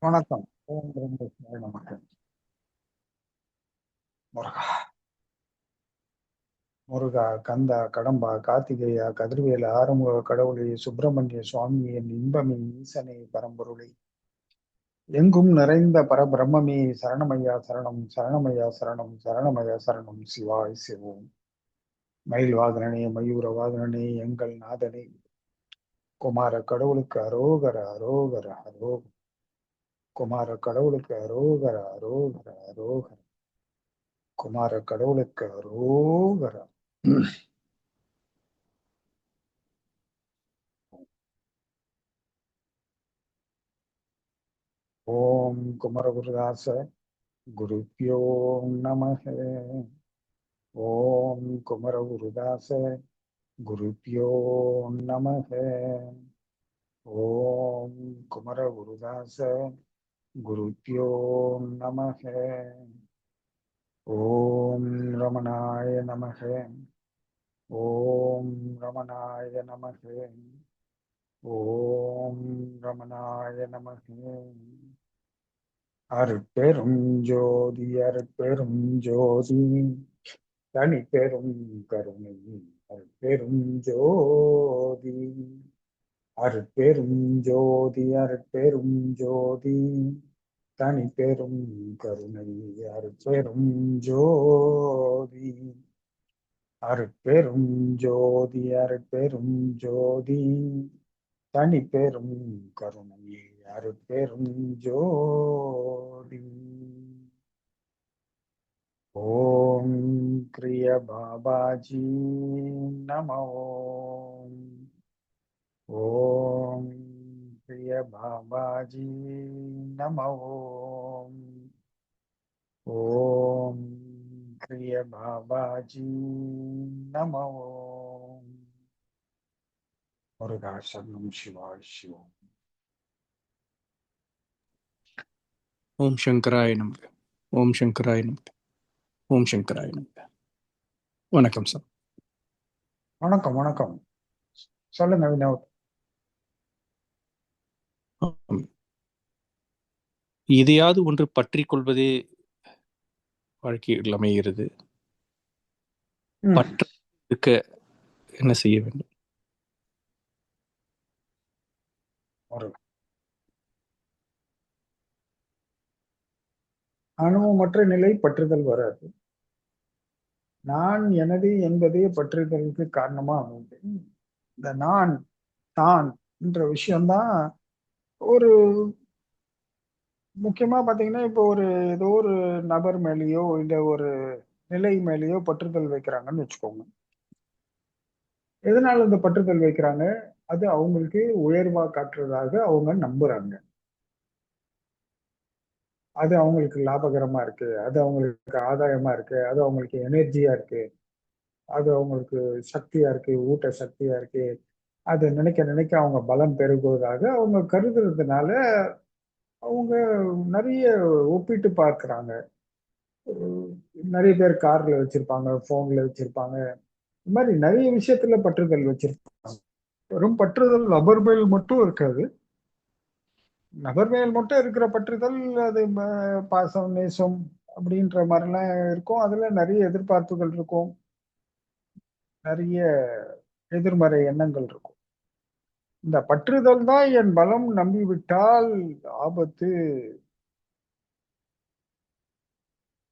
வணக்கம். ஓம் பிரம்மேஸ்வராய நமக. முருகா, முருகா, கந்தா, கடம்பா, கார்த்திகேயா, கதிர்வேல, ஆறுமுக கடவுளே, சுப்பிரமணிய சுவாமி, என் இன்பமே, ஈசனே, பரம்பொருளே, எங்கும் நிறைந்த பரபிரம்மே, சரணமையா சரணம், சரணமையா சரணம், சரணமையா சரணம், சிவாய் சிவோம். மயில் வாகனனே, மயூர வாகனனே, எங்கள் நாதனே, குமார கடவுளுக்கு அரோகர, அரோகர, அரோகர. குமார கடவுளுக்கு அரோகர, அரோகர, அரோகர. குமார கடவுளுக்கு அரோகர. ஓம் குமரகுருதாச குருப்பியோ நமக. ஓம் குமரகுருதாச குருப்பியோ நமக. ஓம் குமரகுருதாச குருப்பியோ நமக. ஓம் ரமணாய நமக. ஓம் ரமணாய நமக. ஓம் ரமணாய நமக. அருட்பெரும் ஜோதி, அருட்பெரும் ஜோதி, தனி பெரும் கருணை, அருட்பெரும் ஜோதி, அருட்பெரும் ஜோதி, அருட்பெரும் ஜோதி, தனி பெரும் கருணை, அருட்பெரும் ஜோதி, அருட்பெரும் ஜோதி, அருட்பெரும் ஜோதி, தனி பெரும் கருணை, அருட்பெரும் ஜோதி. ஓம் கிரிய பாபாஜி நம. ஓம் ஓம் கிரிய பாபாஜி நம. ஓம் ஓம் கிரிய பாபாஜி நம. ஓம் முருகா சரணம், சிவாய் சிவம். ஓம் சங்கராய நமக. ஓம் சங்கராய நமக. ஓம் சங்கராய நமக. வணக்கம் சார். வணக்கம் வணக்கம். சொல்லுங்க வினோத். எதையாவது ஒன்று பற்றி கொள்வதே வாழ்க்கையில் அமைகிறது. பற்ற இருக்க என்ன செய்ய வேண்டும்? அனுபவமற்ற நிலை பற்றுதல் வராது. நான் எனது என்பதே பற்றுதலுக்கு காரணமா அமைது. இந்த நான் தான் என்ற விஷயம்தான் ஒரு முக்கியமா பாத்தீங்கன்னா, இப்போ ஏதோ ஒரு நபர் மேலேயோ இல்ல ஒரு நிலை மேலேயோ பற்றுதல் வைக்கிறாங்கன்னு வச்சுக்கோங்க. எதனால இந்த பற்றுதல் வைக்கிறாங்க? அது அவங்களுக்கு உயர்வா காட்டுறதாக அவங்க நம்புறாங்க. அது அவங்களுக்கு லாபகரமா இருக்கு, அது அவங்களுக்கு ஆதாயமா இருக்கு, அது அவங்களுக்கு எனர்ஜியா இருக்கு, அது அவங்களுக்கு சக்தியா இருக்கு, ஊட்ட சக்தியா இருக்கு. அது நினைக்க நினைக்க அவங்க பலம் பெருகுவதாக அவங்க கருதுறதுனால அவங்க நிறைய ஒப்பிட்டு பார்க்கிறாங்க. நிறைய பேர் கார்ல வச்சிருப்பாங்க, போன்ல வச்சிருப்பாங்க. இந்த மாதிரி நிறைய விஷயத்துல பற்றுதல் வச்சிருப்பாங்க. வெறும் பற்றுதல் நபர் மேல் மட்டும் இருக்காது. நபர் மேல் மட்டும் இருக்கிற பற்றுதல் அது பாசம், நேசம் அப்படின்ற மாதிரிலாம் இருக்கும். அதுல நிறைய எதிர்பார்ப்புகள் இருக்கும், நிறைய எதிர்மறை எண்ணங்கள் இருக்கும். இந்த பற்றுதல் தான் என் பலம் நம்பிவிட்டால் ஆபத்து.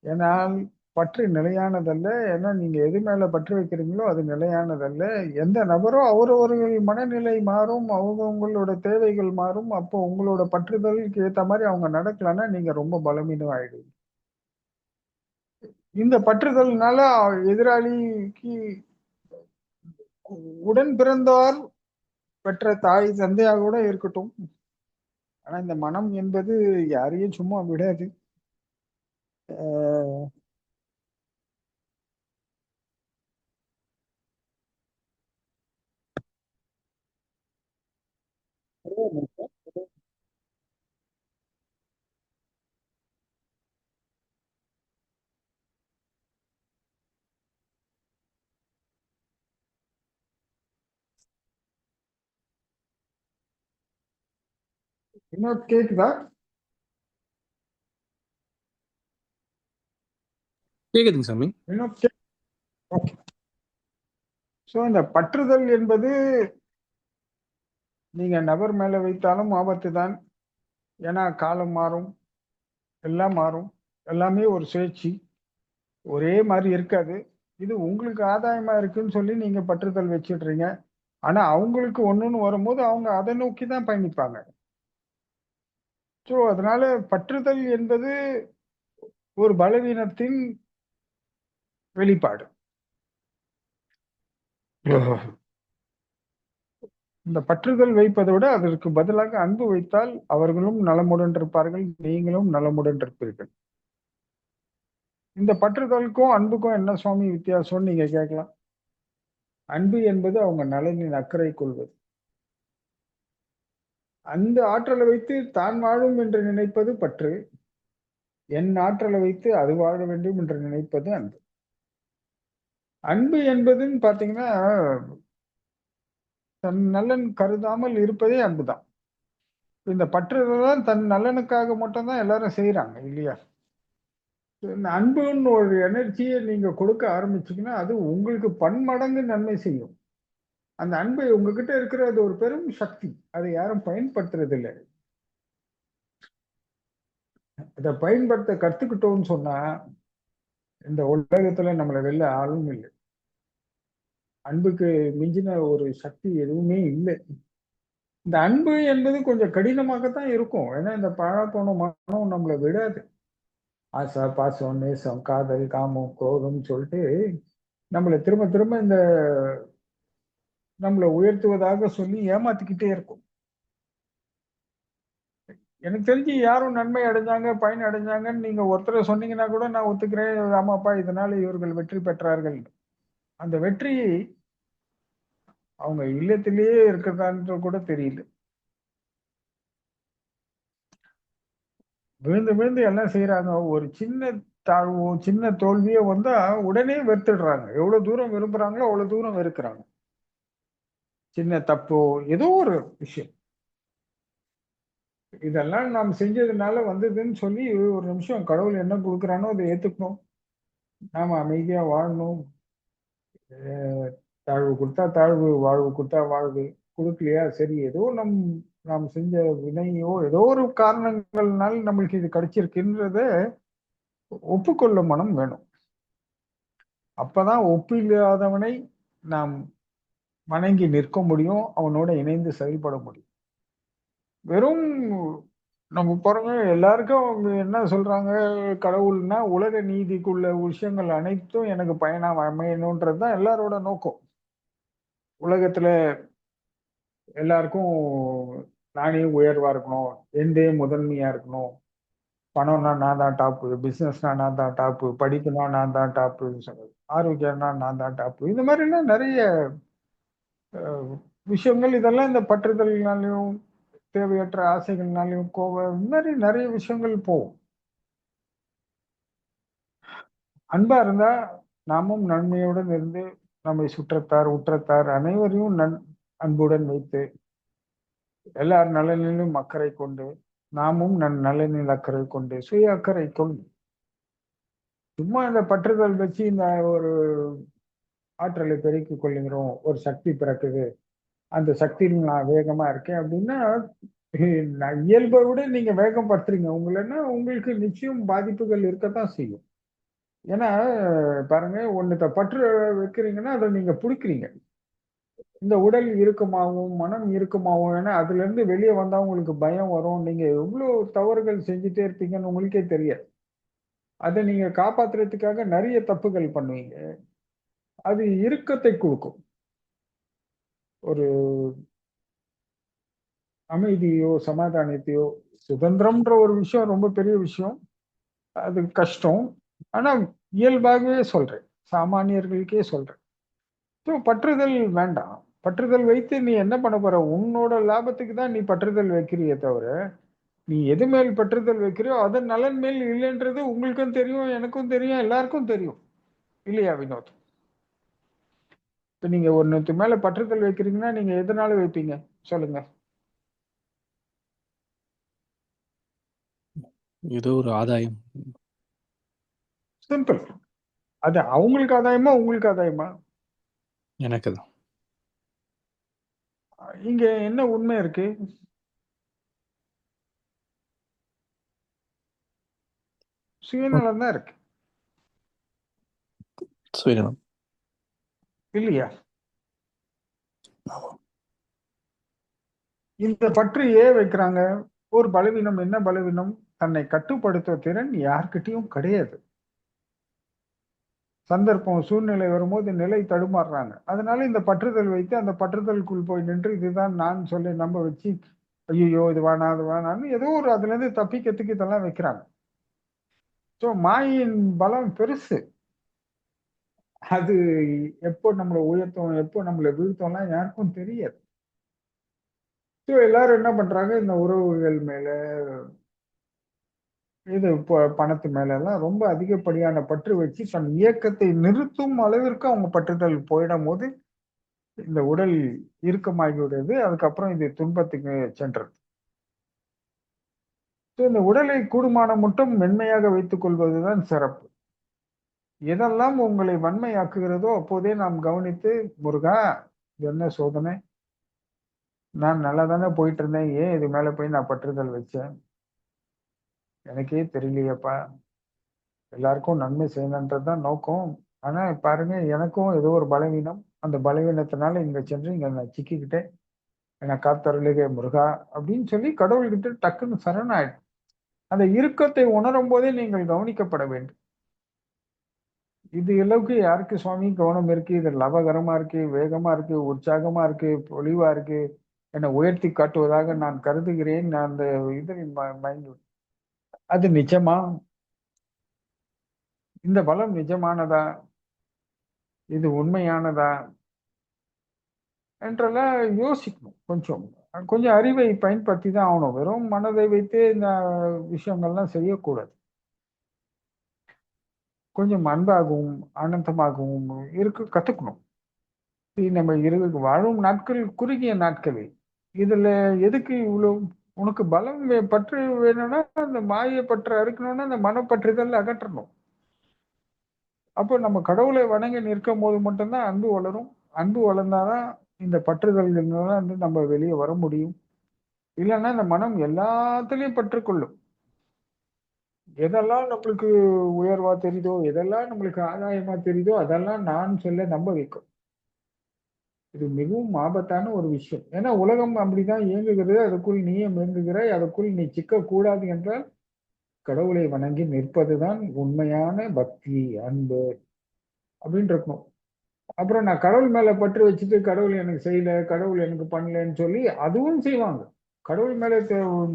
ஏனால் பற்று நிலையானதல்ல. ஏன்னா நீங்க எது மேல பற்று வைக்கிறீங்களோ அது நிலையானதல்ல. எந்த நபரோ அவரவர்கள் மனநிலை மாறும், அவங்கவுங்களோட தேவைகள் மாறும். அப்போ உங்களோட பற்றுதலுக்கு ஏத்த மாதிரி அவங்க நடக்கலன்னா நீங்க ரொம்ப பலவீனம் ஆயிடுவீங்க. இந்த பற்றுதல்னால எதிராளிக்கு உடன் பிறந்தார் பெற்ற தாய் தந்தையாக கூட இருக்கட்டும். ஆனா இந்த மனம் என்பது யாரையும் சும்மா விடாது. அஹ் இன்னும் கேக்குதா? கேக்குதுங்க சாமி. இன்னும் ஓகே. ஸோ இந்த பற்றுதல் என்பது நீங்க நபர் மேல வைத்தாலும் ஆபத்து தான். ஏன்னா காலம் மாறும், எல்லாம் மாறும், எல்லாமே ஒரு சுழற்சி, ஒரே மாதிரி இருக்காது. இது உங்களுக்கு ஆதாயமா இருக்குன்னு சொல்லி நீங்க பற்றுதல் வச்சிடுறீங்க. ஆனா அவங்களுக்கு ஒண்ணுன்னு வரும்போது அவங்க அதை நோக்கி தான் பயணிப்பாங்க. ஸோ அதனால பற்றுதல் என்பது ஒரு பலவீனத்தின் வெளிப்பாடு. இந்த பற்றுதல் வைப்பதை விட அதற்கு பதிலாக அன்பு வைத்தால் அவர்களும் நலமுடன் இருப்பார்கள், நீங்களும் நலமுடன் இருப்பீர்கள். இந்த பற்றுதலுக்கும் அன்புக்கும் என்ன சுவாமி வித்தியாசம்னு நீங்க கேட்கலாம். அன்பு என்பது அவங்க நலனின் அக்கறை கொள்வது. அந்த ஆற்றலை வைத்து தான் வாழும் என்று நினைப்பது பற்று. என் ஆற்றலை வைத்து அது வாழ வேண்டும் என்று நினைப்பது அன்பு. அன்பு என்பதுன்னு பாத்தீங்கன்னா தன் நலன் கருதாமல் இருப்பதே அன்புதான். இந்த பற்றுதல் தன் நலனுக்காக மட்டும்தான் எல்லாரும் செய்யறாங்க இல்லையா? இந்த அன்புன்னு ஒரு எனர்ஜியை நீங்க கொடுக்க ஆரம்பிச்சீங்கன்னா அது உங்களுக்கு பன்மடங்கு நன்மை செய்யும். அந்த அன்பை உங்ககிட்ட இருக்கிற அது ஒரு பெரும் சக்தி. அதை யாரும் பயன்படுத்துறது இல்லை. அதை பயன்படுத்த கத்துக்கிட்டோம்னு சொன்னா இந்த உலகத்துல நம்மளை வெல்ல ஆளும் இல்லை. அன்புக்கு மிஞ்சின ஒரு சக்தி எதுவுமே இல்லை. இந்த அன்பு என்பது கொஞ்சம் கடினமாகத்தான் இருக்கும். ஏன்னா இந்த பழப்போன மனம் நம்மளை விடாது. ஆசை, பாசம், நேசம், காதல், காமம், குரோதம் சொல்லிட்டு நம்மளை திரும்ப திரும்ப இந்த நம்மளை உயர்த்துவதாக சொல்லி ஏமாத்திக்கிட்டே இருக்கும். எனக்கு தெரிஞ்சு யாரும் நன்மை அடைஞ்சாங்க, பயன் அடைஞ்சாங்கன்னு நீங்க ஒருத்தரை சொன்னீங்கன்னா கூட நான் ஒத்துக்கிறேன். ஆமாப்பா, இதனால இவர்கள் வெற்றி பெற்றார்கள். அந்த வெற்றி அவங்க இல்லத்திலேயே இருக்கிறதான்னு கூட தெரியல. விழுந்து விழுந்து எல்லாம் செய்யறாங்க. ஒரு சின்ன தாழ்வோ சின்ன தோல்வியோ வந்தா உடனே வெறுத்துடுறாங்க. எவ்வளவு தூரம் விரும்புறாங்களோ அவ்வளவு தூரம் வெறுக்கிறாங்க. சின்ன தப்போ ஏதோ ஒரு விஷயம், இதெல்லாம் நாம் செஞ்சதுனால வந்ததுன்னு சொல்லி ஒரு நிமிஷம் கடவுள் என்ன கொடுக்குறானோ அதை ஏத்துக்கணும். நாம அமைதியா வாழணும். தாழ்வு கொடுத்தா தாழ்வு, வாழ்வு கொடுத்தா வாழ்வு. கொடுக்கலையா சரி, ஏதோ நாம் செஞ்ச வினையோ ஏதோ ஒரு காரணங்கள்னால நம்மளுக்கு இது கிடைச்சிருக்குன்றத ஒப்புக்கொள்ள மனம் வேணும். அப்பதான் ஒப்பில்லாதவனை நாம் வணங்கி நிற்க முடியும், அவனோட இணைந்து செயல்பட முடியும். வெறும் நம்ம பாருங்க, எல்லாருக்கும் அவங்க என்ன சொல்றாங்க, கடவுள்னா உலக நீதிக்குள்ள விஷயங்கள் அனைத்தும் எனக்கு பயனா அமையணும்ன்றதுதான் எல்லாரோட நோக்கம். உலகத்துல எல்லாருக்கும் நானே உயர்வா இருக்கணும், எந்தே முதன்மையா இருக்கணும், பணம்னா நான் தான் டாப்பு, பிசினஸ்னா நான் தான் டாப்பு, படிப்புனா நான் தான் டாப்பு, ஆரோக்கியம்னா நான் தான் டாப்பு, இந்த மாதிரிலாம் நிறைய விஷயங்கள். இதெல்லாம் இந்த பற்றுதல்னாலையும் தேவையற்ற ஆசைகள்னாலையும் கோபம், இந்த மாதிரி நிறைய விஷயங்கள் போகும். அன்பா இருந்தா நாமும் நன்மையுடன் இருந்து நம்மை சுற்றத்தார் உற்றத்தார் அனைவரையும் அன்புடன் வைத்து எல்லார் நலனிலும் அக்கறை கொண்டு நாமும் நலனில் அக்கறை கொண்டு சுய அக்கறை கொண்டு சும்மா இந்த பற்றுதல் வச்சு இந்த ஒரு ஆற்றலை பெருக்கிக் கொள்ளுகிறோம், ஒரு சக்தி பிறக்குது, அந்த சக்தியில் நான் வேகமா இருக்கேன் அப்படின்னா இயல்பை விட நீங்க வேகம் படுத்துறீங்க உங்களன்னா உங்களுக்கு நிச்சயம் பாதிப்புகள் இருக்கத்தான் செய்யும். ஏன்னா பாருங்க, ஒண்ணுத்த பற்று வைக்கிறீங்கன்னா அதை நீங்க பிடிக்கிறீங்க. இந்த உடல் இறுக்கமாகவும் மனம் இறுக்கமாகவும், ஏன்னா அதுல இருந்து வெளியே வந்தா உங்களுக்கு பயம் வரும். நீங்க எவ்வளவு தவறுகள் செஞ்சுட்டே இருப்பீங்கன்னு உங்களுக்கே தெரியாது. அதை நீங்க காப்பாத்துறதுக்காக நிறைய தப்புகள் பண்ணுவீங்க. அது இறுக்கத்தை கொடுக்கும். ஒரு அமைதியோ சமாதானத்தையோ, சுதந்திரம்ன்ற ஒரு விஷயம் ரொம்ப பெரிய விஷயம், அது கஷ்டம். ஆனா இயல்பாகவே சொல்றேன், சாமானியர்களுக்கே சொல்றேன். ஸோ பற்றுதல் வேண்டாம். பற்றுதல் வைத்து நீ என்ன பண்ண போற? உன்னோட லாபத்துக்கு தான் நீ பற்றுதல் வைக்கிறியே தவிர, நீ எது மேல் பற்றுதல் வைக்கிறியோ அதன் நலன் மேல் இல்லைன்றது உங்களுக்கும் தெரியும், எனக்கும் தெரியும், எல்லாருக்கும் தெரியும் இல்லையா வினோத்? இப்ப நீங்க ஒன்னுக்கு மேல பற்றுதல் வைக்கிறீங்கன்னா நீங்க எதனால வைப்பீங்க சொல்லுங்க? ஏதோ ஒரு ஆதாயம். சிம்பிள். அது அவங்களுக்கு ஆதாயமா உங்களுக்கு ஆதாயமா? எனக்கு தான். இங்க என்ன உண்மை இருக்கு? சுயநலம் தான் இருக்கு சுயநலம். இல்லையா? ஆமா. இந்த பற்று ஏன் வைக்கிறாங்க? ஒரு பலவீனம். என்ன பலவீனம்? தன்னை கட்டுப்படுத்த திறன் யார்கிட்டயும் கிடையாது. சந்தர்ப்பம் சூழ்நிலை வரும்போது நிலை தடுமாறுறாங்க. அதனால இந்த பற்றுதல் வைத்து அந்த பற்றுதலுக்குள் போய் நின்று இதுதான் நான் சொல்லி நம்ப வச்சு ஐயோ இது வேணாம் அது வேணாம்னு ஏதோ ஒரு அதுல இருந்து தப்பிக்கிறதுக்கு இதெல்லாம் வைக்கிறாங்க. ஸோ மாயையின் பலம் பெருசு. அது எப்போ நம்மளை உயர்த்தும் எப்போ நம்மளை வீழ்த்தோம்லாம் யாருக்கும் தெரியாது. ஸோ எல்லாரும் என்ன பண்றாங்க, இந்த உறவுகள் மேல இது பணத்து மேல எல்லாம் ரொம்ப அதிகப்படியான பற்று வச்சு தன் இயக்கத்தை நிறுத்தும் அளவிற்கு அவங்க பற்றுதல் போயிடும் போது இந்த உடல் இறுக்கமாகிவிடுது. அதுக்கப்புறம் இது துன்பத்துக்கு சென்றது. ஸோ இந்த உடலை கூடுமானம் மட்டும் மென்மையாக வைத்துக் கொள்வதுதான் சிறப்பு. எதெல்லாம் உங்களை வன்மையாக்குகிறதோ அப்போதே நாம் கவனித்து, முருகா இது என்ன சோதனை? நான் நல்லா தானே போயிட்டு இருந்தேன். ஏன் இது மேல போய் நான் பற்றுதல் வச்சேன்? எனக்கே தெரியலையேப்பா. எல்லாருக்கும் நன்மை செய்யணுன்றதுதான் நோக்கம். ஆனா பாருங்க, எனக்கும் ஏதோ ஒரு பலவீனம். அந்த பலவீனத்தினால இங்க சென்று இங்க நான் சிக்கிக்கிட்டேன். என்னை காத்தருளுக முருகா அப்படின்னு சொல்லி கடவுள்கிட்ட டக்குன்னு சரணாயிடும். அந்த இறுக்கத்தை உணரும் போதே நீங்கள் கவனிக்கப்பட வேண்டும். இது அளவுக்கு யாருக்கு சுவாமி கவனம் இருக்கு? இது லாபகரமா இருக்கு, வேகமா இருக்கு, உற்சாகமா இருக்கு, பொலிவா இருக்கு, என்னை உயர்த்தி காட்டுவதாக நான் கருதுகிறேன். நான் அந்த இதில் மைண்ட் அது நிஜமா? இந்த பலம் நிஜமானதா? இது உண்மையானதா? என்றெல்லாம் யோசிக்கணும். கொஞ்சம் கொஞ்சம் அறிவை பயன்படுத்தி தான் ஆகணும். வெறும் மனதை வைத்து இந்த விஷயங்கள்லாம் செய்யக்கூடாது. கொஞ்சம் அன்பாகவும் ஆனந்தமாகவும் இருக்க கத்துக்கணும். நம்ம வாழும் நாட்கள் குறுகிய நாட்களே. இதுல எதுக்கு இவ்வளவு உனக்கு பலம் பற்று வேணும்னா அந்த மாயை பற்று அறுக்கணும்னா அந்த மனப்பற்றுதல் அகற்றணும். அப்போ நம்ம கடவுளை வணங்கி நிற்கும் போது மட்டும்தான் அன்பு வளரும். அன்பு வளர்ந்தாதான் இந்த பற்றுதல்கள்லாம் வந்து நம்ம வெளியே வர முடியும். இல்லைன்னா இந்த மனம் எல்லாத்துலயும் பற்றுக்கொள்ளும். எதெல்லாம் நம்மளுக்கு உயர்வா தெரியுதோ, எதெல்லாம் நம்மளுக்கு ஆதாயமா தெரியுதோ அதெல்லாம் நான் சொல்ல நம்ப வைக்கும். இது மிகவும் ஆபத்தான ஒரு விஷயம். ஏன்னா உலகம் அப்படிதான் இயங்குகிறது. அதுக்குள் நீயும் இயங்குகிறாய். அதுக்குள் நீ சிக்கக்கூடாது என்றால் கடவுளை வணங்கி நிற்பதுதான் உண்மையான பக்தி, அன்பு அப்படின்னு இருக்கணும். அப்புறம் நான் கடவுள் மேல பற்று வச்சுட்டு கடவுள் எனக்கு செய்யல, கடவுள் எனக்கு பண்ணலன்னு சொல்லி அதுவும் செய்வாங்க. கடவுள் மேல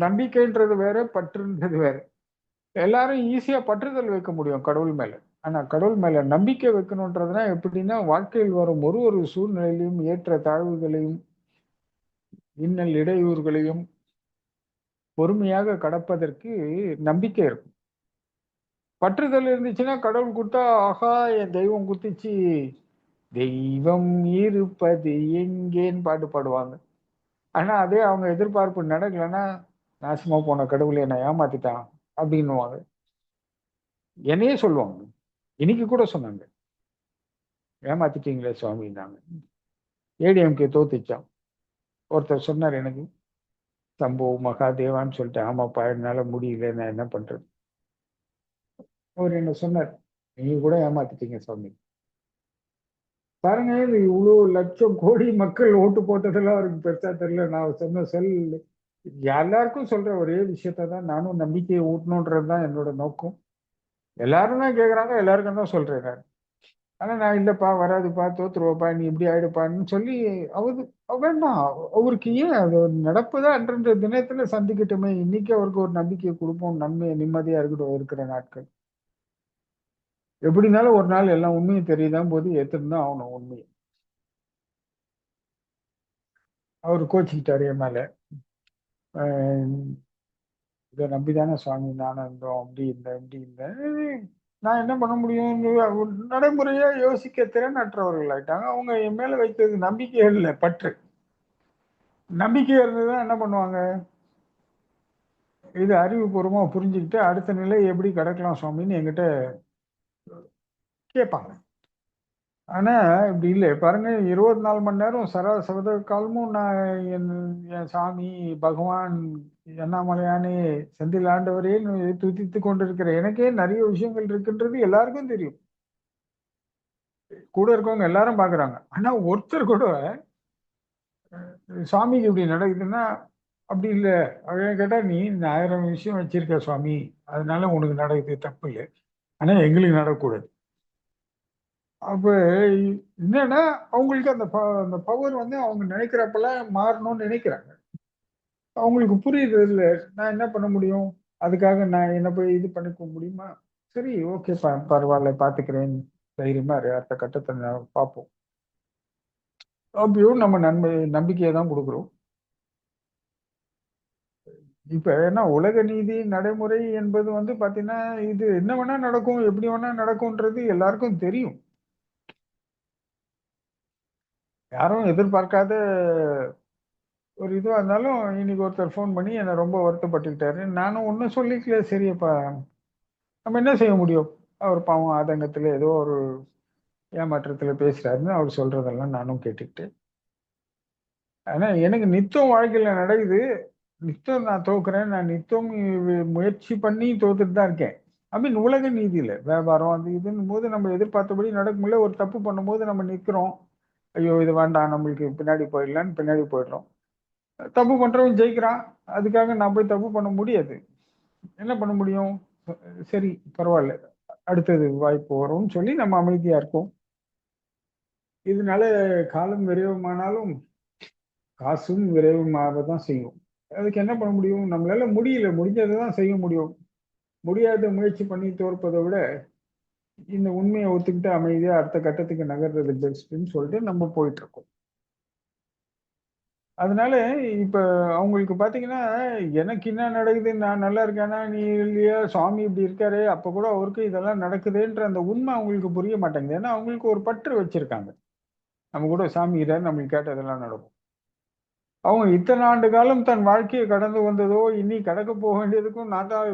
நம்பிக்கைன்றது வேற, பற்றுன்றது வேற. எல்லாரும் ஈஸியா பற்றுதல் வைக்க முடியும் கடவுள் மேல. ஆனா கடவுள் மேல நம்பிக்கை வைக்கணும்ன்றதுனா எப்படின்னா, வாழ்க்கையில் வரும் ஒரு ஒரு சூழ்நிலையிலும் ஏற்ற தாழ்வுகளையும் இன்னல் இடையூறுகளையும் பொறுமையாக கடப்பதற்கு நம்பிக்கை இருக்கும். பற்றுதல் இருந்துச்சுன்னா கடவுள் கொடுத்தா ஆஹா என் தெய்வம் குத்திச்சு, தெய்வம் இருப்பது எங்கேன்னு பாட்டு பாடுவாங்க. ஆனா அதே அவங்க எதிர்பார்ப்பு நடக்கலைன்னா, நாசமா போன கடவுளை என்னை ஏமாத்திட்டான் அப்படின்னுவாங்க. என்னையே சொல்லுவாங்க. இன்னைக்கு கூட சொன்னாங்க, ஏமாத்திட்டீங்களே சுவாமின்னாங்க. ஏடிஎம்கே தோத்துச்சான். ஒருத்தர் சொன்னார் எனக்கு, சம்போ மகாதேவான்னு சொல்லிட்டு, ஆமாப்பா என்னால முடியல, நான் என்ன பண்றது? அவர் என்ன சொன்னார், நீங்க கூட ஏமாத்திட்டீங்க சாமி. பாருங்க, இது இவ்வளவு லட்சம் கோடி மக்கள் ஓட்டு போட்டதெல்லாம் அவருக்கு பெருசா தெரியல. நான் சொன்ன எல்லாருக்கும் சொல்ற ஒரே விஷயத்த தான் நானும் நம்பிக்கையை ஊட்டணுன்றதுதான் என்னோட நோக்கம். எல்லாரும் தான் கேக்குறாங்க, எல்லாருக்கும் தான் சொல்றேன் நான். ஆனா நான் இல்லப்பா வராதுப்பா தோத்துருவாப்பா நீ இப்படி ஆயிடுப்பான்னு சொல்லி அவரு வேண்டாம். அவருக்கு ஏன் அது நடப்புதான் அன்றன்ற தினத்துல சந்திக்கட்டுமே. இன்னைக்கு அவருக்கு ஒரு நம்பிக்கையை கொடுப்போம், நன்மை நிம்மதியா இருக்கட்டும் இருக்கிற நாட்கள். எப்படினாலும் ஒரு நாள் எல்லாம் உண்மையும் தெரியுதான் போது ஏத்துன்னு தான் ஆகணும் உண்மையை. அவர் கோச்சிக்கிட்டாரு என் மேல. அஹ் இதை நம்பிதானே சுவாமி நானும் இருந்தோம், அப்படி இல்லை இப்படி இல்லை. நான் என்ன பண்ண முடியும்? நடைமுறையா யோசிக்க திறனற்றவர்கள் ஆயிட்டாங்க. அவங்க என் மேல வைத்தது நம்பிக்கை இல்லை, பற்று. நம்பிக்கை இருந்ததுதான் என்ன பண்ணுவாங்க? இது அறிவுபூர்வமா புரிஞ்சுக்கிட்டு அடுத்த நிலை எப்படி கடக்கலாம் சுவாமின்னு என்கிட்ட கேட்பாங்க. ஆனா இப்படி இல்லை பாருங்க, 24 மணி நேரம் சதா காலமும் நான் என் என் சாமி பகவான் அண்ணாமலையானே செந்தில் ஆண்டவரேன்னு துதித்து கொண்டிருக்கிற எனக்கே நிறைய விஷயங்கள் இருக்குன்றது எல்லாருக்கும் தெரியும். கூட இருக்கவங்க எல்லாரும் பாக்குறாங்க. ஆனா ஒருத்தர் கூட சுவாமிக்கு இப்படி நடக்குதுன்னா அப்படி இல்லை அப்படின்னு கேட்டா, நீ இந்த 1000 விஷயம் வச்சிருக்க சுவாமி, அதனால உனக்கு நடக்குது, தப்பு இல்லை. ஆனா எங்களுக்கு நடக்கக்கூடாது. அப்ப என்னன்னா அவங்களுக்கு அந்த பவர் வந்து அவங்க நினைக்கிறப்பெல்லாம் மாறணும்னு நினைக்கிறாங்க. அவங்களுக்கு புரியுது இல்ல, நான் என்ன பண்ண முடியும்? அதுக்காக நான் என்ன போய் இது பண்ணிக்க முடியுமா? சரி, ஓகே, பரவாயில்ல, பாத்துக்கிறேன், தைரியமா இரு, அடுத்த கட்டத்தை பார்ப்போம். அப்பயும் நம்ம நம்பிக்கையை தான் கொடுக்குறோம். இப்ப என்ன உலக நீதி நடைமுறை என்பது வந்து பாத்தீங்கன்னா, இது என்ன வேணா நடக்கும், எப்படி வேணா நடக்கும்ன்றது எல்லாருக்கும் தெரியும். யாரும் எதிர்பார்க்காத ஒரு இதுவா இருந்தாலும் இன்னைக்கு ஒருத்தர் ஃபோன் பண்ணி என்னை ரொம்ப வருத்தப்பட்டுக்கிட்டாரு. நானும் ஒன்றும் சொல்லிக்கல. சரியப்பா, நம்ம என்ன செய்ய முடியும்? அவர் பாவம் ஆதங்கத்துல ஏதோ ஒரு ஏமாற்றத்துல பேசுறாருன்னு அவர் சொல்றதெல்லாம் நானும் கேட்டுக்கிட்டு, ஆனா எனக்கு நித்தம் வாழ்க்கையில நடக்குது. நித்தம் நான் தோக்குறேன். நான் நித்தம் முயற்சி பண்ணி தோத்துட்டு தான் இருக்கேன். ஐ மீன் உலக நீதியில வியாபாரம் அது இதுன்னு போது நம்ம எதிர்பார்த்தபடி நடக்க முடியல. ஒரு தப்பு பண்ணும்போது நம்ம நிக்கிறோம். ஐயோ இது வேண்டாம், நம்மளுக்கு பின்னாடி போயிடலான்னு பின்னாடி போயிடுறோம். தப்பு பண்றவன் ஜெயிக்கிறான். அதுக்காக நான் போய் தப்பு பண்ண முடியாது. என்ன பண்ண முடியும்? சரி, பரவாயில்ல, அடுத்தது வாய்ப்பு வரும்னு சொல்லி நம்ம அமைதியா இருக்கோம். இதனால காலம் விரைவமானாலும் காசும் விரைவமாக தான் செய்யும். அதுக்கு என்ன பண்ண முடியும்? நம்மளால முடியல, முடிஞ்சதை தான் செய்ய முடியும். முடியாத முயற்சி பண்ணி தோற்பதை விட இந்த உண்மையை ஒத்துக்கிட்டு அமைதியா அடுத்த கட்டத்துக்கு நகர்றது பெஸ்ட்ன்னு சொல்லிட்டு நம்ம போயிட்டு இருக்கோம். அதனால இப்ப அவங்களுக்கு பாத்தீங்கன்னா, எனக்கு என்ன நடக்குது, நான் நல்லா இருக்கேனா, நீ இல்லையா, சுவாமி இப்படி இருக்காரு, அப்ப கூட அவருக்கு இதெல்லாம் நடக்குதுன்ற அந்த உண்மை அவங்களுக்கு புரிய மாட்டேங்குது. ஏன்னா அவங்களுக்கு ஒரு பற்று வச்சிருக்காங்க. நம்ம கூட சாமி இறாரு, நம்மளுக்கு கேட்டதெல்லாம் நடக்கும். அவங்க இத்தனை ஆண்டு காலம் தன் வாழ்க்கையை கடந்து வந்ததோ, இனி கடக்க போக வேண்டியதுக்கும் நான் தான்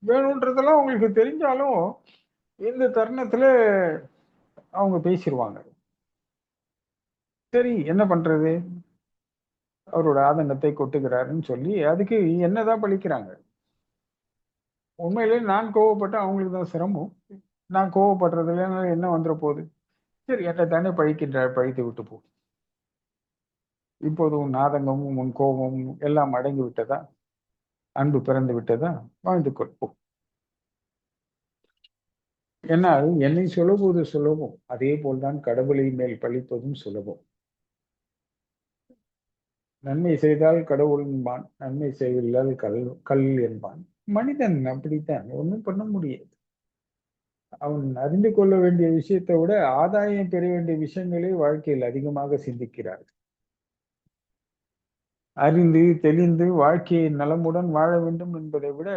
வேணும்ன்றதெல்லாம் அவங்களுக்கு தெரிஞ்சாலும், இந்த தருணத்துல அவங்க பேசிடுவாங்க. சரி, என்ன பண்றது? அவரோட ஆதங்கத்தை கொட்டுகிறாருன்னு சொல்லி அதுக்கு என்னதான் பழிக்கிறாங்க. உண்மையிலேயே நான் கோவப்பட்டா அவங்களுக்கு தான் சிரமம். நான் கோவப்படுறதுல என்ன வந்துட போகுது? சரி, என்னை தானே பழிக்கின்றார், பழித்து விட்டு போ. இப்போது உன் ஆதங்கமும் உன் கோபமும் எல்லாம் அடங்கி விட்டதா? அன்பு பிறந்து விட்டதா? வாழ்ந்து கொள்வோம். என்னால் என்னை சொல்லுவது சுலபம், அதே போல்தான் கடவுளை மேல் பழிப்பதும் சுலபம். நன்மை செய்தால் கடவுள் என்பான், நன்மை செய்யவில்லால் கல் என்பான். மனிதன் அப்படித்தான், ஒண்ணும் பண்ண முடியாது. அவன் அறிந்து கொள்ள வேண்டிய விஷயத்தை விட ஆதாயம் பெற வேண்டிய விஷயங்களே வாழ்க்கையில் அதிகமாக சிந்திக்கிறார். அறிந்து தெளிந்து வாழ்க்கையை நலமுடன் வாழ வேண்டும் என்பதை விட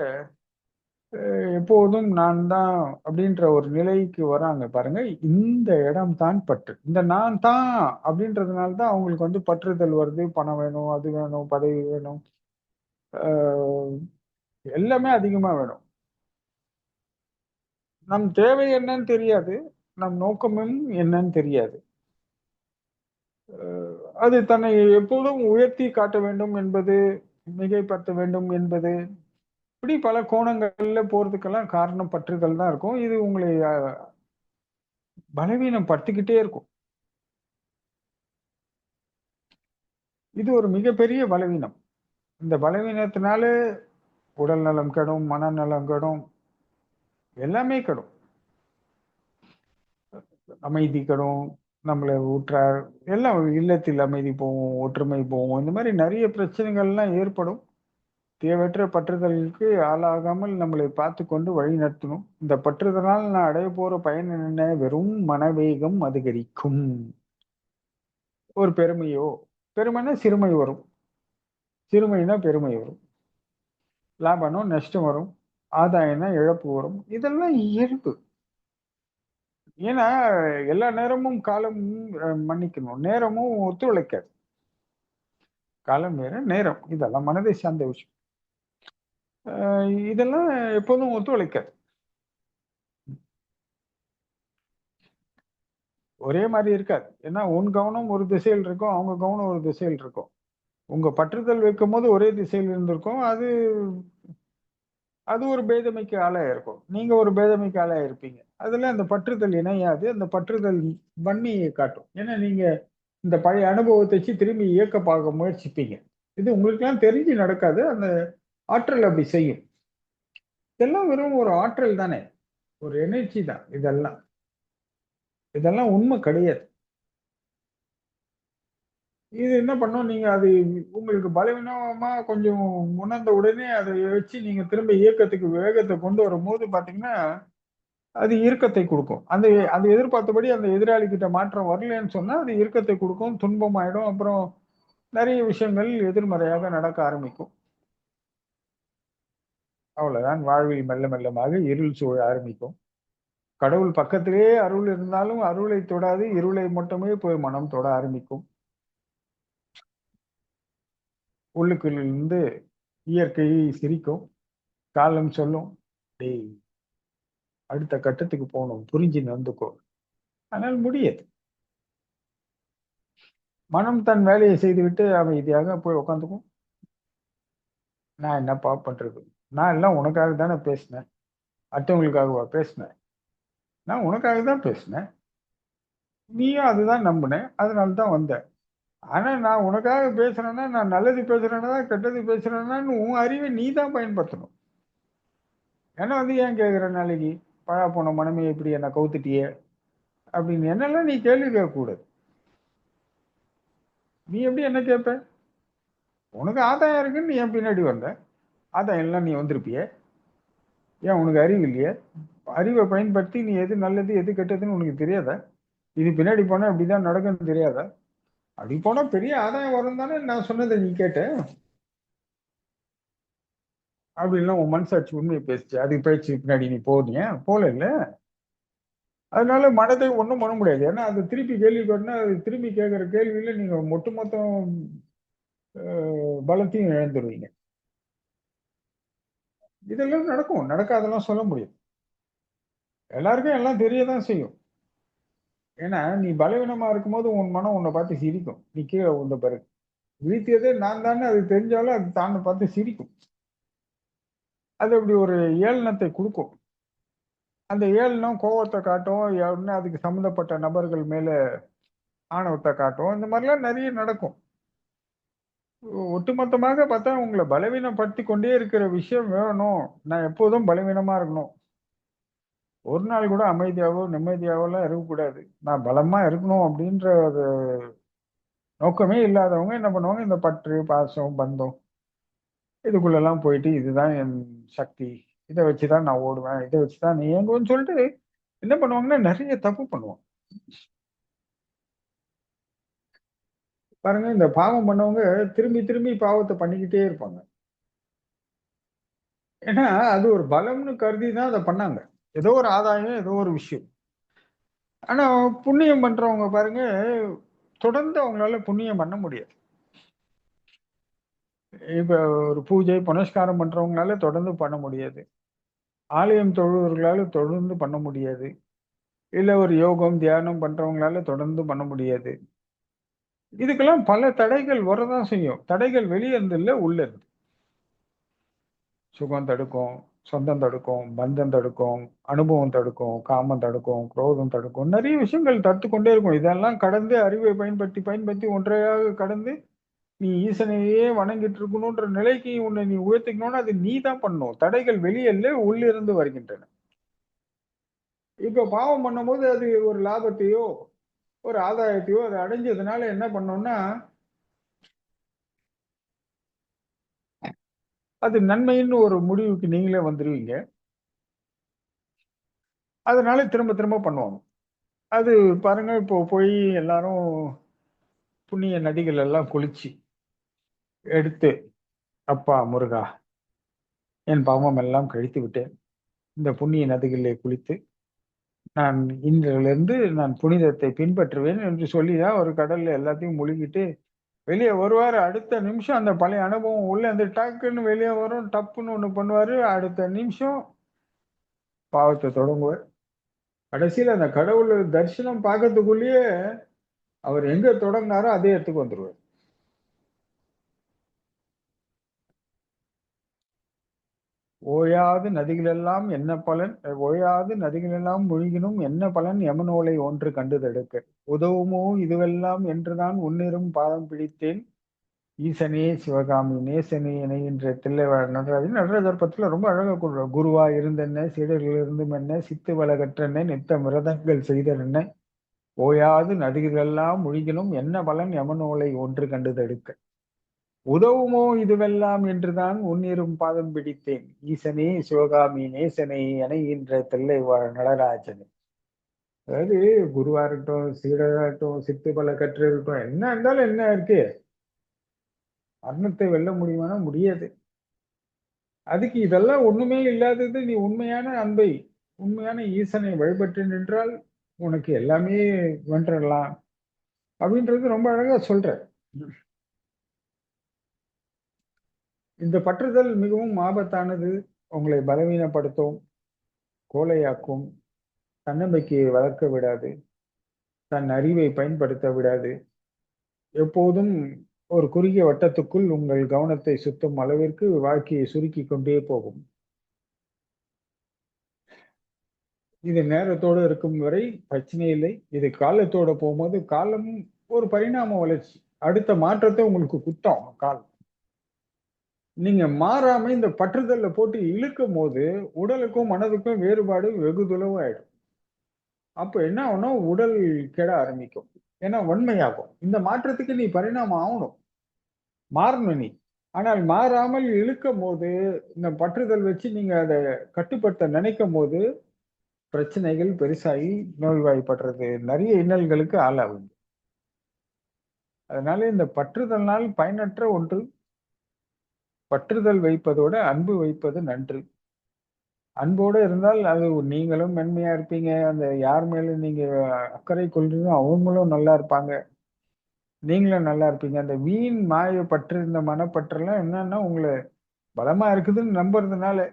எப்போதும் நான் தான் அப்படின்ற ஒரு நிலைக்கு வராங்க பாருங்க. இந்த இடம் தான் பற்று. இந்த நான் தான் அப்படின்றதுனால தான் அவங்களுக்கு வந்து பற்றுதல் வருது. பணம் வேணும், அது வேணும், பதவி வேணும், ஆஹ் எல்லாமே அதிகமா வேணும். நம் தேவை என்னன்னு தெரியாது, நம் நோக்கமும் என்னன்னு தெரியாது. அது தன்னை எப்போதும் உயர்த்தி காட்ட வேண்டும் என்பது, மிகைப்படுத்த வேண்டும் என்பது, இப்படி பல கோணங்கள்ல போறதுக்கெல்லாம் காரணம் பற்றுதல் தான் இருக்கும். இது உங்களை பலவீனம் படுத்திக்கிட்டே இருக்கும். இது ஒரு மிகப்பெரிய பலவீனம். இந்த பலவீனத்தினால உடல் நலம் கெடும், மனநலம் கெடும், எல்லாமே கெடும். அமைதி கெடும், நம்மளை ஊற்றார் எல்லாம், இல்லத்தில் அமைதி போகும், ஒற்றுமை போகும், இந்த மாதிரி நிறைய பிரச்சனைகள்லாம் ஏற்படும். தேவையற்ற பற்றுதலுக்கு ஆளாகாமல் நம்மளை பார்த்து கொண்டு வழி நடத்தணும். இந்த பற்றுதலால் நான் அடைய போற பயன் என்ன? வெறும் மனவேகம் அதிகரிக்கும். ஒரு பெருமையோ, பெருமைனா சிறுமை வரும், சிறுமைனா பெருமை வரும், லாபம்னா நஷ்டம் வரும், ஆதாயம்னா இழப்பு வரும். இதெல்லாம் இயல்பு. ஏன்னா எல்லா நேரமும் காலமும் மன்னிக்கணும், நேரமும் ஒத்துழைக்காது. காலம் வேற, நேரம் இதெல்லாம் மனதை சார்ந்த விஷயம். இதெல்லாம் எப்போதும் ஒத்துழைக்காது. ஒரே மாதிரி இருக்காது. ஏன்னா உன் கவனம் ஒரு திசையில் இருக்கும், அவங்க கவனம் ஒரு திசையில் இருக்கும். உங்க பற்றுதல் வைக்கும் போது ஒரே திசையில் இருந்திருக்கும். அது அது ஒரு பேதமைக்கு ஆளாயிருக்கும். நீங்க ஒரு பேதமைக்கு ஆளாயிருப்பீங்க. அதுல அந்த பற்றுதல் இணையாது. அந்த பற்றுதல் வன்மையை காட்டும். ஏன்னா நீங்க இந்த பழைய அனுபவத்தை வச்சு திரும்பி இயக்க பார்க்க முயற்சிப்பீங்க. இது உங்களுக்கெல்லாம் தெரிஞ்சு நடக்காது. அந்த ஆற்றல் அப்படி செய்யும். இதெல்லாம் வெறும் ஒரு ஆற்றல் தானே. ஒரு எனர்ஜி தான் இதெல்லாம். இதெல்லாம் உண்மை கிடையாது. இது என்ன பண்ணும், நீங்க அது உங்களுக்கு பலவீனமா கொஞ்சம் உணர்ந்த உடனே அதை வச்சு நீங்க திரும்ப இயக்கத்துக்கு வேகத்தை கொண்டு வரும்போது பாத்தீங்கன்னா, அது இறுக்கத்தை கொடுக்கும். அந்த அந்த எதிர்பார்த்தபடி அந்த எதிராளி கிட்ட மாற்றம் வரலன்னு சொன்னா, அது இறுக்கத்தை கொடுக்கும், துன்பமாயிடும். அப்புறம் நிறைய விஷயங்கள் எதிர்மறையாக நடக்க ஆரம்பிக்கும். அவ்வளவுதான். வாழ்வில் மெல்ல மெல்லமாக இருள் சூழ ஆரம்பிக்கும். கடவுள் பக்கத்திலேயே அருள் இருந்தாலும் அருளை தொடாது, இருளை மட்டுமே போய் மனம் தொட ஆரம்பிக்கும். உள்ளுக்குள்ள இருந்து இயற்கையை சிரிக்கும். காலம் சொல்லும், டேய் அடுத்த கட்டத்துக்கு போகணும், புரிஞ்சு நடந்துக்கோ. ஆனால் முடியாது. மனம் தன் வேலையை செய்துவிட்டு அமைதியாக போய் உட்காந்துக்கும். நான் என்னப்பா பண்றது? நான் எல்லாம் உனக்காக தானே பேசினேன். அடுத்தவங்களுக்காகவா பேசினேன்? நான் உனக்காக தான் பேசினேன். நீயும் அதுதான் நம்பின. அதனால தான் வந்த. ஆனா நான் உனக்காக பேசுறேன்னா, நான் நல்லது பேசுறேன்னா, கெட்டது பேசுறேன்னான்னு உன் அறிவை நீ தான் பயன்படுத்தணும். ஏன்னா வந்து ஏன் கேட்குற நாளைக்கு, பழா போன மனமே இப்படி என்ன கவுத்துட்டியே அப்படின்னு என்னெல்லாம் நீ கேள்வி கேட்கக்கூடாது. நீ எப்படி என்ன கேட்ப? உனக்கு ஆதாயம் இருக்குன்னு நீ என் பின்னாடி வந்த. ஆதாயம் எல்லாம் நீ வந்திருப்பிய. ஏன் உனக்கு அறிவு இல்லையே? அறிவை பயன்படுத்தி நீ எது நல்லது எது கெட்டதுன்னு உனக்கு தெரியாதா? இது பின்னாடி போனா இப்படிதான் நடக்கும்னு தெரியாதா? அப்படி போனா பெரிய ஆதாயம் வரும் தானே நான் சொன்னதை நீ கேட்ட. அப்படின்லாம் உன் மனசாட்சி உண்மையை பேசுச்சு. அது பேச்சு பின்னாடி நீ போனியா? போல இல்ல. அதனால மனதை ஒண்ணும் பண்ண முடியாது. ஏன்னா அது திருப்பி கேள்வி கேட்டா அது திரும்பி கேட்கிற கேள்வியில நீங்க ஒட்டுமொத்தம் பலத்தையும் இழந்துருவீங்க. இதெல்லாம் நடக்கும். நடக்காதெல்லாம் சொல்ல முடியும். எல்லாருக்கும் எல்லாம் தெரியதான் செய்யும். ஏன்னா நீ பலவீனமா இருக்கும்போது உன் மனம் உன்னை பார்த்து சிரிக்கும். நீ கீழே உந்த பிறகு வீழ்த்தியதே நான் தானே அது தெரிஞ்சாலும் அது தானே பார்த்து சிரிக்கும். அது அப்படி ஒரு ஏளனத்தை கொடுக்கும். அந்த ஏளனம் கோவத்தை காட்டும். அதுக்கு சம்பந்தப்பட்ட நபர்கள் மேல ஆணவத்தை காட்டும். இந்த மாதிரிலாம் நிறைய நடக்கும். ஒட்டுமொத்தமாக பார்த்தா உங்களை பலவீனப்படுத்தி கொண்டே இருக்கிற விஷயம் வேணும். நான் எப்போதும் பலவீனமா இருக்கணும். ஒரு நாள் கூட அமைதியாவோ நிம்மதியாவோ எல்லாம் இருக்கக்கூடாது. நான் பலமா இருக்கணும் அப்படின்ற ஒரு நோக்கமே இல்லாதவங்க என்ன பண்ணுவாங்க, இந்த பற்று பாசம் பந்தம் இதுக்குள்ளெல்லாம் போயிட்டு இதுதான் என் சக்தி, இதை வச்சுதான் நான் ஓடுவேன், இதை வச்சுதான் நீ இயங்குவேன்னு சொல்லிட்டு என்ன பண்ணுவாங்கன்னா நிறைய தப்பு பண்ணுவாங்க. பாருங்க, இந்த பாவம் பண்ணவங்க திரும்பி திரும்பி பாவத்தை பண்ணிக்கிட்டே இருப்பாங்க. ஏன்னா அது ஒரு பலம்னு கருதி தான் அதை பண்ணாங்க. ஏதோ ஒரு ஆதாயம், ஏதோ ஒரு விஷயம். ஆனா புண்ணியம் பண்றவங்க பாருங்க, தொடர்ந்து அவங்களால புண்ணியம் பண்ண முடியாது. இப்ப ஒரு பூஜை புனஸ்காரம் பண்றவங்களால தொடர்ந்து பண்ண முடியாது. ஆலயம் தொழுவர்களால தொடர்ந்து பண்ண முடியாது. இல்ல ஒரு யோகம் தியானம் பண்றவங்களால தொடர்ந்து பண்ண முடியாது. இதுக்கெல்லாம் பல தடைகள் வரதான் செய்யும். தடைகள் வெளியே இருந்து இல்ல, உள்ள இருந்து. சுகம் தடுக்கும், சொந்தம் தடுக்கும், பந்தம் தடுக்கும், அனுபவம் தடுக்கும், காமம் தடுக்கும், குரோதம் தடுக்கும், நிறைய விஷயங்கள் தடுத்து கொண்டே இருக்கும். இதெல்லாம் கடந்து அறிவை பயன்படுத்தி பயன்படுத்தி ஒன்றையாக கடந்து நீ ஈசனையே வணங்கிட்டு இருக்கணும்ன்ற நிலைக்கு உன்னை நீ உயர்த்திக்கணும்னு அது நீ தான் பண்ணணும். தடைகள் வெளியே இல்ல, உள்ளிருந்து வருகின்றன. இப்ப பாவம் பண்ணும்போது அது ஒரு லாபத்தையோ ஒரு ஆதாயத்தையோ அதை அடைஞ்சதுனால என்ன பண்ணோம்னா அது நன்மைன்னு ஒரு முடிவுக்கு நீங்களே வந்துருவீங்க. அதனால திரும்ப திரும்ப பண்ணுவாங்க. அது பாருங்க, இப்போ போய் எல்லாரும் புண்ணிய நதிகள் எல்லாம் குளிச்சு எடுத்து, அப்பா முருகா என் பாவம் எல்லாம் கழித்து விட்டேன், இந்த புண்ணிய நதிகளிலே குளித்து நான் இன்றிலிருந்து நான் புனிதத்தை பின்பற்றுவேன் என்று சொல்லிதான் ஒரு கடல்ல எல்லாத்தையும் முழுகிட்டு வெளியே வருவாரு. அடுத்த நிமிஷம் அந்த பழைய அனுபவம் உள்ள இருந்து டக்குன்னு வெளியே வரும். டப்புன்னு ஒண்ணு பண்ணுவாரு. அடுத்த நிமிஷம் பாவத்தை தொடங்குவார். கடைசியில அந்த கடவுள் தரிசனம் பார்க்கறதுக்குள்ளேயே அவர் எங்க தொடங்கினாரோ அதே இடத்துக்கு வந்துருவார். ஓயாது நதிகளெல்லாம் என்ன பலன், ஓயாது நதிகளெல்லாம் மூழ்கினும் என்ன பலன், யமனோலை ஒன்று கண்டுதெடுக்க உதவுமோ இதுவெல்லாம் என்றுதான் உன்னிரும் பாதம் பிடித்தேன், ஈசனே சிவகாமி நேசனே இணைகின்ற தில்லைவாழ் நடராஜன். நடராஜர் பத்துல ரொம்ப அழகா கூறுறார். குருவா இருந்தென்ன, சீடர்கள் இருந்தும் என்ன, சித்து வளகற்றென்ன, நித்த மிரதங்கள் செய்தல் ஓயாது நதிகளெல்லாம் முழுகினும் என்ன பலன், யமனோலை ஒன்று கண்டுதெடுக்க உதவுமோ இதுவெல்லாம் என்றுதான் உன்னிரும் பாதம் பிடித்தேன், ஈசனே சிவகாமி நேசனை இணைகின்ற தில்லைவாழ் நடராஜனே. அதாவது குருவா இருக்கட்டும், சீடரா இருக்கட்டும், சித்து பல கற்று இருக்கட்டும், என்ன இருந்தாலும் என்ன இருக்கு, மரணத்தை வெல்ல முடியுமானா முடியாது. அதுக்கு இதெல்லாம் ஒண்ணுமே இல்லாதது. நீ உண்மையான அன்பை, உண்மையான ஈசனை வழிபட்டு நின்றால் உனக்கு எல்லாமே வென்றலாம் அப்படின்றது ரொம்ப அழகா சொல்ற. இந்த பற்றுதல் மிகவும் ஆபத்தானது. உங்களை பலவீனப்படுத்தும், கோழையாக்கும், தன்னம்பிக்கையை வளர்க்க விடாது, தன் அறிவை பயன்படுத்த விடாது. எப்போதும் ஒரு குறுகிய வட்டத்துக்குள் உங்கள் கவனத்தை சுத்தும் அளவிற்கு வாழ்க்கையை சுருக்கி கொண்டே போகும். இது நேரத்தோடு இருக்கும் வரை பிரச்சனை இல்லை. இது காலத்தோட போகும்போது காலம் ஒரு பரிணாம வளர்ச்சி, அடுத்த மாற்றத்தை உங்களுக்கு குத்தம் காலம். நீங்க மாறாம இந்த பற்றுதல்ல போட்டு இழுக்கும் போது உடலுக்கும் மனதுக்கும் வேறுபாடு வெகு தொலைவு ஆயிடும். அப்ப என்ன ஆகணும், உடல் கெட ஆரம்பிக்கும். ஏன்னா வன்மையாகும். இந்த மாற்றத்துக்கு நீ பரிணாமம் ஆகணும், மாறணும் நீ. ஆனால் மாறாமல் இழுக்கும் போது, இந்த பற்றுதல் வச்சு நீங்க அதை கட்டுப்படுத்த நினைக்கும் போது பிரச்சனைகள் பெருசாகி நோய்வாய்ப்படுறது, நிறைய இன்னல்களுக்கு ஆளாகும். அதனால இந்த பற்றுதல்னால் பயனற்ற ஒன்று. பற்றுதல் வைப்பதோட அன்பு வைப்பது நன்று. அன்போடு இருந்தால் அது நீங்களும் மென்மையா இருப்பீங்க. அந்த யார் மேல நீங்க அக்கறை கொள்றீங்களோ அவங்களும் நல்லா இருப்பாங்க, நீங்களும் நல்லா இருப்பீங்க. அந்த வீண் மாய பற்று, இந்த மனப்பற்றெல்லாம் என்னன்னா உங்களை பலமா இருக்குதுன்னு நம்புறதுனால.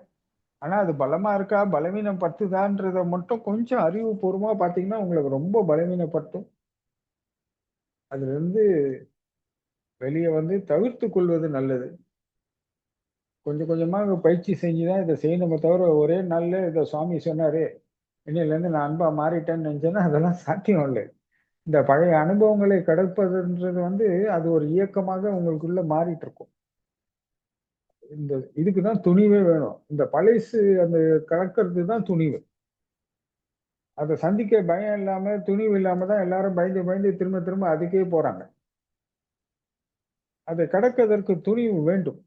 ஆனா அது பலமா இருக்கா பலவீனம் பத்துதான்றத மட்டும் கொஞ்சம் அறிவுபூர்வமா பாத்தீங்கன்னா உங்களுக்கு ரொம்ப பலவீனப்படுத்தும். அதுல இருந்து வெளியே வந்து தவிர்த்து கொள்வது நல்லது. கொஞ்சம் கொஞ்சமா பயிற்சி செஞ்சுதான் இதை செய்யணுமே தவிர ஒரே நாள்ல இதை சுவாமி சொன்னாரு இன்னையில இருந்து நான் அன்பா மாறிட்டேன்னு நினைச்சேன்னா அதெல்லாம் சாத்தியம் இல்லை. இந்த பழைய அனுபவங்களை கடப்பதுன்றது வந்து அது ஒரு இயக்கமாக உங்களுக்குள்ள மாறிட்டு இருக்கும். இந்த இதுக்குதான் துணிவே வேணும். இந்த பழசு அந்த கலக்கிறது தான் துணிவு. அதை சந்திக்க பயம் இல்லாம துணிவு இல்லாம தான் எல்லாரும் பயந்து பயந்து திரும்ப திரும்ப அதுக்கே போறாங்க. அதை கடப்பதற்கு துணிவு வேண்டும்.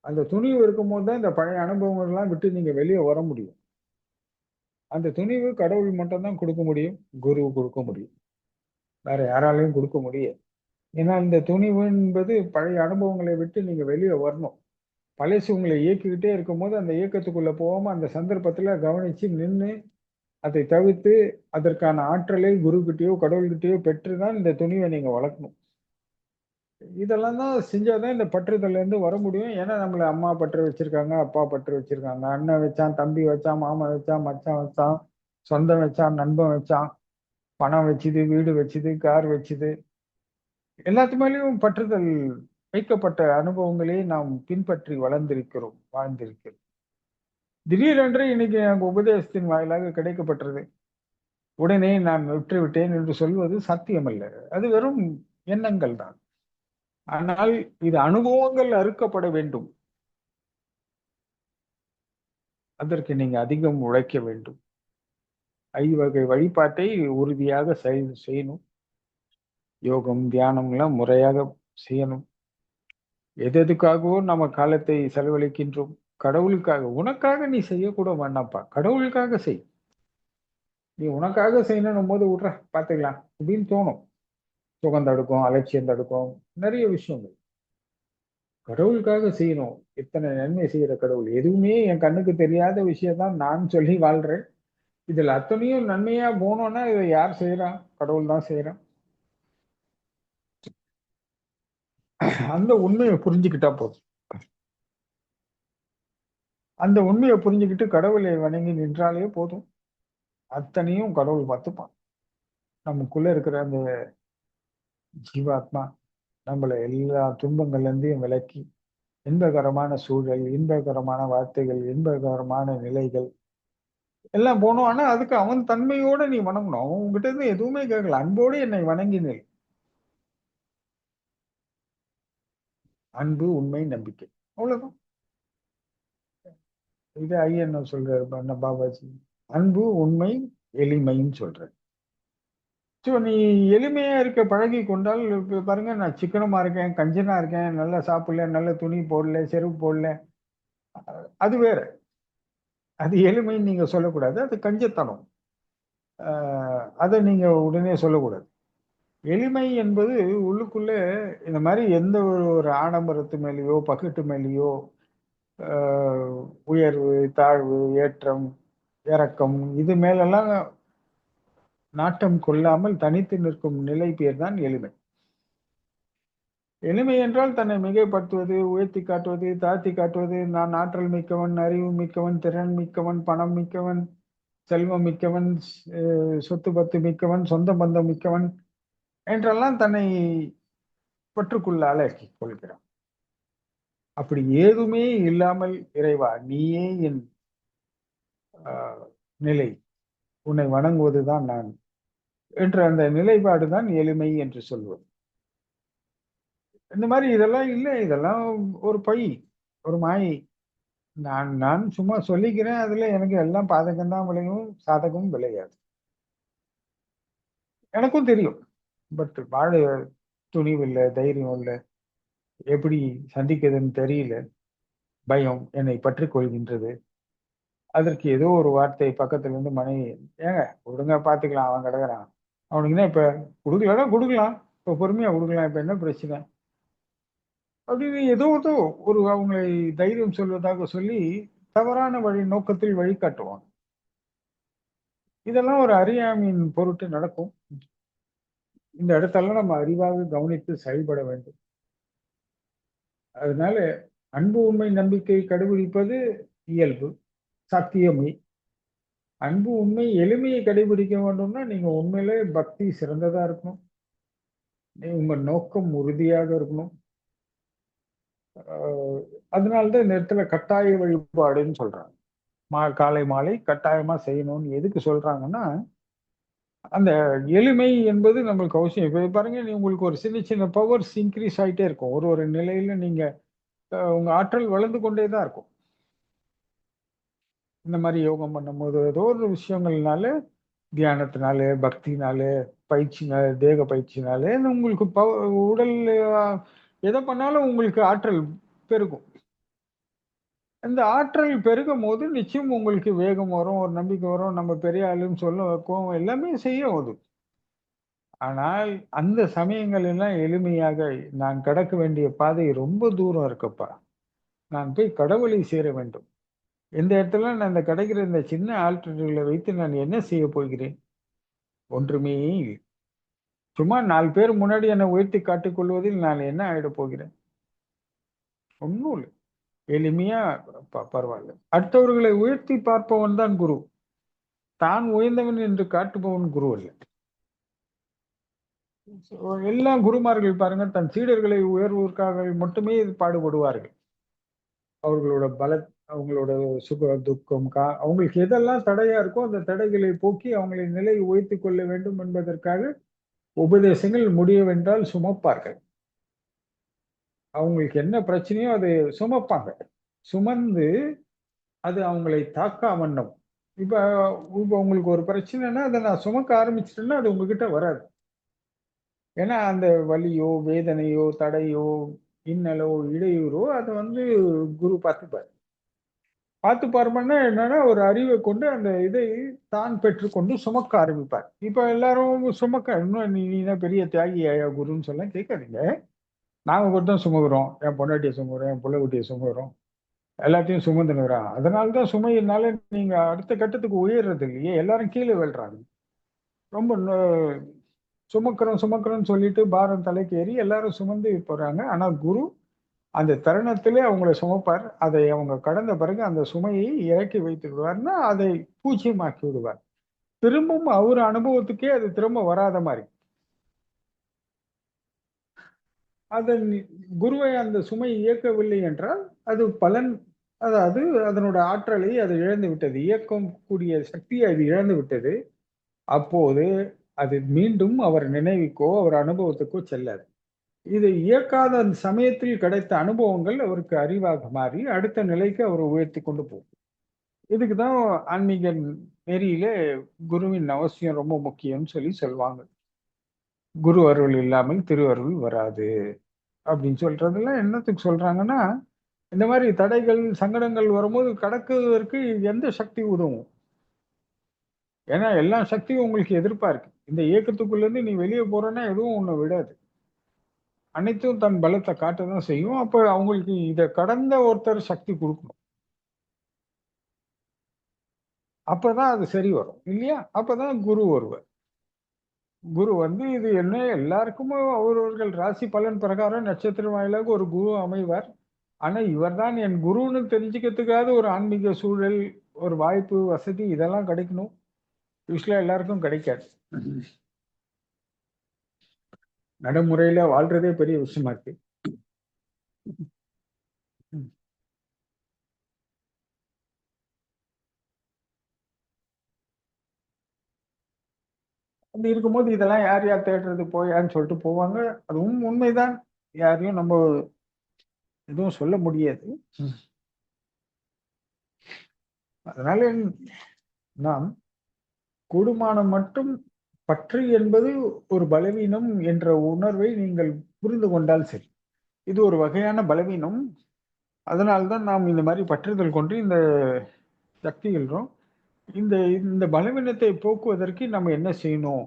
அந்த துணிவு இருக்கும்போது தான் இந்த பழைய அனுபவங்கள்லாம் விட்டு நீங்க வெளியே வர முடியும். அந்த துணிவு கடவுள் மட்டும் தான் கொடுக்க முடியும், குரு கொடுக்க முடியும், வேற யாராலையும் கொடுக்க முடியாது. ஏன்னா இந்த துணிவு என்பது பழைய அனுபவங்களை விட்டு நீங்க வெளியே வரணும். பழசு உங்களை இயக்கிக்கிட்டே இருக்கும்போது அந்த இயக்கத்துக்குள்ள போகாம அந்த சந்தர்ப்பத்துல கவனிச்சு நின்று அதை தவிர்த்து அதற்கான ஆற்றலை குருக்கிட்டயோ கடவுள்கிட்டயோ பெற்றுதான் இந்த துணிவை நீங்க வளர்க்கணும். இதெல்லாம் தான் செஞ்சாதான் இந்த பற்றுதல்ல இருந்து வர முடியும். ஏன்னா நம்மள அம்மா பற்று வச்சிருக்காங்க, அப்பா பற்று வச்சிருக்காங்க, அண்ணன் வச்சான், தம்பி வச்சான், மாமன் வச்சான், மச்சான் வச்சான், சொந்தம் வச்சான், நண்பன் வச்சான், பணம் வச்சுது, வீடு வச்சுது, கார் வச்சுது, எல்லாத்து மேலேயும் பற்றுதல் வைக்கப்பட்ட அனுபவங்களே நாம் பின்பற்றி வளர்ந்திருக்கிறோம், வாழ்ந்திருக்கிறோம். திடீரென்று இன்னைக்கு எனக்கு உபதேசத்தின் வாயிலாக கிடைக்கப்பட்டது, உடனே நான் வெற்றி விட்டேன் என்று சொல்வது சாத்தியமல்ல. அது வெறும் எண்ணங்கள் தான். ஆனால் இது அனுபவங்கள் அறுக்கப்பட வேண்டும். அதற்கு நீங்க அதிகம் உழைக்க வேண்டும். ஐவகை வழிபாட்டை உறுதியாக செய்யணும். யோகம், தியானம் எல்லாம் முறையாக செய்யணும். எதுக்காகவோ நம்ம காலத்தை செலவழிக்கின்றோம். கடவுளுக்காக, உனக்காக நீ செய்யக்கூட வேண்டாம்ப்பா, கடவுளுக்காக செய். நீ உனக்காக செய்யணும் போது விட்ற பார்த்துக்கலாம் அப்படின்னு தோணும். சுகம் தடுக்கும், அலட்சியம் தடுக்கும், நிறைய விஷயங்கள். கடவுளுக்காக செய்யணும். இத்தனை நன்மை செய்யற கடவுள், எதுவுமே என் கண்ணுக்கு தெரியாத விஷயத்தான் நான் சொல்லி வாழ்றேன். இதுல அத்தனையும் நன்மையா போனோம்னா இதை யார் செய்யறான்? கடவுள் தான் செய்யறான். அந்த உண்மையை புரிஞ்சுக்கிட்டா போதும். அந்த உண்மையை புரிஞ்சுக்கிட்டு கடவுளை வணங்கி நின்றாலே போதும். அத்தனையும் கடவுள் பார்த்துப்பான். நமக்குள்ள இருக்கிற அந்த ஜீவாத்மா நம்மளை எல்லா துன்பங்கள்ல இருந்தையும் விலக்கி இன்பகரமான சூழல், இன்பகரமான வார்த்தைகள், இன்பகரமான நிலைகள் எல்லாம் போனோம். ஆனா அதுக்கு அவன் தன்மையோட நீ வணங்கணும். அவன் உங்ககிட்ட இருந்து எதுவுமே கேட்கல. அன்போடு என்னை வணங்கினேன். அன்பு, உண்மை, நம்பிக்கை. அவ்வளவுதான். இது ஐயன் சொல்றாரு பாபாஜி. அன்பு, உண்மை, எளிமைன்னு சொல்றாரு. ஸோ நீ எளிமையா இருக்க பழகி கொண்டால், இப்ப பாருங்க, நான் சிக்கனமா இருக்கேன், கஞ்சனா இருக்கேன், நல்லா சாப்பிடல, நல்ல துணி போடல, செருப்பு போடல, அது வேற. அது எளிமைன்னு நீங்க சொல்லக்கூடாது. அது கஞ்சத்தனம். அதை நீங்க உடனே சொல்லக்கூடாது. எளிமை என்பது உள்ளுக்குள்ள இந்த மாதிரி எந்த ஒரு ஆடம்பரத்து மேலேயோ பக்கத்து மேலேயோ உயர்வு தாழ்வு ஏற்றம் இறக்கம் இது மேலெல்லாம் நாட்டம் கொள்ளாமல் தனித்து நிற்கும் நிலை பேர் தான் எளிமை. எளிமை என்றால் தன்னை மிகைப்படுத்துவது, உயர்த்தி காட்டுவது, தாழ்த்தி காட்டுவது, நான் ஆற்றல் மிக்கவன், அறிவு மிக்கவன், திறன் மிக்கவன், பணம் மிக்கவன், செல்வம் மிக்கவன், சொத்து பத்து மிக்கவன், சொந்த பந்தம் மிக்கவன் என்றெல்லாம் தன்னை பற்றுக்குள்ள அலக்கி கொள்கிறான். அப்படி ஏதுமே இல்லாமல் இறைவா நீயே என் நிலை, உன்னை வணங்குவதுதான் நான் என்ற அந்த நிலைப்பாடுதான் எளிமை என்று சொல்வது. இந்த மாதிரி இதெல்லாம் இல்லை, இதெல்லாம் ஒரு பொய், ஒரு மாயை. நான் நான் சும்மா சொல்லிக்கிறேன். அதுல எனக்கு எல்லாம் பாதகம் தான் விளையும், சாதகமும் விளையாது. எனக்கும் தெரியும். பட் வாழ துணிவு இல்லை, தைரியம் இல்லை, எப்படி சந்திக்கிறதுன்னு தெரியல, பயம் என்னை பற்றி கொள்கின்றது. அதற்கு ஏதோ ஒரு வார்த்தை பக்கத்துல இருந்து மனைவி, ஏங்க ஒழுங்கா பாத்துக்கலாம், அவன் கிடக்குறான், அவனுக்கு என்ன இப்ப கொடுக்கலாம் கொடுக்கலாம், இப்ப பொறுமையா கொடுக்கலாம், இப்ப என்ன பிரச்சனை அப்படின்னு ஏதோ ஒரு அவங்களை தைரியம் சொல்வதாக சொல்லி தவறான வழி நோக்கத்தில் வழிகாட்டுவாங்க. இதெல்லாம் ஒரு அறியாமையின் பொருட்டு நடக்கும். இந்த இடத்தெல்லாம் நம்ம அறிவாக கவனித்து செயல்பட வேண்டும். அதனால அன்பு, உண்மை, நம்பிக்கை கடைபிடிப்பது இயல்பு, சத்தியமை. அன்பு, உண்மை, எளிமையை கடைபிடிக்க வேண்டும்னா நீங்க உண்மையிலே பக்தி சிறந்ததா இருக்கணும். உங்க நோக்கம் உறுதியாக இருக்கணும். அதனாலதான் இந்த இடத்துல கட்டாய வழிபாடுன்னு சொல்றாங்க. காலை மாலை கட்டாயமா செய்யணும்னு எதுக்கு சொல்றாங்கன்னா, அந்த எளிமை என்பது நம்மளுக்கு அவசியம். இப்ப பாருங்க, உங்களுக்கு ஒரு சின்ன சின்ன பவர்ஸ் இன்க்ரீஸ் ஆயிட்டே இருக்கும். ஒரு ஒரு நிலையில நீங்க உங்க ஆற்றல் வளர்ந்து கொண்டே தான் இருக்கும். இந்த மாதிரி யோகம் பண்ணும்போது ஏதோ ஒரு விஷயங்கள்னால, தியானத்தினால, பக்தினால, பயிற்சினால, தேக பயிற்சினால உங்களுக்கு உடல் எதை பண்ணாலும் உங்களுக்கு ஆற்றல் பெருகும். இந்த ஆற்றல் பெருகும் போது நிச்சயம் உங்களுக்கு வேகம் வரும், ஒரு நம்பிக்கை வரும், நம்ம பெரிய ஆளுன்னு சொல்ல வைக்கும், எல்லாமே செய்யும் அது. ஆனால் அந்த சமயங்கள் எல்லாம் எளிமையாக, நான் கடக்க வேண்டிய பாதை ரொம்ப தூரம் இருக்குப்பா, நான் போய் கடவுளை சேர வேண்டும். இந்த இடத்துல நான் இந்த கிடைக்கிற இந்த சின்ன ஆல்டர்களை வைத்து நான் என்ன செய்ய போகிறேன்? ஒன்றுமே இல்லை. சும்மா 4 பேர் முன்னாடி என்னை உயர்த்தி காட்டிக் கொள்வதில் நான் என்ன ஆயிட போகிறேன்? ஒன்றும் இல்லை. எளிமையா பரவாயில்ல. அடுத்தவர்களை உயர்த்தி பார்ப்பவன் தான் குரு. தான் உயர்ந்தவன் என்று காட்டுபவன் குரு அல்ல. எல்லா குருமார்கள் பாருங்க, தன் சீடர்களை உயர்வதற்காக மட்டுமே பாடுபடுவார்கள். அவர்களோட அவங்களோட சுக துக்கம் அவங்களுக்கு எதெல்லாம் தடையா இருக்கோ அந்த தடைகளை போக்கி அவங்களை நிலையை உயர்த்தி கொள்ள வேண்டும் என்பதற்காக உபதேசங்கள் முடியவென்றால் சுமப்பார்கள். அவங்களுக்கு என்ன பிரச்சனையோ அதை சுமப்பாங்க. சுமந்து அது அவங்களை தாக்கா வண்ணம். இப்ப உங்களுக்கு ஒரு பிரச்சனைனா அதை நான் சுமக்க ஆரம்பிச்சிட்டேன்னா அது உங்ககிட்ட வராது. ஏன்னா அந்த வலியோ வேதனையோ தடையோ இன்னலோ இடையூறோ அதை குரு பார்த்துப்பார். பார்த்து பார்ப்பன்னா என்னன்னா, ஒரு அறிவை கொண்டு அந்த இதை தான் பெற்றுக்கொண்டு சுமக்க ஆரம்பிப்பார். இப்ப எல்லாரும் சுமக்க, இன்னும் நீ பெரிய தியாகி ஆயா குருன்னு சொல்ல கேட்காதீங்க. நாங்க மட்டும் சுமக்கிறோம், என் பொண்டாட்டியை சுமக்கிறோம், என் பிள்ளைக்குட்டியை சுமக்கிறோம், எல்லாத்தையும் சுமந்துனுக்குறான். அதனாலதான் சுமையினால நீங்க அடுத்த கட்டத்துக்கு உயர்றது இல்லையே, எல்லாரும் கீழே விழுறாங்க. ரொம்ப சுமக்கிறோம்னு சொல்லிட்டு பாரம் தலைக்கு ஏறி எல்லாரும் சுமந்து போறாங்க. ஆனா குரு அந்த தருணத்திலே அவங்களை சுமப்பார். அதை அவங்க கடந்த பிறகு அந்த சுமையை இறக்கி வைத்து விடுவார்னா அதை பூச்சியமாக்கி விடுவார். திரும்பவும் அவர் அனுபவத்துக்கே அது திரும்ப வராத மாதிரி. அதன் குருவை அந்த சுமை இயக்கவில்லை என்றால் அது பலன், அதாவது அதனோட ஆற்றலை அது இழந்து விட்டது, இயக்கம் கூடிய சக்தியை அது இழந்து விட்டது. அப்போது அது மீண்டும் அவர் நினைவுக்கோ அவர் அனுபவத்துக்கோ செல்லாது. இதை இயக்காத அந்த சமயத்தில் கிடைத்த அனுபவங்கள் அவருக்கு அறிவாக மாறி அடுத்த நிலைக்கு அவர் உயர்த்தி கொண்டு போகும். இதுக்குதான் ஆன்மீக நெறியில குருவின் அவசியம் ரொம்ப முக்கியம்னு சொல்லி சொல்லுவாங்க. குரு அருள் இல்லாமல் திரு அருள் வராது அப்படின்னு சொல்றதுல என்னத்துக்கு சொல்றாங்கன்னா, இந்த மாதிரி தடைகள் சங்கடங்கள் வரும்போது கடக்குவதற்கு எந்த சக்தி உதவும்? ஏன்னா எல்லா சக்தியும் உங்களுக்கு எதிர்ப்பா இருக்கு. இந்த இயக்கத்துக்குள்ள இருந்து நீ வெளியே போறன்னா எதுவும் உன்னை விடாது. அனைத்தும் தன் பலத்தை காட்டதான் செய்யும். அப்ப அவங்களுக்கு இதை கடந்த ஒருத்தர் சக்தி கொடுக்கணும். அப்பதான் அது சரி வரும் இல்லையா? அப்பதான் குரு வருவார். குரு வந்து இது என்ன எல்லாருக்குமே அவரவர்கள் ராசி பலன் பிரகாரம் நட்சத்திரம் வாயிலாக ஒரு குரு அமைவார். ஆனா இவர்தான் என் குருன்னு தெரிஞ்சுக்கிறதுக்காக ஒரு ஆன்மீக சூழல், ஒரு வாய்ப்பு, வசதி இதெல்லாம் கிடைக்கணும். யூஸ்வலா எல்லாருக்கும் கிடைக்காது. நடைமுறையில வாழ்றதே பெரிய விஷயமா இருக்கு. அப்படி இருக்கும்போது இதெல்லாம் யார் யார் தேடுறது போயான்னு சொல்லிட்டு போவாங்க. அதுவும் உண்மைதான். யாரையும் நம்ம எதுவும் சொல்ல முடியாது. அதனால நாம் கூடுமானம் மட்டும் பற்று என்பது ஒரு பலவீனம் என்ற உணர்வை நீங்கள் புரிந்து கொண்டால் சரி. இது ஒரு வகையான பலவீனம். அதனால்தான் நாம் இந்த மாதிரி பற்றுதல் கொண்டு இந்த சக்திகளும் இந்த இந்த பலவீனத்தை போக்குவதற்கு நம்ம என்ன செய்யணும்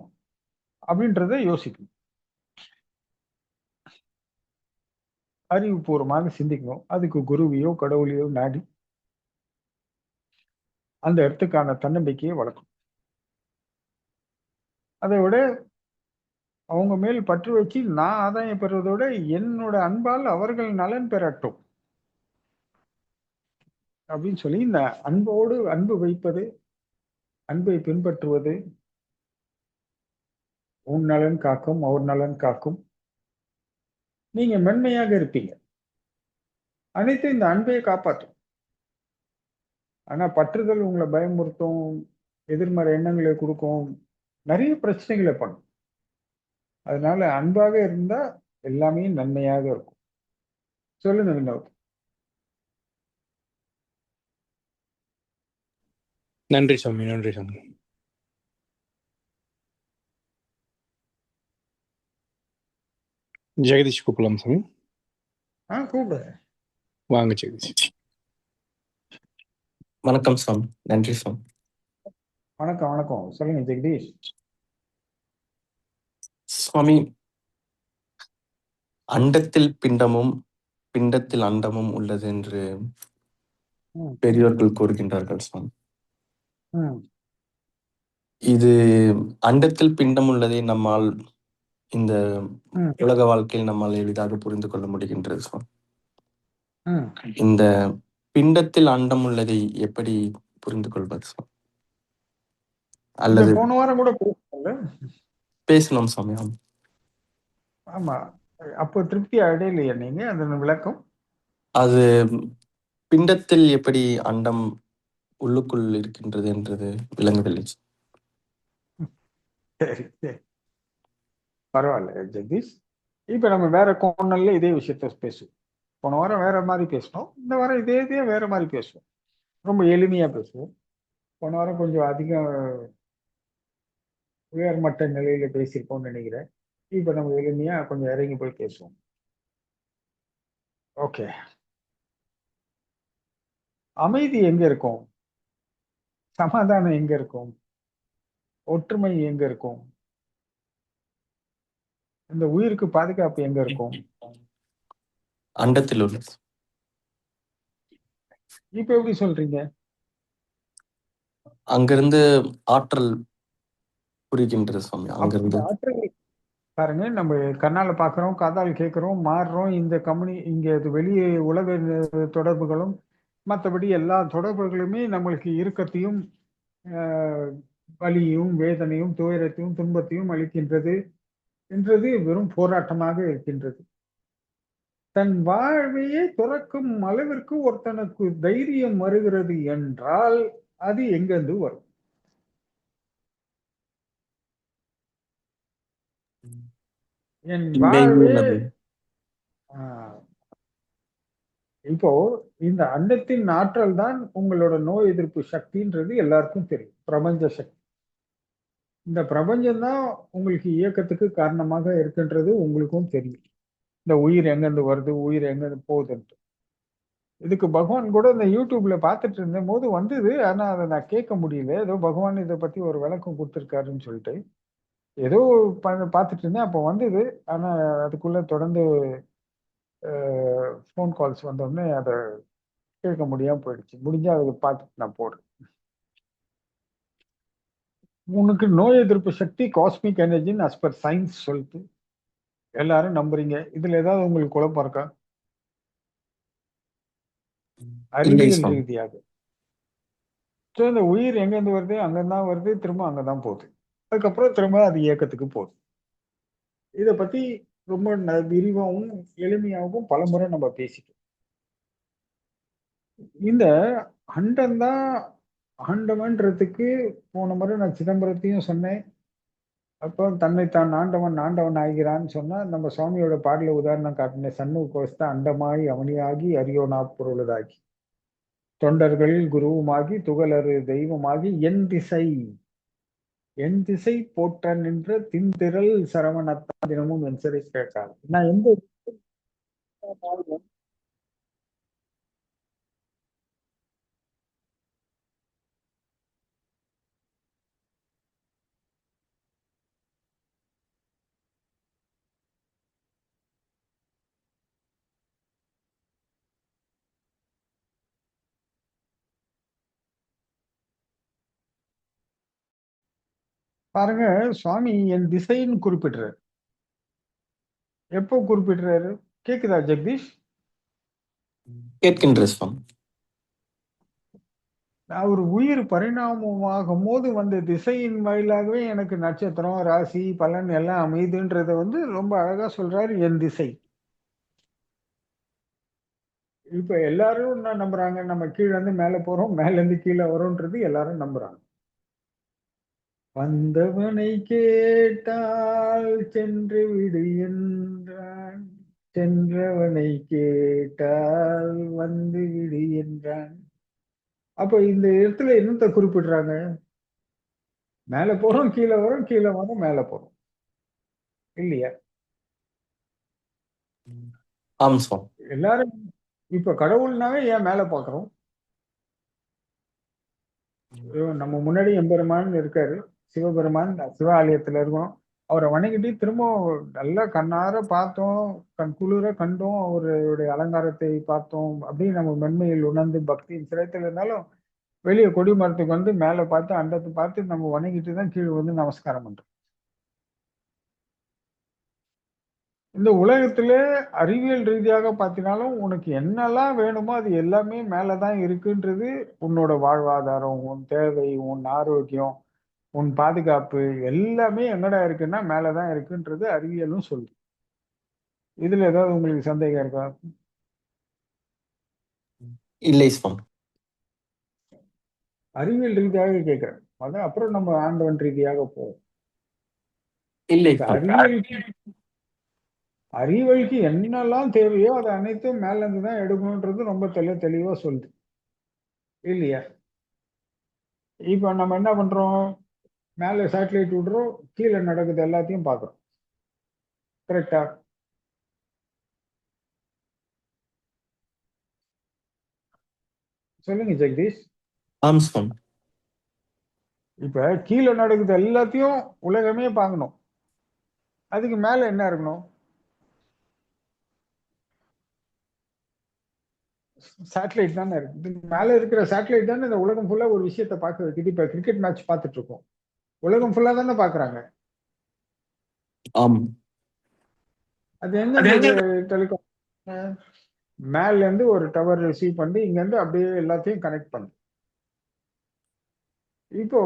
அப்படின்றத யோசிக்கணும். அறிவுபூர்வமாக சிந்திக்கணும். அதுக்கு குருவையோ கடவுளையோ நாடி அந்த இடத்துக்கான தன்னம்பிக்கையை வளர்க்கணும். அதை விட அவங்க மேல் பற்று வச்சு நான் ஆதாயம் பெறுவதோட என்னோட அன்பால் அவர்கள் நலன் பெறட்டும் அப்படின்னு சொல்லி இந்த அன்போடு அன்பு வைப்பது, அன்பை பின்பற்றுவது, உன் நலன் காக்கும் அவர் நலன் காக்கும், நீங்க மென்மையாக இருப்பீங்க. அனைத்து இந்த அன்பையை காப்பாற்றும். ஆனா பற்றுதல் உங்களை பயமுறுத்தும், எதிர்மறை எண்ணங்களை கொடுக்கும், நிறைய பிரச்சனைகளை பண்ணும். அதனால அன்பாக இருந்தா எல்லாமே நன்மையாக இருக்கும். சொல்லுங்க வினோத். நன்றி சாமி, நன்றி சாமி. ஜெகதீஷ் கூப்பிடலாம் சாமி. கூப்பிடு. வாங்க ஜெகதீஷ். வணக்கம் சாமி. நன்றி சாமி. வணக்கம் வணக்கம். சொல்லுங்க ஜெகதீஷ். சுவாமி, அண்டத்தில் பிண்டமும் பிண்டத்தில் அண்டமும் உள்ளது என்று பெரியோர்கள் கூறுகின்றார்கள் சுவாமி. இது அண்டத்தில் பிண்டம் உள்ளதை நம்மால் இந்த உலக வாழ்க்கையில் நம்மால் எளிதாக புரிந்து கொள்ள முடிகின்றது சுவாமி. இந்த பிண்டத்தில் அண்டம் உள்ளதை எப்படி புரிந்து கொள்வது சுவாமி? அல்லது போன வாரம் கூட பேசணும் சுவாமி. ஆமா, அப்போ திருப்தி அடையலையா நீங்க அதன் விளக்கம்? அது பிண்டத்தில் எப்படி அண்டம் உள்ளுக்குள் இருக்கின்றது என்றது விளங்கவில்லை. சரி சரி, பரவாயில்ல ஜெகதீஷ். இப்ப நம்ம வேற கோணல்ல இதே விஷயத்த பேசுவோம். போன வாரம் வேற மாதிரி பேசணும், இந்த வாரம் இதே வேற மாதிரி பேசுவோம். ரொம்ப எளிமையா பேசுவோம். போன வாரம் கொஞ்சம் அதிகம் உயர்மட்ட நிலையில பேசியிருப்போம்னு நினைக்கிறேன். இப்ப நம்ம எளிமையா கொஞ்சம் இறங்கி போய் பேசுவோம். ஓகே. அமைதி எங்க இருக்கும்? சமாதானம் எங்க இருக்கும்? ஒற்றுமை எங்க இருக்கும்? இந்த உயிருக்கு பாதுகாப்பு எங்க இருக்கும்? அண்டத்தில் உள்ளது. இப்ப எப்படி சொல்றீங்க? அங்கிருந்து ஆற்றல் புரிகின்றது சுவாமி. அங்கிருந்து ஆற்றல் பாருங்க, நம்ம கண்ணால பாக்குறோம், காதால் கேட்கிறோம், மாறுறோம். இந்த இங்க வெளியே உலக தொடர்புகளும் மற்றபடி எல்லா தொடர்புகளுமே நம்மளுக்கு இருக்கத்தையும் வலியும் வேதனையும் துயரத்தையும் துன்பத்தையும் அளிக்கின்றது என்றது வெறும் போராட்டமாக இருக்கின்றது. தன் வாழ்வையே துறக்கும் அளவிற்கு ஒருத்தனுக்கு தைரியம் வருகிறது என்றால் அது எங்கிருந்து வரும்? என் இன்மையே வாழ்வே உள்ளது. ஆஹ், இப்போ இந்த அண்டத்தின் ஆற்றல் தான் உங்களோட நோய் எதிர்ப்பு சக்தின்றது எல்லாருக்கும் தெரியும். பிரபஞ்ச சக்தி. இந்த பிரபஞ்சம் தான் உங்களுக்கு இயக்கத்துக்கு காரணமாக இருக்கின்றது உங்களுக்கும் தெரியும். இந்த உயிர் எங்கிருந்து வருது, உயிர் எங்கிருந்து போகுதுன்ட்டு. இதுக்கு பகவான் கூட இந்த யூடியூப்ல பார்த்துட்டு இருந்த போது வந்தது. ஆனா அதை நான் கேட்க முடியல. ஏதோ பகவான் இதை பத்தி ஒரு விளக்கம் கொடுத்திருக்காருன்னு சொல்லிட்டு ஏதோ பார்த்துட்டு இருந்தேன். அப்போ வந்தது. ஆனா அதுக்குள்ள தொடர்ந்து ஃபோன் கால்ஸ் வந்தோடனே அதை கேட்க முடியாம போயிடுச்சு. முடிஞ்சா அதை பார்த்துட்டு நான் போடுறேன். உனக்கு நோய் எதிர்ப்பு சக்தி காஸ்மிக் எனர்ஜின்னு அஸ் பர் சயின்ஸ் சொல்லிட்டு எல்லாரும் நம்புறீங்க. இதுல ஏதாவது உங்களுக்கு குழப்பம் இருக்கா? இல்லை அறிவியல் சுவாமி. ரீதியாக ஸோ இந்த உயிர் எங்கேருந்து வருது, அங்கதான் வருது, திரும்ப அங்கதான் போகுது. அதுக்கப்புறம் திரும்ப அது இயக்கத்துக்கு போகுது. இதை பத்தி ரொம்ப விரிவாகவும் எளிமையாகவும் பலமுறை நம்ம பேசிட்டோம். இந்த அண்டம் தான் ஆண்டவன்றதுக்கு போன முறை நான் சிதம்பரத்தையும் சொன்னேன். அப்போ தன்னைத்தான் ஆண்டவன் ஆண்டவன் ஆகிறான்னு சொன்னா நம்ம சுவாமியோட பாடல உதாரணம் காட்டினேன். சண்முக கோஸ்தா அண்டமாய் அவனியாகி அரியோனா பொருளதாகி தொண்டர்கள் குருவுமாகி துகளறு தெய்வமாகி என் திசை போற்ற நின்ற தின்திரள் சரவணத்தான் தினமும் என் சிறை கேட்காது. நான் எந்த பாருங்க, சுவாமி என் திசைன்னு குறிப்பிடுறாரு. எப்போ குறிப்பிடுறாரு? கேக்குதா ஜெகதீஷ்? கேட்கின்ற சுவாமி. நான் ஒரு உயிர் பரிணாமமாகும் போது வந்த திசையின் வாயிலாகவே எனக்கு நட்சத்திரம் ராசி பலன் எல்லாம் அமைதுன்றத ரொம்ப அழகா சொல்றாரு. என் திசை. இப்ப எல்லாரும் என்ன நம்புறாங்க? நம்ம கீழே இருந்து மேல போறோம், மேல இருந்து கீழே வரோன்றது எல்லாரும் நம்புறாங்க. வந்தவனை கேட்டால் சென்று விடு என்றான், சென்றவனை கேட்டால் வந்து விடு என்றான். அப்ப இந்த இடத்துல என்னத்தை குறிப்பிடுறாங்க? மேல போறோம், கீழே வரோம், கீழே வரோம், மேல போறோம், இல்லையா? ஆம் சுவாமி. எல்லாரும் இப்ப கடவுள்னாவே ஏன் மேல பாக்குறோம்? நம்ம முன்னாடி எம்பெருமான் இருக்காரு, சிவபெருமான் சிவ ஆலயத்துல இருக்கோம். அவரை வணங்கிட்டு திரும்ப நல்லா கண்ணார பார்த்தோம், கண் குளிர கண்டோம், அவருடைய அலங்காரத்தை பார்த்தோம். அப்படியே நம்ம மென்மையில் உணர்ந்து பக்தியின் சிரத்தில் இருந்தாலும் வெளியே கொடி மரத்துக்கு மேல பார்த்து அண்டத்தை பார்த்து நம்ம வணங்கிட்டு தான் கீழே நமஸ்காரம் பண்றோம். இந்த உலகத்துல அறிவியல் ரீதியாக பார்த்தினாலும் உனக்கு என்னெல்லாம் வேணுமோ அது எல்லாமே மேலதான் இருக்குன்றது. உன்னோட வாழ்வாதாரம், உன் தேவை, உன் ஆரோக்கியம், உன் பாதுகாப்பு எல்லாமே எங்கடா இருக்குன்னா மேலதான் இருக்குன்றது அறிவியலும் சொல்லுது. இதுல ஏதாவது உங்களுக்கு சந்தேகம் இருக்கா? இல்லை சுவாமி. அறிவியல் ரீதியாக கேட்கிறேன். அதான் அப்புறம் நம்ம ஆண்டவன் ரீதியாக போவோம். இல்லை இந்த சுவாமி. அறிவியலுக்கு என்னெல்லாம் தேவையோ அதை அனைத்தும் மேல இருந்து தான் எடுக்கணும்ன்றது ரொம்ப தெளிவா சொல்லுது, இல்லையா? இப்ப நம்ம என்ன பண்றோம்? மேல சேட்டலைட் விடுறோம், கீழே நடக்குது எல்லாத்தையும் பார்க்குறோம். கரெக்டா? சொல்லுங்க ஜெகதீஷ். ஆம் சுவாமி. இப்ப கீழே நடக்குது எல்லாத்தையும் உலகமே பார்க்கணும். அதுக்கு மேல என்ன இருக்கணும்? சேட்டலைட் தானே இருக்கு. மேல இருக்கிற சேட்டலைட் தானே இந்த உலகம் ஃபுல்லா ஒரு விஷயத்த பார்க்க வைக்குது. இப்ப கிரிக்கெட் மேட்ச் பார்த்துட்டு இருக்கோம், உலகம் ஃபுல்லா தானே பாக்குறாங்க. ஆம். அது எங்க டெலிகாம் மேல இருந்து ஒரு டவர் ரிசீவ் பண்ணி இங்க இருந்து அப்படியே எல்லாத்தையும் கனெக்ட் பண்ணு. இப்போ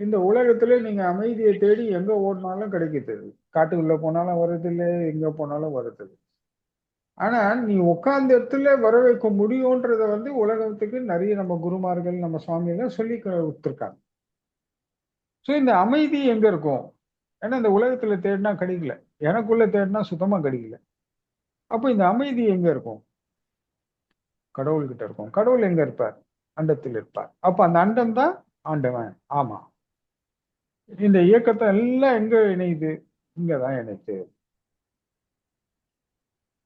இந்த உலகத்துல நீங்க அமைதியை தேடி எங்க ஓடினாலும் கிடைக்குது. காட்டுக்குள்ள போனாலும் வருதில்லை, எங்க போனாலும் வருதில்லை. ஆனா நீ உட்கார்ந்த இடத்துல வர வைக்க முடியும்ன்றத உலகத்துக்கு நிறைய நம்ம குருமார்கள், நம்ம சுவாமிகள் சொல்லி கொடுத்துருக்காங்க. ஸோ இந்த அமைதி எங்க இருக்கும்? ஏன்னா இந்த உலகத்துல தேடினா கிடைக்கல, எனக்குள்ள தேடினா சுத்தமா கிடைக்கல. அப்போ இந்த அமைதி எங்க இருக்கும்? கடவுள்கிட்ட இருக்கும். கடவுள் எங்க இருப்பார்? அண்டத்தில் இருப்பார். அப்ப அந்த அண்டம் தான் ஆண்டவன். ஆமா, இந்த இயக்கத்தை எல்லாம் எங்க இணையுது? இங்கதான் இணைத்து.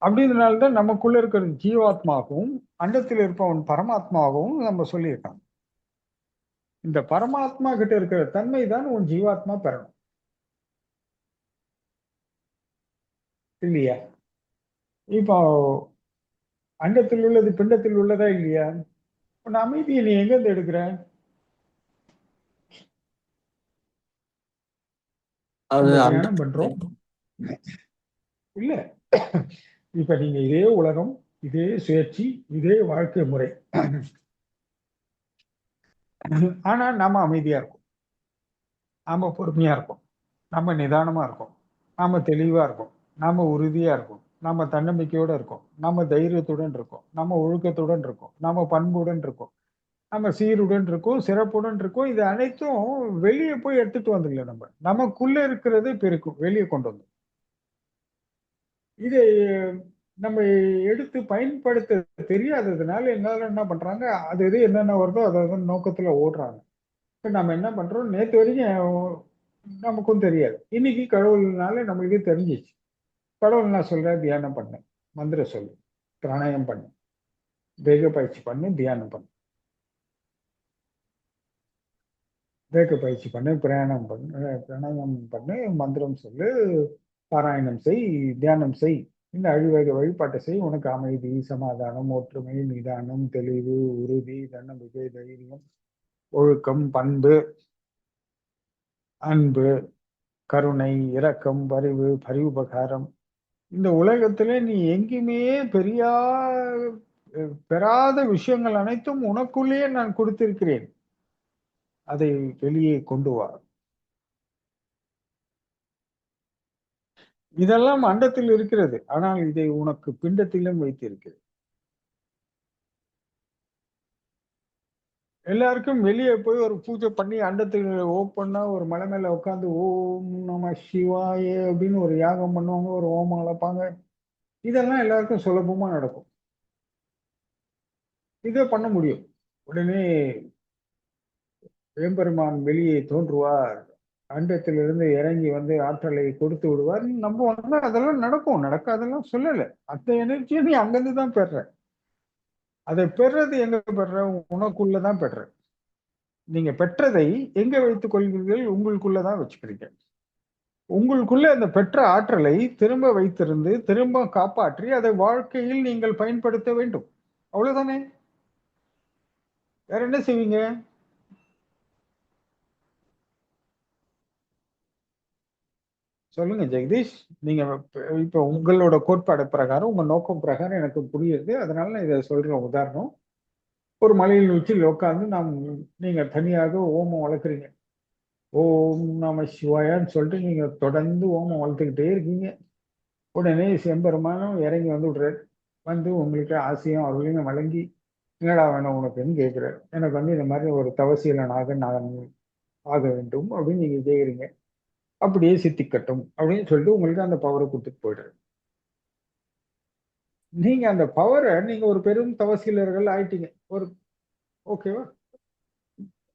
அப்படின்றதுனால்தான் நமக்குள்ள இருக்கிற ஜீவாத்மாவும் அண்டத்தில் இருப்பவன் பரமாத்மாவும் நம்ம சொல்லியிருக்காங்க. இந்த பரமாத்மா கிட்ட இருக்கிற தன்மை தான் உன் ஜீவாத்மா பெறணும், இல்லையா? இப்போ அண்டத்தில் உள்ளது பிண்டத்தில் உள்ளதா இல்லையா? உன் அமைதியை நீ எங்க இருந்து எடுக்கிற? அது நம்ம அந்த தியானம் பண்றோம் இல்ல. இப்ப நீங்க இதே உலகம், இதே சுயற்சி, இதே வாழ்க்கை முறை, ஆனா நாம அமைதியா இருக்கும், நாம பொறுமையா இருக்கும், நம்ம நிதானமா இருக்கும், நாம தெளிவா இருக்கும், நாம உறுதியா இருக்கும், நாம தன்னம்பிக்கையோட இருக்கோம், நம்ம தைரியத்துடன் இருக்கோம், நம்ம ஒழுக்கத்துடன் இருக்கோம், நம்ம பண்புடன் இருக்கோம், நம்ம சீருடன் இருக்கோம், சிறப்புடன் இருக்கோம். இது அனைத்தும் வெளியே போய் எடுத்துட்டு வந்துடல. நம்ம நமக்குள்ள இருக்கிறது பெருக்கும், வெளியே கொண்டு வந்து இதை நம்ம எடுத்து பயன்படுத்த தெரியாததுனால என்னால என்ன பண்றாங்க, அது எது என்னென்ன வருதோ அதை நோக்கத்துல ஓடுறாங்க. இப்ப நம்ம என்ன பண்றோம், நேற்று வரைக்கும் நமக்கும் தெரியாது, இன்னைக்கு கடவுள்னால நம்மளுக்கு தெரிஞ்சிச்சு. கடவுள் நான் சொல்றேன், தியானம் பண்ணு, மந்திர சொல்லு, பிராணாயம் பண்ணு, தேக பயிற்சி பண்ணு, தியானம் பண்ணு, தேக பயிற்சி பண்ணு, பிரயாணம் பண்ணு, பிராணாயம் பண்ணு, மந்திரம் சொல்லு, பாராயணம் செய், தியானம் செய், இந்த அழிவக வழிபாட்டை செய். உனக்கு அமைதி, சமாதானம், ஒற்றுமை, நிதானம், தெளிவு, உறுதி, தன்னம்பிக்கை, தைரியம், ஒழுக்கம், பண்பு, அன்பு, கருணை, இரக்கம், பரிவு, பரிவுபகாரம். இந்த உலகத்திலே நீ எங்கேயுமே பெறாத விஷயங்கள் அனைத்தும் உனக்குள்ளேயே நான் கொடுத்திருக்கிறேன். அதை வெளியே கொண்டு வா. இதெல்லாம் அண்டத்தில் இருக்கிறது, ஆனால் இதை உனக்கு பிண்டத்திலும் வைத்திருக்கிறது. எல்லாருக்கும் வெளியே போய் ஒரு பூஜை பண்ணி அண்டத்தில் ஓப்பன்னா ஒரு மலை மேல உட்காந்து ஓம் நம சிவாய அப்படின்னு ஒரு யாகம் பண்ணுவாங்க, ஒரு ஓமம் வளர்ப்பாங்க. இதெல்லாம் எல்லாருக்கும் சுலபமா நடக்கும், இதை பண்ண முடியும். உடனே எம்பெருமான் வெளியே தோன்றுவார், அண்டத்திலிருந்து இறங்கி ஆற்றலை கொடுத்து விடுவார். நம்ம அதெல்லாம் நடக்கும், நடக்காதெல்லாம் சொல்லல. அந்த எனர்ஜியை நீ அங்கிருந்து தான் பெற. அதை பெறது எங்க பெற? உனக்குள்ளதான் பெற. நீங்க பெற்றதை எங்க வைத்துக் கொள்கிறீர்கள்? உங்களுக்குள்ளதான் வச்சுக்கிறீங்க. உங்களுக்குள்ள அந்த பெற்ற ஆற்றலை திரும்ப வைத்திருந்து திரும்ப காப்பாற்றி அதை வாழ்க்கையில் நீங்கள் பயன்படுத்த வேண்டும். அவ்வளவுதானே, வேற என்ன செய்வீங்க? சொல்லுங்க ஜெகதீஷ். நீங்க இப்ப உங்களோட கோட்பாடு பிரகாரம், உங்க நோக்கம் பிரகாரம் எனக்கு புரியுது. அதனால நான் இதை சொல்றேன். உதாரணம், ஒரு மலையில் உச்சியில் உட்கார்ந்து நீங்க தனியாக ஓமம் வளர்க்குறீங்க. ஓம் நம சிவாயான்னு சொல்லிட்டு நீங்க தொடர்ந்து ஓமம் வளர்த்துக்கிட்டே இருக்கீங்க. உடனே செம்பெருமானும் இறங்கி விடுறாரு. உங்களுக்கு ஆசையும் அருளையும் வழங்கி, என்னடா வேணும் உனக்குன்னு கேட்கிறாரு. எனக்கு இந்த மாதிரி ஒரு தவசீலனாக நான் ஆக வேண்டும் அப்படின்னு நீங்க கேட்குறீங்க. அப்படியே சித்திக்கட்டும் அப்படின்னு சொல்லிட்டு உங்களுக்கு அந்த பவரை கொடுத்துட்டு போயிடுறாரு. நீங்க அந்த பவரை நீங்க ஒரு பெரும் தவசீலர்கள் ஆயிட்டீங்க. ஒரு ஓகேவா?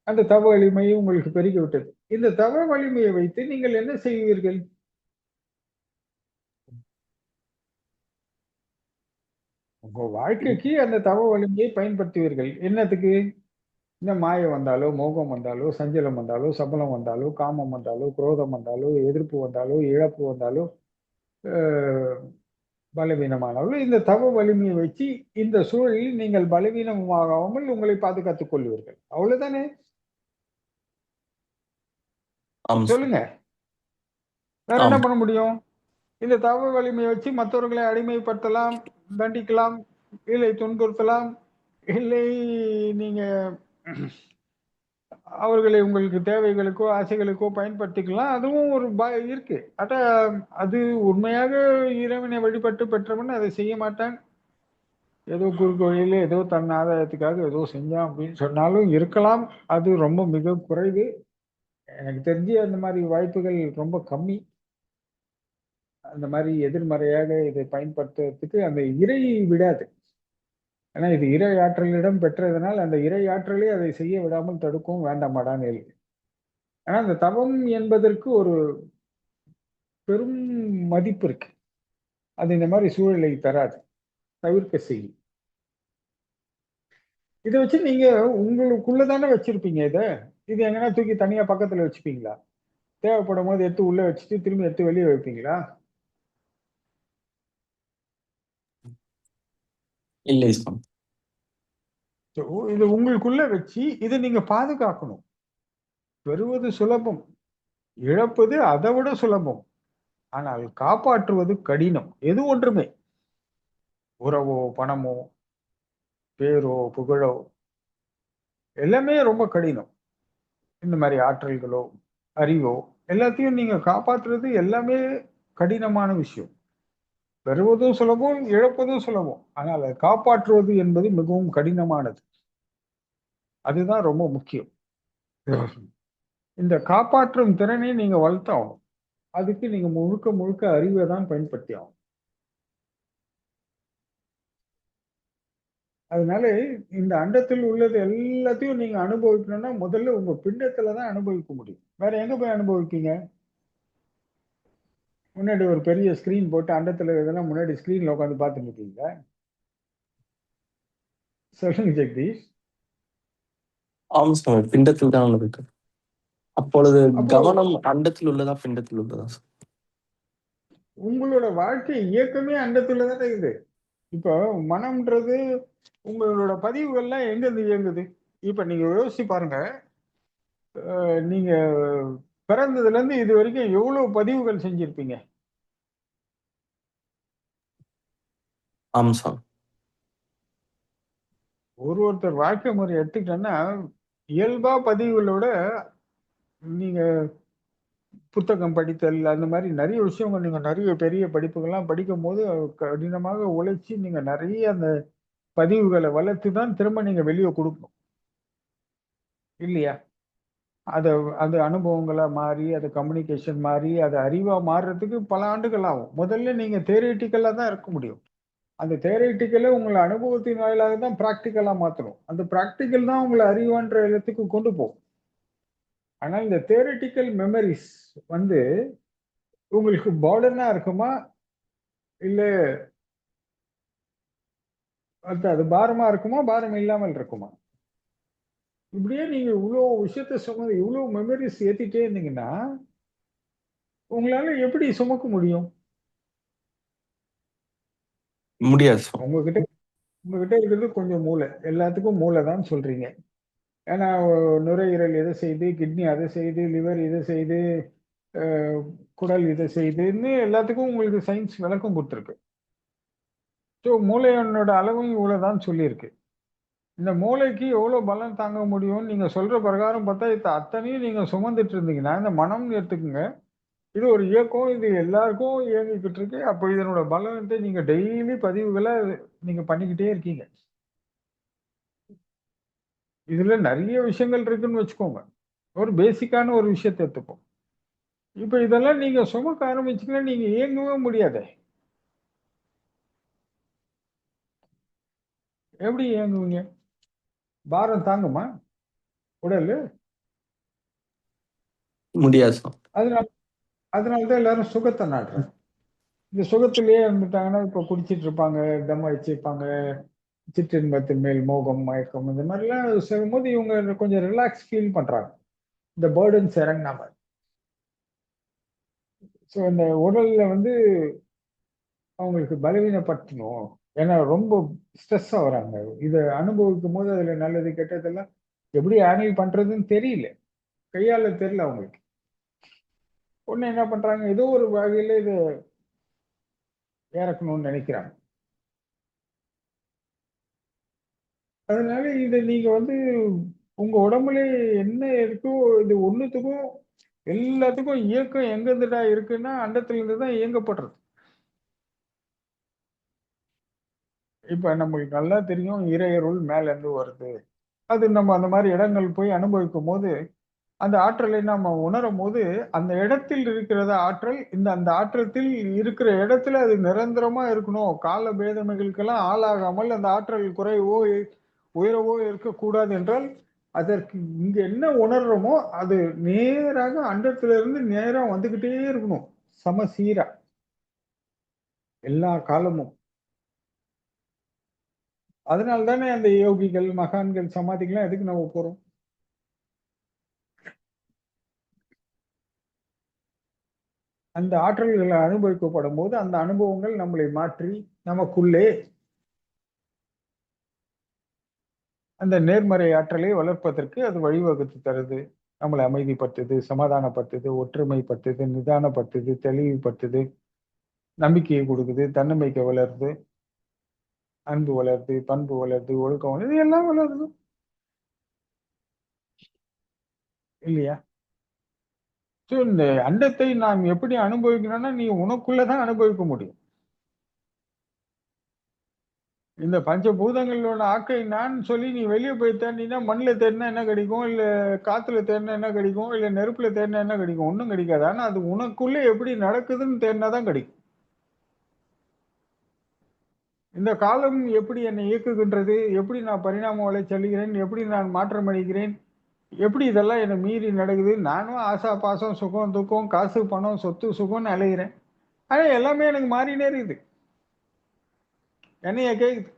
அந்த தவ வலிமையை உங்களுக்கு பெருகி விட்டது. இந்த தவ வலிமையை வைத்து நீங்கள் என்ன செய்வீர்கள்? உங்க வாழ்க்கைக்கு அந்த தவ வலிமையை பயன்படுத்துவீர்கள். என்னத்துக்கு? இந்த மாயை வந்தாலோ, மோகம் வந்தாலோ, சஞ்சலம் வந்தாலோ, சபலம் வந்தாலோ, காமம் வந்தாலோ, குரோதம் வந்தாலோ, எதிர்ப்பு வந்தாலோ, இழப்பு வந்தாலோ, பலவீனமானாலும் இந்த தவ வலிமையை வச்சு இந்த சூழலில் நீங்கள் பலவீனமாகாமல் உங்களை பாதுகாத்துக் கொள்வீர்கள். அவ்வளவுதானே? சொல்லுங்க, வேற என்ன பண்ண முடியும்? இந்த தவ வலிமையை வச்சு மற்றவர்களை அடிமைப்படுத்தலாம், தண்டிக்கலாம், இல்லை துன்புறுத்தலாம், இல்லை நீங்க அவர்களை உங்களுக்கு தேவைகளுக்கோ ஆசைகளுக்கோ பயன்படுத்திக்கலாம். அதுவும் ஒரு இருக்கு. அது உண்மையாக இறைவனை வழிபட்டு பெற்றவன் அதை செய்ய மாட்டான். ஏதோ குறுக்கு வழியில ஏதோ தன் ஆதாயத்துக்காக ஏதோ செஞ்சான் அப்படின்னு சொன்னாலும் இருக்கலாம். அது ரொம்ப மிக குறைவு. எனக்கு தெரிஞ்சு அந்த மாதிரி வாய்ப்புகள் ரொம்ப கம்மி. அந்த மாதிரி எதிர்மறையாக இதை பயன்படுத்துறதுக்கு அந்த இறை விடாது. ஏன்னா இது இறை ஆற்றலிடம் பெற்றதனால் அந்த இறை ஆற்றலே அதை செய்ய விடாமல் தடுக்கும் வேண்டாமாடான்னு எழுது. ஆனா அந்த தவம் என்பதற்கு ஒரு பெரும் மதிப்பு இருக்கு. அது இந்த மாதிரி சூழலை தராது, தவிர்க்க செய்யும். இதை வச்சு நீங்க உங்களுக்குள்ளதானே வச்சிருப்பீங்க. இது எங்கன்னா தூக்கி தனியா பக்கத்துல வச்சுப்பீங்களா? தேவைப்படும் போது எடுத்து உள்ள வச்சுட்டு திரும்பி எடுத்து வெளியே வைப்பீங்களா? இல்லை சுவாமி. இது உங்களுக்குள்ள வச்சு இதை நீங்க பாதுகாக்கணும். பெறுவது சுலபம், இழப்பது அதை விட சுலபம். ஆனால் காப்பாற்றுவது கடினம். எது ஒன்றுமே, உறவோ பணமோ பேரோ புகழோ, எல்லாமே ரொம்ப கடினம். இந்த மாதிரி ஆற்றல்களோ அறிவோ எல்லாத்தையும் நீங்க காப்பாற்றுறது எல்லாமே கடினமான விஷயம். பெறுவதும் சுலபம், இழப்பதும் சுலபம். ஆனால் அதை காப்பாற்றுவது என்பது மிகவும் கடினமானது. அதுதான் ரொம்ப முக்கியம். இந்த காப்பாற்றும் திறனை நீங்க வளர்த்தாகணும். அதுக்கு நீங்க முழுக்க முழுக்க அறிவை தான் பயன்படுத்தி ஆகணும். அதனால இந்த அண்டத்தில் உள்ளது எல்லாத்தையும் நீங்க அனுபவிக்கணும்னா முதல்ல உங்க பிண்டத்துல தான் அனுபவிக்க முடியும். வேற எங்க போய் அனுபவிப்பீங்க? முன்னாடி ஒரு பெரிய ஸ்கிரீன் போட்டு அண்டத்துல இதெல்லாம் முன்னாடி ஸ்கிரீன்ல உட்காந்து பார்த்துட்டு இருக்கீங்க? சொல்லுங்க ஜெகதீஷ். ஆமா சுவாமி, பிண்டத்தில் தான் இருக்கு. அப்பொழுது அப்போ கவனம் அண்டத்தில் உள்ளதா பிண்டத்தில் உள்ளதா? உங்களோட வாழ்க்கை இயக்கமே அண்டத்துல தானே இருக்குது. இப்போ மனம்ன்றது உங்களோட பதிவுகள்லாம் எங்க இருந்து இயங்குது? இப்ப நீங்க யோசிச்சு பாருங்க. நீங்க பிறந்ததுல இருந்து இது வரைக்கும் எவ்வளவு பதிவுகள் செஞ்சிருப்பீங்க? ஆமா சுவாமி. ஒருத்தர் வாழ்க்கை முறை எடுத்துக்கிட்டோம்னா இயல்பா பதிவுகளோட நீங்க புத்தகம் படித்தல் அந்த மாதிரி நிறைய விஷயங்கள், நீங்க நிறைய பெரிய படிப்புகள்லாம் படிக்கும் போது கடினமாக உழைச்சி நீங்க நிறைய அந்த பதிவுகளை வளர்த்து தான் திரும்ப நீங்க வெளியே கொடுக்கணும், இல்லையா? அது அது அனுபவங்களா மாறி, அது கம்யூனிகேஷன் மாறி, அது அறிவா மாறுறதுக்கு பல ஆண்டுகள் ஆகும். முதல்ல நீங்க தியரிட்டிக்கலா தான் இருக்க முடியும். அந்த தியரிட்டிக்கலை உங்களை அனுபவத்தின் வாயிலாக தான் பிராக்டிக்கலா மாற்றணும். அந்த பிராக்டிக்கல் தான் உங்களை அறிவான்ற இடத்துக்கு கொண்டு போகும். ஆனால் இந்த தியரிட்டிக்கல் மெமரிஸ் வந்து உங்களுக்கு பார்டனா இருக்குமா, இல்ல அது பாரமா இருக்குமா, பாரம் இல்லாமல் இருக்குமா? இப்படியே நீங்க இவ்வளவு விஷயத்த சுமந்து இவ்வளவு மெமரிஸ் ஏத்திட்டே இருந்தீங்கன்னா உங்களால எப்படி சுமக்க முடியும்? முடியாது சுவாமி. உங்ககிட்ட உங்ககிட்ட இருக்கிறது கொஞ்சம் மூளை, எல்லாத்துக்கும் மூளை தான் சொல்றீங்க. ஏன்னா நுரையீரல் எதை செய்யுது, கிட்னி அதை செய்யுது, லிவர் இதை செய்யுது, குடல் இதை செய்யுதுன்னு எல்லாத்துக்கும் உங்களுக்கு சயின்ஸ் விளக்கம் கொடுத்துருக்கு. ஸோ மூளையோட அளவும் இவ்வளவுதான் சொல்லியிருக்கு. இந்த மூளைக்கு எவ்வளவு பலம் தாங்க முடியும்னு நீங்க சொல்ற பிரகாரம் பார்த்தா அத்தனையும் நீங்க சுமந்துட்டு இருந்தீங்கன்னா, இந்த மனம்னு எடுத்துக்கோங்க, இது ஒரு இயக்கம், இது எல்லாருக்கும் இயங்கிக்கிட்டு இருக்கு. அப்போ இதனோட பலம் வந்து நீங்க டெய்லி பதிவுகளை நீங்க பண்ணிக்கிட்டே இருக்கீங்க. இதுல நிறைய விஷயங்கள் இருக்குன்னு வச்சுக்கோங்க. ஒரு பேசிக்கான ஒரு விஷயத்தை எடுத்துப்போம். இப்ப இதெல்லாம் நீங்க சுமக்க ஆரம்பிச்சீங்கன்னா நீங்க இயங்கவே முடியாதே. எப்படி இயங்குவீங்க? பாரம் தாங்குமா உடல்? முடியாது சுவாமி. அதனால அதனாலதான் எல்லாரும் சுகத்தை நாடுறாங்க. இந்த சுகத்திலேயே இருந்துட்டாங்கன்னா இப்ப குடிச்சிட்டு இருப்பாங்க, தம் அடிச்சிருப்பாங்க, சிற்றின்பத்தின் மேல் மோகம் மயக்கம் இந்த மாதிரிலாம் செய்யும்போது இவங்க கொஞ்சம் ரிலாக்ஸ் ஃபீல் பண்றாங்க, இந்த பேர்டன்ஸ் இறங்கினாம. ஸோ இந்த உடல்ல வந்து அவங்களுக்கு பலவீனப்படுத்தணும். ஏன்னா ரொம்ப ஸ்ட்ரெஸ் ஆகுறாங்க. இதை அனுபவிக்கும் போது அதுல நல்லது கெட்டதெல்லாம் எப்படி ஹேண்டில் பண்றதுன்னு தெரியல, கையால தெரியல அவங்களுக்கு. ஒண்ணு என்ன பண்றாங்க, ஏதோ ஒரு வகையில இதை இறக்கணும்னு நினைக்கிறாங்க. அதனால இதை நீங்க வந்து உங்க உடம்புல என்ன இருக்கோ இது ஒண்ணுத்துக்கும் எல்லாத்துக்கும் இயக்கம் எங்க இருந்துடா இருக்குன்னா அண்டத்துல இருந்து தான் இயங்கப்படுறது. இப்ப நம்மளுக்கு நல்லா தெரியும் இறையருள் மேல இருந்து வருது. அது நம்ம அந்த மாதிரி இடங்கள் போய் அனுபவிக்கும் போது அந்த ஆற்றலை நாம உணரும் போது அந்த இடத்தில் இருக்கிறத ஆற்றல் அந்த ஆற்றத்தில் இருக்கிற இடத்துல அது நிரந்தரமா இருக்கணும். கால பேதமைகளுக்கெல்லாம் ஆளாகாமல் அந்த ஆற்றல் குறைவோ உயரவோ இருக்கக்கூடாது என்றால் அதற்கு இங்க என்ன உணர்றோமோ அது நேராக அண்டத்துல இருந்து நேரா வந்துகிட்டே இருக்கணும். சமசீரா எல்லா காலமும். அதனால தானே அந்த யோகிகள் மகான்கள் சமாதிக்கெல்லாம் எதுக்கு நம்ம போறோம்? அந்த ஆற்றல்களை அனுபவிக்கப்படும் போது அந்த அனுபவங்கள் நம்மளை மாற்றி நமக்குள்ளே அந்த நேர்மறை ஆற்றலை வளர்ப்பதற்கு அது வழிவகுத்து தருது. நம்மளை அமைதிப்படுத்துது, சமாதானப்படுத்துது, ஒற்றுமைப்படுத்துது, நிதானப்படுத்துது, தெளிவுபடுத்துது, நம்பிக்கையை கொடுக்குது, தன்னம்பிக்கை வளருது, அன்பு வளருது, பண்பு வளருது, ஒழுக்கம் வளருது, எல்லாம் வளருது இல்லையா? இந்த அண்டத்தை நாம் எப்படி அனுபவிக்கணும்னா நீ உனக்குள்ளதான் அனுபவிக்க முடியும். இந்த பஞ்சபூதங்களோட ஆக்கை நான் சொல்லி நீ வெளியே போய் தேடினா மண்ணில் தேடினா என்ன கிடைக்கும், இல்ல காத்துல தேடினா என்ன கிடைக்கும், இல்ல நெருப்புல தேடினா என்ன கிடைக்கும்? ஒன்றும் கிடைக்காது. ஆனா அது உனக்குள்ள எப்படி நடக்குதுன்னு தேடினாதான் கிடைக்கும். இந்த காலம் எப்படி என்னை இயக்குகின்றது, எப்படி நான் பரிணாம வளை செல்கிறேன், எப்படி நான் மாற்றம் அடைகிறேன், எப்படி இதெல்லாம் என்னை மீறி நடக்குது. நானும் ஆசா பாசம் சுகம் துக்கம் காசு பணம் சொத்து சுகம்னு அலைகிறேன். ஆனா எல்லாமே எனக்கு மாறினே இருக்குது. என்னைய கேக்குது.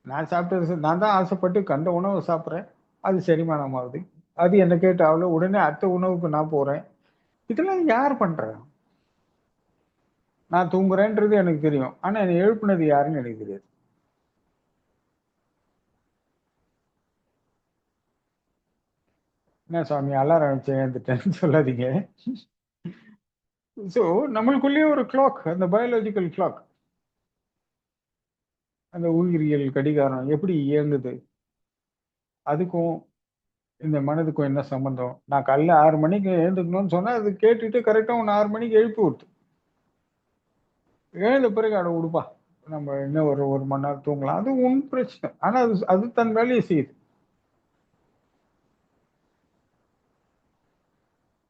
நான் சாப்பிட்டது நான் தான் ஆசைப்பட்டு கண்ட உணவை சாப்பிட்றேன். அது செரிமானம் ஆகுது. அது என்ன கேட்டு ஆகல. உடனே அடுத்த உணவுக்கு நான் போறேன். இதெல்லாம் யார் பண்றா? நான் தூங்குறேன்றது எனக்கு தெரியும். ஆனா என்னை எழுப்புனது யாருன்னு எனக்கு தெரியாது. என்ன சாமி அலாரம் வச்சு எழுந்துட்டேன்னு சொல்லாதீங்க. ஸோ நம்மளுக்குள்ளேயே ஒரு கிளாக், அந்த பயாலஜிக்கல் கிளாக், அந்த உயிரியல் கடிகாரம் எப்படி இயங்குது, அதுக்கும் இந்த மனதுக்கும் என்ன சம்பந்தம்? நான் காலைல 6 மணிக்கு எழுந்துக்கணும்னு சொன்னா அது கேட்டுட்டு கரெக்டா உன்னை 6 மணிக்கு எழுப்பி விட்டு எழுந்த பிறகு அட விடுப்பா நம்ம இன்னும் ஒரு மணி நேரம் தூங்கலாம். அது உன் பிரச்சனை. ஆனா அது அது தன் வேலையை செய்யுது.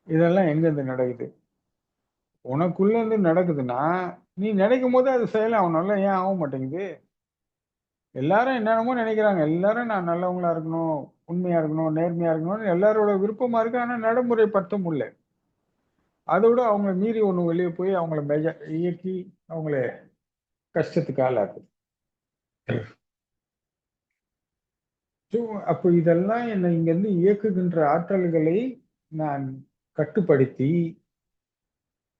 இதெல்லாம் எங்க இருந்து நடக்குது? உனக்குள்ள இருந்து நடக்குதுன்னா நீ நினைக்கும் போது அது செயலாகணும்ல. ஏன் ஆக மாட்டேங்குது? எல்லாரும் என்னென்னமோ நினைக்கிறாங்க. எல்லாரும் நான் நல்லவங்களா இருக்கணும், உண்மையா இருக்கணும், நேர்மையா இருக்கணும்னு எல்லாரோட விருப்பமா இருக்கு. ஆனா நடைமுறைப்படுத்த முடியல. அதை விட அவங்க மீறி ஒண்ணு வெளியே போய் அவங்கள இயக்கி அவங்கள கஷ்டத்துக்கு ஆளாக்குது. ஸோ அப்போ இதெல்லாம் என்னை இங்கிருந்து இயக்குகின்ற ஆற்றல்களை நான் கட்டுப்படுத்தி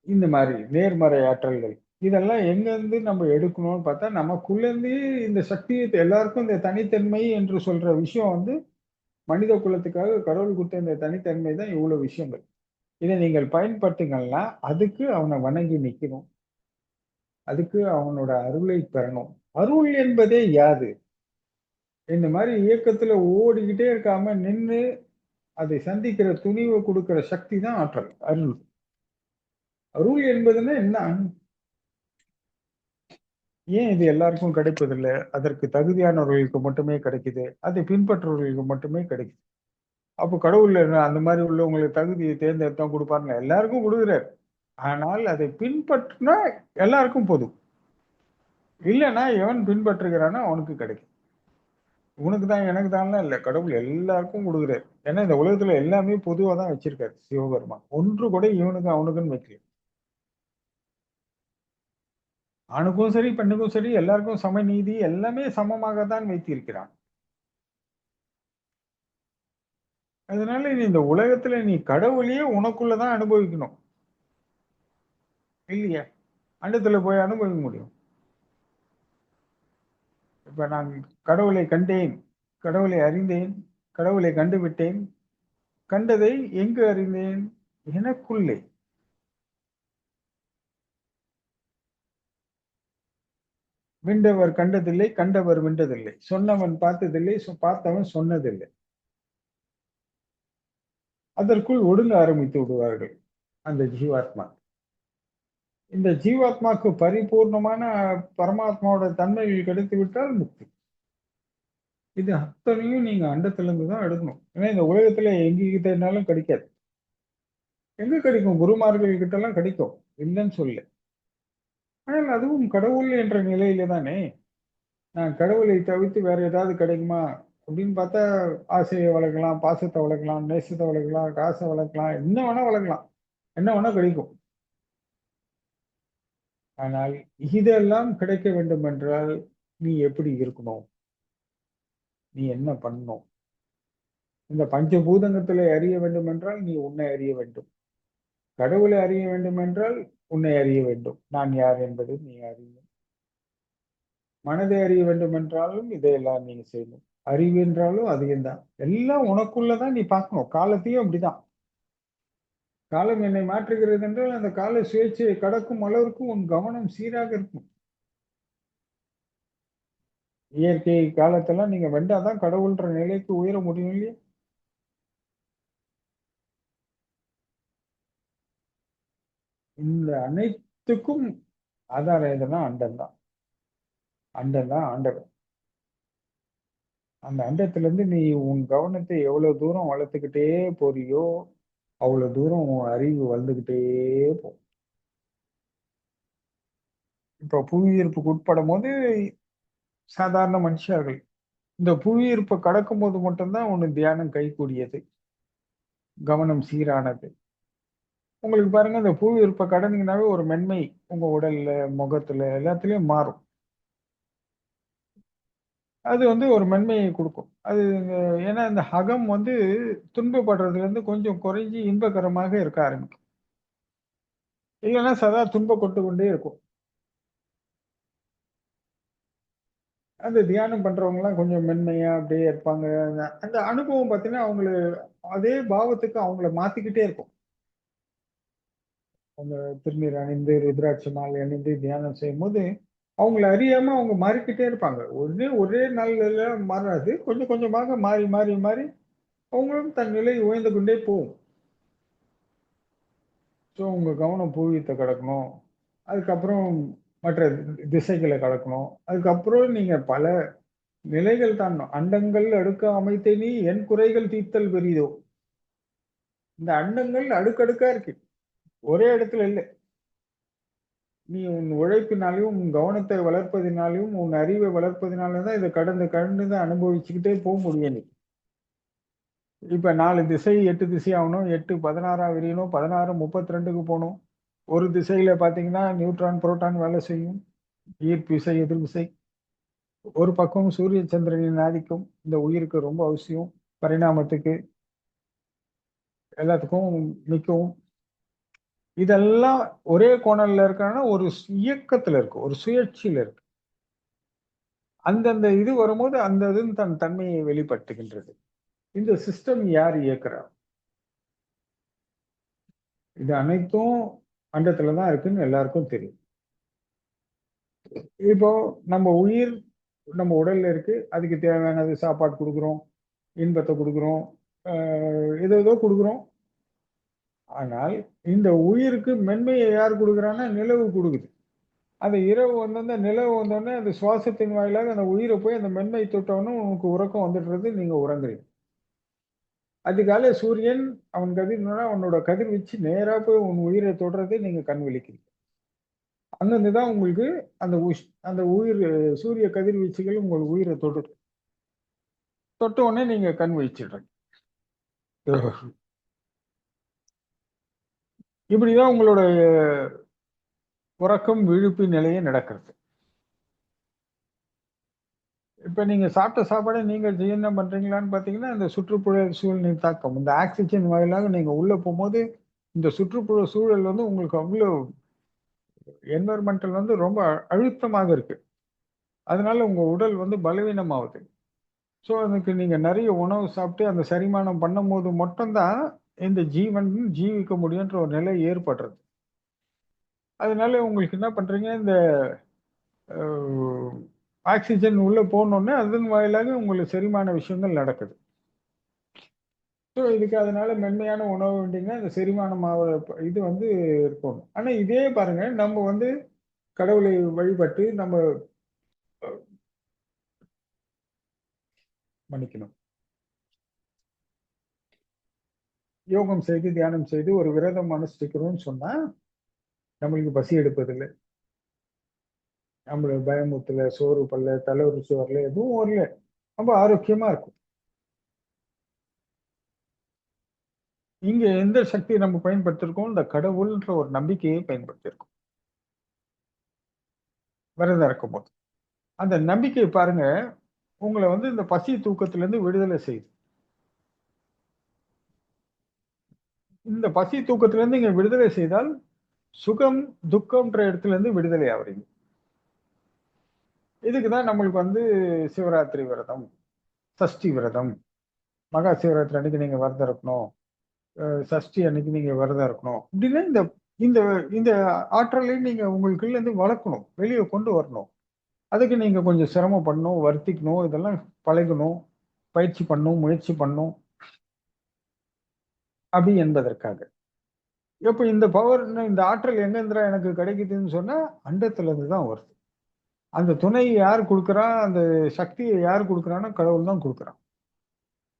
இந்த மாதிரி நேர்மறை ஆற்றல்கள் இதெல்லாம் எங்க இருந்து நம்ம எடுக்கணும்னு பார்த்தா நமக்குள்ள இருந்து இந்த சக்தியை எல்லாருக்கும் இந்த தனித்தன்மை என்று சொல்ற விஷயம் மனித குலத்துக்காக கடவுள் கொடுத்த இந்த தனித்தன்மை தான் இவ்வளவு விஷயங்கள். இதை நீங்கள் பயன்படுத்துங்கன்னா அதுக்கு அவனை வணங்கி நிற்கணும். அதுக்கு அவனோட அருளை பெறணும். அருள் என்பதே யாது? இந்த மாதிரி இயக்கத்துல ஓடிக்கிட்டே இருக்காம நின்று அதை சந்திக்கிற துணிவை கொடுக்கிற சக்தி தான் ஆற்றல், அருள். அருள் என்பதுன்னா என்ன? ஏன் இது எல்லாருக்கும் கிடைப்பதில்லை? அதற்கு தகுதியானவர்களுக்கு மட்டுமே கிடைக்குது. அதை பின்பற்றுவர்களுக்கு மட்டுமே கிடைக்குது. அப்போ கடவுள் அந்த மாதிரி உள்ளவங்களுக்கு தகுதியை தேர்ந்தெடுத்தான் கொடுப்பாருங்க. எல்லாருக்கும் கொடுக்குறாரு. ஆனால் அதை பின்பற்றினா எல்லாருக்கும் பொது. இல்லைன்னா எவன் பின்பற்றுகிறானோ அவனுக்கு கிடைக்கும். உனக்கு தான் எனக்கு தான்லாம் இல்லை. கடவுள் எல்லாருக்கும் கொடுக்குறாரு. ஏன்னா இந்த உலகத்துல எல்லாமே பொதுவாக தான் வச்சிருக்காரு சிவபெருமான். ஒன்று கூட இவனுக்கு அவனுக்குன்னு வைக்கல. ஆணுக்கும் சரி பெண்ணுக்கும் சரி எல்லாருக்கும் சமநீதி எல்லாமே சமமாக தான் வைத்திருக்கிறான். அதனால நீ இந்த உலகத்துல நீ கடவுளையே உனக்குள்ளதான் அனுபவிக்கணும் இல்லையா? அண்டத்துல போய் அனுபவிக்க முடியும். இப்ப நான் கடவுளை கண்டேன், கடவுளை அறிந்தேன், கடவுளை கண்டுவிட்டேன். கண்டதை எங்கு அறிந்தேன்? எனக்குள்ளே. விண்டவர் கண்டதில்லை, கண்டவர் விண்டதில்லை, சொன்னவன் பார்த்ததில்லை, பார்த்தவன் சொன்னதில்லை. அதற்குள் ஒடுங்க ஆரம்பித்து விடுவார்கள் அந்த ஜீவாத்மா. இந்த ஜீவாத்மாக்கு பரிபூர்ணமான பரமாத்மாவோட தன்மைகள் கிடைத்து விட்டால் முக்தி. இது அத்தனையும் நீங்க அண்டத்துல இருந்து தான் எடுக்கணும். ஏன்னா இந்த உலகத்துல எங்ககிட்டனாலும் கிடைக்காது. எங்க கிடைக்கும்? குருமார்கள் கிட்ட எல்லாம் கிடைக்கும், இல்லைன்னு சொல்லு. ஆனால் அதுவும் கடவுள் என்ற நிலையில தானே. நான் கடவுளை தவிர்த்து வேற ஏதாவது கிடைக்குமா அப்படின்னு பார்த்தா, ஆசையை வளர்க்கலாம், பாசத்தை வளர்க்கலாம், நேசத்தை வளர்க்கலாம், காசை வளர்க்கலாம், என்ன வேணா வளர்க்கலாம், என்ன வேணா கிடைக்கும். ஆனால் இதெல்லாம் கிடைக்க வேண்டும் என்றால் நீ எப்படி இருக்கணும், நீ என்ன பண்ணணும்? இந்த பஞ்சபூதங்கத்திலே அறிய வேண்டும் என்றால் நீ உன்னை அறிய வேண்டும். கடவுளை அறிய வேண்டும் என்றால் உன்னை அறிய வேண்டும். நான் யார் என்பதை நீ அறிய. மனதை அறிய வேண்டும் என்றாலும் இதையெல்லாம் நீங்க செய்யணும். அறிவு என்றாலும் அதையும் தான். எல்லாம் உனக்குள்ளதான் நீ பார்க்கணும். காலத்தையும் அப்படிதான். காலம் என்னை மாற்றுகிறது என்றால் அந்த கால சுயேட்சையை கடக்கும் அளவிற்கு உன் கவனம் சீராக இருக்கும். இயற்கை காலத்தெல்லாம் நீங்க வென்றாதான் கடவுள்ன்ற நிலைக்கு உயர முடியும் இல்லையா? இந்த அனைத்துக்கும் ஆதாரம் எதுனா அண்டம் தான். அண்டம் தான் ஆண்டவன். அந்த அண்டத்துல இருந்து நீ உன் கவனத்தை எவ்வளவு தூரம் வளர்த்துக்கிட்டே போறியோ அவ்வளவு தூரம் உன் அறிவு வளர்ந்துகிட்டே போகும். இப்ப புவியீர்ப்புக்கு உட்படும் போது சாதாரண மனுஷர்கள் இந்த புவியீர்ப்பை கடக்கும் போது மட்டும்தான் உனக்கு தியானம் கைகூடியது, கவனம் சீரானது. உங்களுக்கு பாருங்க, இந்த புவியீர்ப்பை கடந்தீங்கன்னாவே ஒரு மென்மை உங்க உடல்ல, முகத்துல எல்லாத்துலயும் மாறும். அது ஒரு மென்மையை கொடுக்கும். அது ஏன்னா இந்த அகம் துன்பப்படுறதுல இருந்து கொஞ்சம் குறைஞ்சி இன்பகரமாக இருக்க ஆரம்பிக்கும். இல்லைன்னா சதா துன்பப்பட்டு கொண்டே இருக்கும். அந்த தியானம் பண்றவங்க எல்லாம் கொஞ்சம் மென்மையா அப்படியே இருப்பாங்க. அந்த அனுபவம் பார்த்தீங்கன்னா அதே பாவத்துக்கு அவங்கள மாத்திக்கிட்டே இருக்கும். அவங்க திருநீர் அணிந்து ருத்ராட்ச மாலை அணிந்து தியானம் செய்யும் போது அவங்கள அறியாம அவங்க மாறிக்கிட்டே இருப்பாங்க. ஒரே நாள்ல மாறாது, கொஞ்சம் கொஞ்சமாக மாறி மாறி மாறி அவங்களும் தன் நிலை உயர்ந்து கொண்டே போகும். ஸோ உங்க கவனம் பூவியத்தை கடக்கணும், அதுக்கப்புறம் மற்ற திசைகளை கடக்கணும், அதுக்கப்புறம் நீங்க பல நிலைகள் தாண்டணும். அண்டங்கள் அடுக்க அமைத்த நீ என் குறைகள் தீர்த்தல் பெரிதோ. இந்த அண்டங்கள் அடுக்கடுக்கா இருக்கு, ஒரே இடத்துல இல்லை. நீ உன் உழைப்பினாலையும் உன் கவனத்தை வளர்ப்பதினாலையும் உன் அறிவை வளர்ப்பதினாலும் தான் இதை கடந்து கடந்து தான் அனுபவிச்சுக்கிட்டே போக முடியும். நீ இப்ப 4 திசை 8 திசை ஆகணும், 8 16 விரியணும், 16 32க்கு போகணும். ஒரு திசையில பாத்தீங்கன்னா நியூட்ரான் புரோட்டான் வேலை செய்யும், ஈர்ப்பு விசை எதிர் விசை. ஒரு பக்கம் சூரிய சந்திரனின் ஆதிக்கம் இந்த உயிருக்கு ரொம்ப அவசியம், பரிணாமத்துக்கு எல்லாத்துக்கும் நிற்கவும். இதெல்லாம் ஒரே கோணல்ல இருக்கான்னா ஒரு இயக்கத்துல இருக்கு, ஒரு சுழற்சியில இருக்கு. அந்தந்த இது வரும்போது அந்த இது தன் தன்மையை வெளிப்படுத்துகின்றது. இந்த சிஸ்டம் யார் இயக்குறார்? இது அனைத்தும் அண்டத்துலதான் இருக்குன்னு எல்லாருக்கும் தெரியும். இப்போ நம்ம உயிர் நம்ம உடல்ல இருக்கு, அதுக்கு தேவையானது சாப்பாடு கொடுக்குறோம், இன்பத்தை கொடுக்குறோம், ஏதோ கொடுக்குறோம். ஆனால் இந்த உயிருக்கு மென்மையை யார் கொடுக்குறான்னா நிலவு கொடுக்குது. அந்த இரவு அந்த நிலவு வந்தோடனே அந்த சுவாசத்தின் வாயிலாக அந்த உயிரை போய் அந்த மென்மை தொட்டவனும் உனக்கு உறக்கம் வந்துடுறது, நீங்க உறங்குறீங்க. அதுக்கால சூரியன் அவன் கதிர்னா அவனோட கதிர்வீச்சு நேரா போய் உன் உயிரை தொடுறதை நீங்க கண் விழிக்கிறீங்க. அங்கிருந்துதான் உங்களுக்கு அந்த உயிர் சூரிய கதிர்வீச்சுகள் உங்கள் உயிரை தொட்டு தொட்ட உடனே நீங்க கண் விழிச்சிடுறீங்க. இப்படிதான் உங்களோட உறக்கம் விழிப்பு நிலையே நடக்கிறது. இப்ப நீங்க சாப்பிட்ட சாப்பாடை நீங்க என்ன பண்றீங்களான்னு பாத்தீங்கன்னா, இந்த சுற்றுப்புற சூழ்நிலை தாக்கம், இந்த ஆக்சிஜன் வாயிலாக நீங்க உள்ள போகும்போது இந்த சுற்றுப்புற சூழல் உங்களுக்கு அவ்வளவு என்வரன்மெண்டல் ரொம்ப அழுத்தமாக இருக்கு. அதனால உங்க உடல் பலவீனமாகுது. ஸோ அதுக்கு நீங்க நிறைய உணவு சாப்பிட்டு அந்த செரிமானம் பண்ணும் போது மட்டும்தான் இந்த ஜீவன் ஜீவிக்க முடியுன்ற ஒரு நிலை ஏற்படுறது. அதனால உங்களுக்கு என்ன பண்றீங்க, இந்த ஆக்சிஜன் உள்ள போனோடனே அதன் வாயிலாக உங்களுக்கு செரிமான விஷயங்கள் நடக்குது. ஸோ இதுக்கு அதனால மென்மையான உணவு வேண்டிங்கன்னா இந்த செரிமானம் இது வந்து இருக்கணும். ஆனா இதே பாருங்க, நம்ம வந்து கடவுளை வழிபட்டு நம்ம மன்னிக்கணும், யோகம் செய்து தியானம் செய்து ஒரு விரதம் அனுஷ்டிக்கிறோம்னு சொன்னா நம்மளுக்கு பசி எடுப்பதில்லை, நம்மளுக்கு பயமுத்துல, சோறு பல்ல, தலைவரிச்சு வரல, எதுவும் வரல, ரொம்ப ஆரோக்கியமா இருக்கும். இங்க எந்த சக்தியை நம்ம பயன்படுத்திருக்கோம்? இந்த கடவுள்ன்ற ஒரு நம்பிக்கையை பயன்படுத்தியிருக்கோம் விரதம் இருக்கும்போது. அந்த நம்பிக்கை பாருங்க, உங்களை வந்து இந்த பசி தூக்கத்திலிருந்து விடுதலை செய்யுது. இந்த பசி தூக்கத்திலிருந்து இங்க விடுதலை செய்தால் சுகம் துக்கம்ன்ற இடத்துல இருந்து விடுதலை ஆவறீங்க. இதுக்குதான் நம்மளுக்கு வந்து சிவராத்திரி விரதம், சஷ்டி விரதம், மகா சிவராத்திரி அன்னைக்கு நீங்க விரதம் இருக்கணும், சஷ்டி அன்னைக்கு நீங்க விரதம் இருக்கணும். அப்படின்னா இந்த இந்த இந்த ஆற்றலை நீங்க உங்களுக்குள்ள இருந்து வளர்க்கணும், வெளியே கொண்டு வரணும். அதுக்கு நீங்க கொஞ்சம் சிரமப்படணும், வருத்திக்கணும், இதெல்லாம் பழகணும், பயிற்சி பண்ணணும், முயற்சி பண்ணணும், அப்படி என்பதற்காக. இப்ப இந்த பவர், இந்த ஆற்றல் எங்க இருந்துடா எனக்கு கிடைக்குதுன்னு சொன்னா அண்டத்துல இருந்து தான் வருது. அந்த துணை யார் கொடுக்குறா, அந்த சக்தியை யார் கொடுக்குறான்னா கடவுள் தான் கொடுக்குறான்.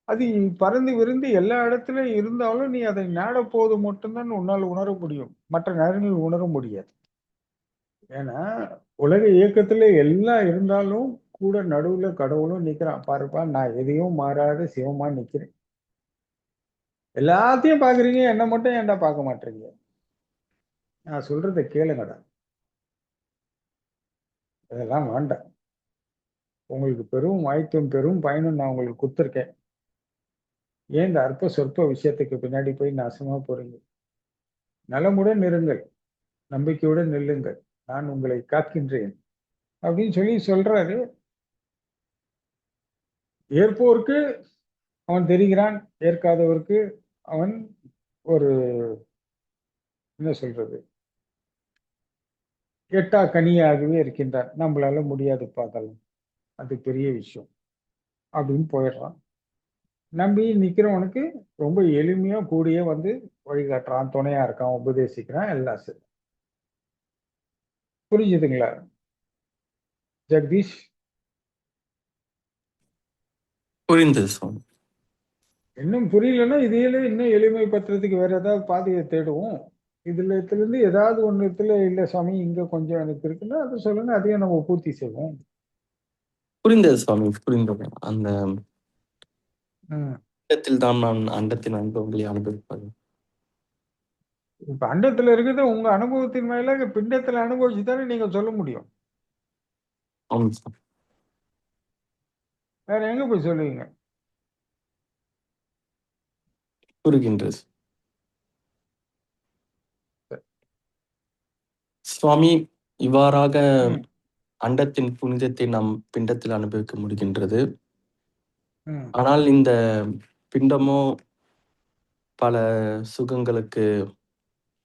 அது பறந்து விரிந்து எல்லா இடத்துலயும் இருந்தாலும் நீ அதை நாட போது மட்டும்தான் உன்னால் உணர முடியும், மற்ற நேரங்களில் உணர முடியாது. ஏன்னா உலக இயக்கத்துல எல்லாம் இருந்தாலும் கூட நடுவுல கடவுளும் நிக்கிறான். பாருப்பா, நான் எதையும் மாறாத சிவமா நிக்கிறேன். எல்லாத்தையும் பாக்குறீங்க, என்ன மட்டும் ஏன்டா பார்க்க மாட்டீங்க? நான் சொல்றதை கேளுங்கடா. இதெல்லாம் வேண்டாம். உங்களுக்கு பெரும் வாய்ப்பும் பெரும் பயனும் நான் உங்களுக்கு கொடுத்துருக்கேன். ஏன் இந்த அற்ப சொற்ப விஷயத்துக்கு பின்னாடி போய் நாசமா போறீங்க? நலமுடன் இருங்கள், நம்பிக்கையுடன் நில்லுங்கள், நான் உங்களை காக்கின்றேன் அப்படின்னு சொல்லி சொல்றாரு. ஏற்போருக்கு அவன் தெரிகிறான், ஏற்காதவருக்கு அவன் ஒரு, என்ன சொல்றது, எட்டா கனியாகவே இருக்கின்றான். நம்மளால முடியாது பார்க்கலாம், அது பெரிய விஷயம் அப்படின்னு போயிடுறான். நம்பி நிக்கிறவனுக்கு ரொம்ப எளிமையா கூடிய வந்து வழிகாட்டுறான், துணையா இருக்கான், உபதேசிக்கிறான், எல்லாம் சரி. புரிஞ்சுதுங்களா ஜெகதீஷ்? புரிந்தது சுவாமி. இன்னும் புரியலன்னா இதையில இன்னும் எளிமைப்படுத்துறதுக்கு வேற ஏதாவது பாதையை தேடுவோம். இதுல இருந்து ஏதாவது ஒண்ணுத்துல இல்ல சாமி இங்க கொஞ்சம் எனக்கு இருக்குன்னா அதை சொல்லுங்க, அதையும் நம்ம பூர்த்தி செய்வோம். புரிந்தது சுவாமி, புரிந்தது. அந்த ம். இடத்தில் தான் நான் அண்டத்தின் அனுபவங்களை அனுபவிப்பது. இப்ப அண்டத்துல இருக்குது உங்க அனுபவத்தின் மேல பிண்டத்துல அனுபவிச்சுதானே நீங்க சொல்ல முடியும். ஆமாம் சார். வேற எங்க போய் சொல்லுவீங்க? புரிகின்றது சுவாமி. இவ்வாறாக ம். அண்டத்தின் புனிதத்தை நாம் பிண்டத்தில் அனுபவிக்க முடிகின்றது. ம். ஆனால் இந்த பிண்டமோ பல சுகங்களுக்கு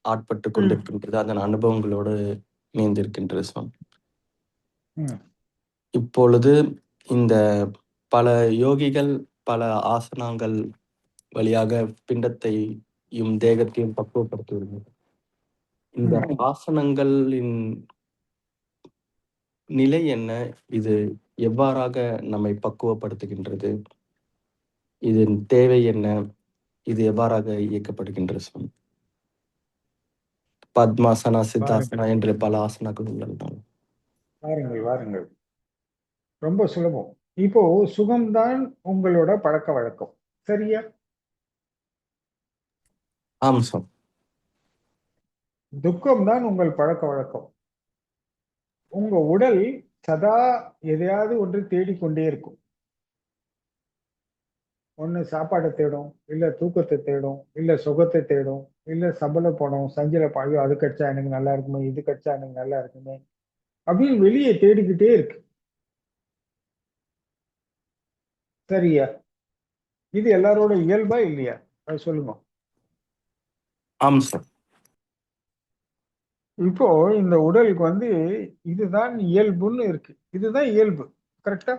ஆட்பட்டு ம். கொண்டிருக்கின்றது, அதன் அனுபவங்களோடு இணைந்திருக்கின்றது சுவாமி. ம். இப்பொழுது இந்த பல யோகிகள் பல ஆசனங்கள் வழியாக பிண்டத்தையும் தேகத்தையும் பக்குவப்படுத்துவார்கள். இந்த ம். ஆசனங்களின் நிலை என்ன? இது எவ்வாறாக நம்மை பக்குவப்படுத்துகின்றது? இதன் தேவை என்ன? இது எவ்வாறாக இயக்கப்படுகின்றது சுவாமி? பத்மாசனா, சித்தாசனா வாருங்கள் என்று பல ஆசனாக்கள் உள்ளன. வாருங்கள் வாருங்கள், ரொம்ப சுலபம். இப்போ சுகம்தான் உங்களோட பழக்க வழக்கம், சரியா? ஆம் சுவாமி. துக்கம் தான் உங்கள் பழக்க வழக்கம். உங்க உடல் சதா எதையாவது ஒன்று தேடிக்கொண்டே இருக்கும். ஒண்ணு சாப்பாடை தேடும், இல்ல தூக்கத்தை தேடும், இல்ல சுகத்தை தேடும், இல்ல சபல பணம் சஞ்சல பாயோ அது கிடைச்சா எனக்கு நல்லா இருக்குமே, இது கிடைச்சா எனக்கு நல்லா இருக்குமே அப்படின்னு வெளியே தேடிக்கிட்டே இருக்கு, சரியா? இது எல்லாரோட இயல்பா இல்லையா? அது சொல்லுங்க. ஆம் சார். இப்போ இந்த உடலுக்கு வந்து இதுதான் இயல்புன்னு இருக்கு, இதுதான் இயல்பு, கரெக்டா?